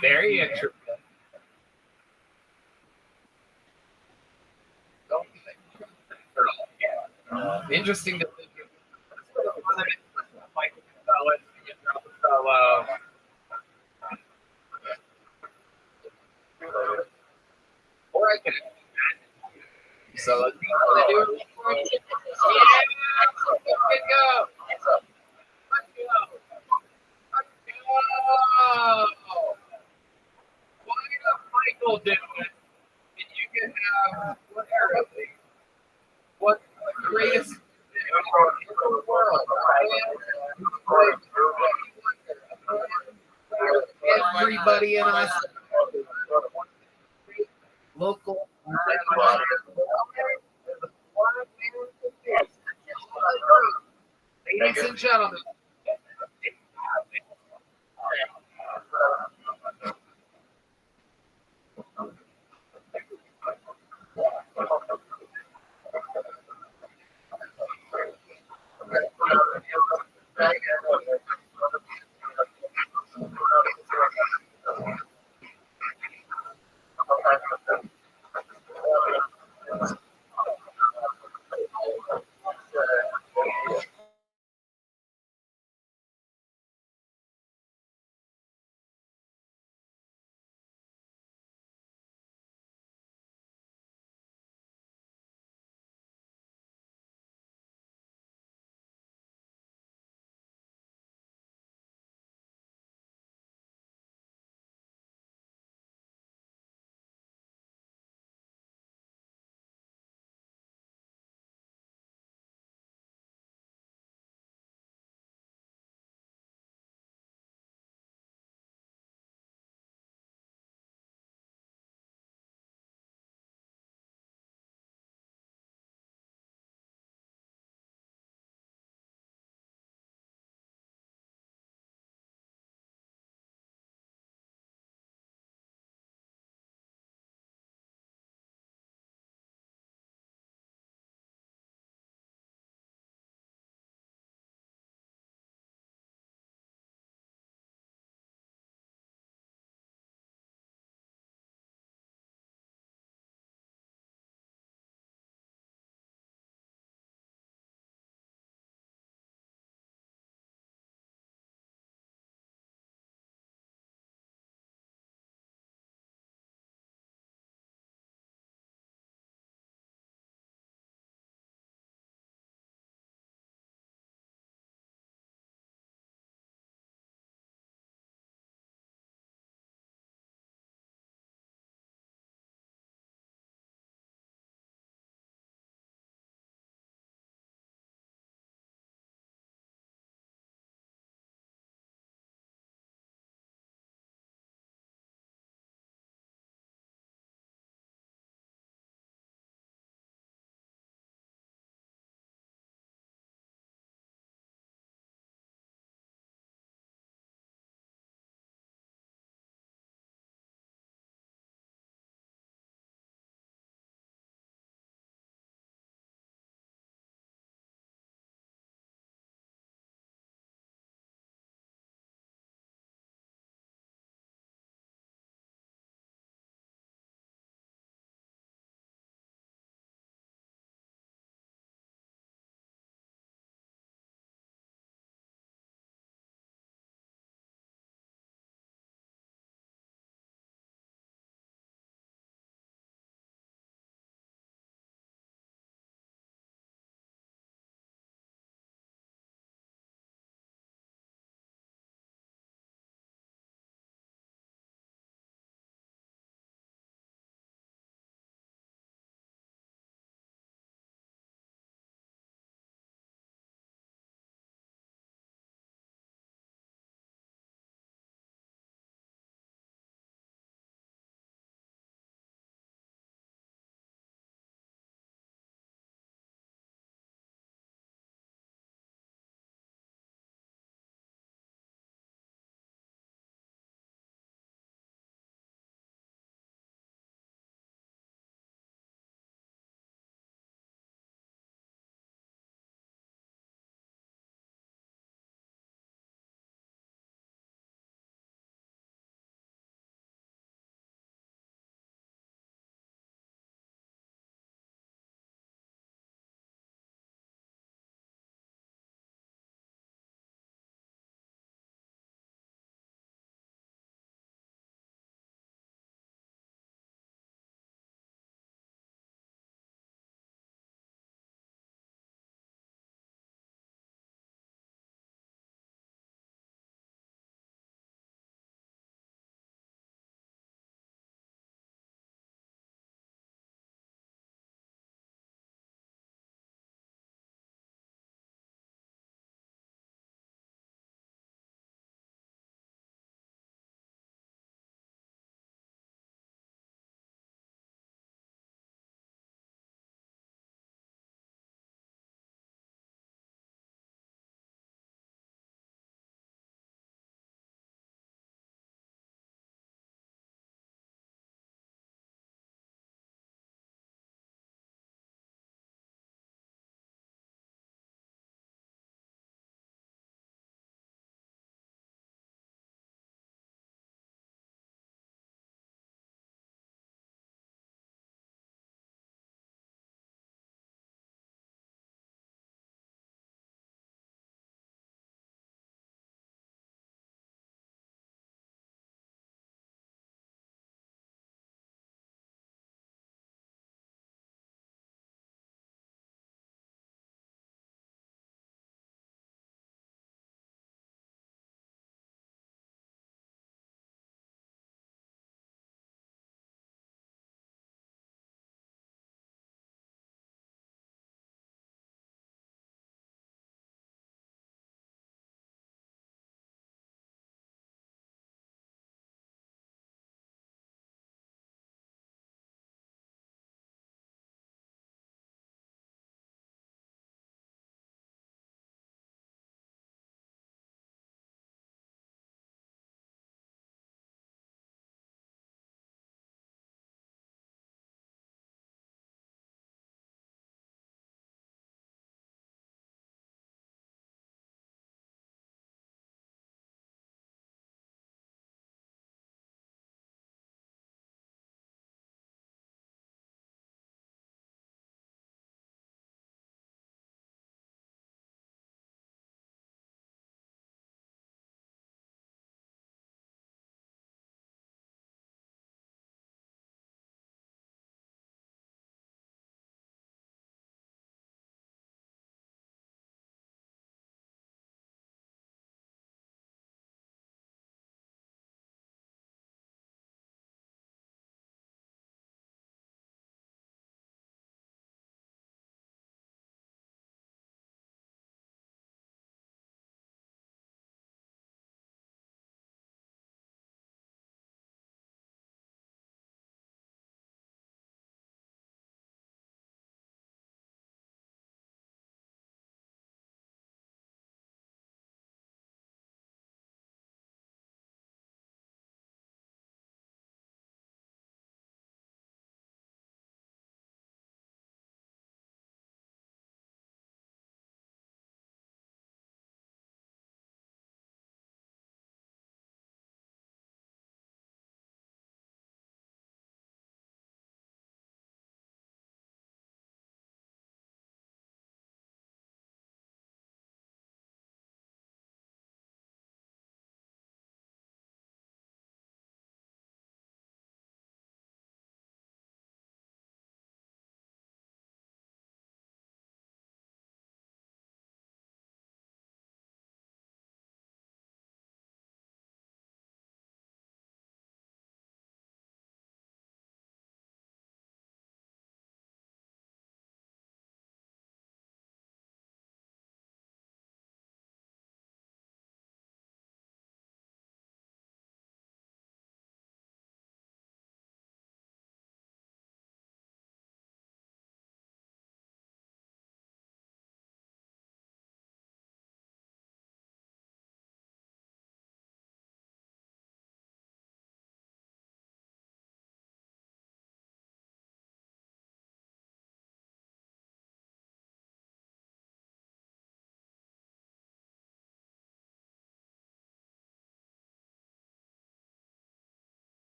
Very interesting. Interesting to think of. Michael Gonzalez to drop a solo. Or I can so let's do it. Yeah, let's go. Let's go. Why does Michael do it? And you can have what the greatest in the world. Everybody in us. Local. Ladies and gentlemen,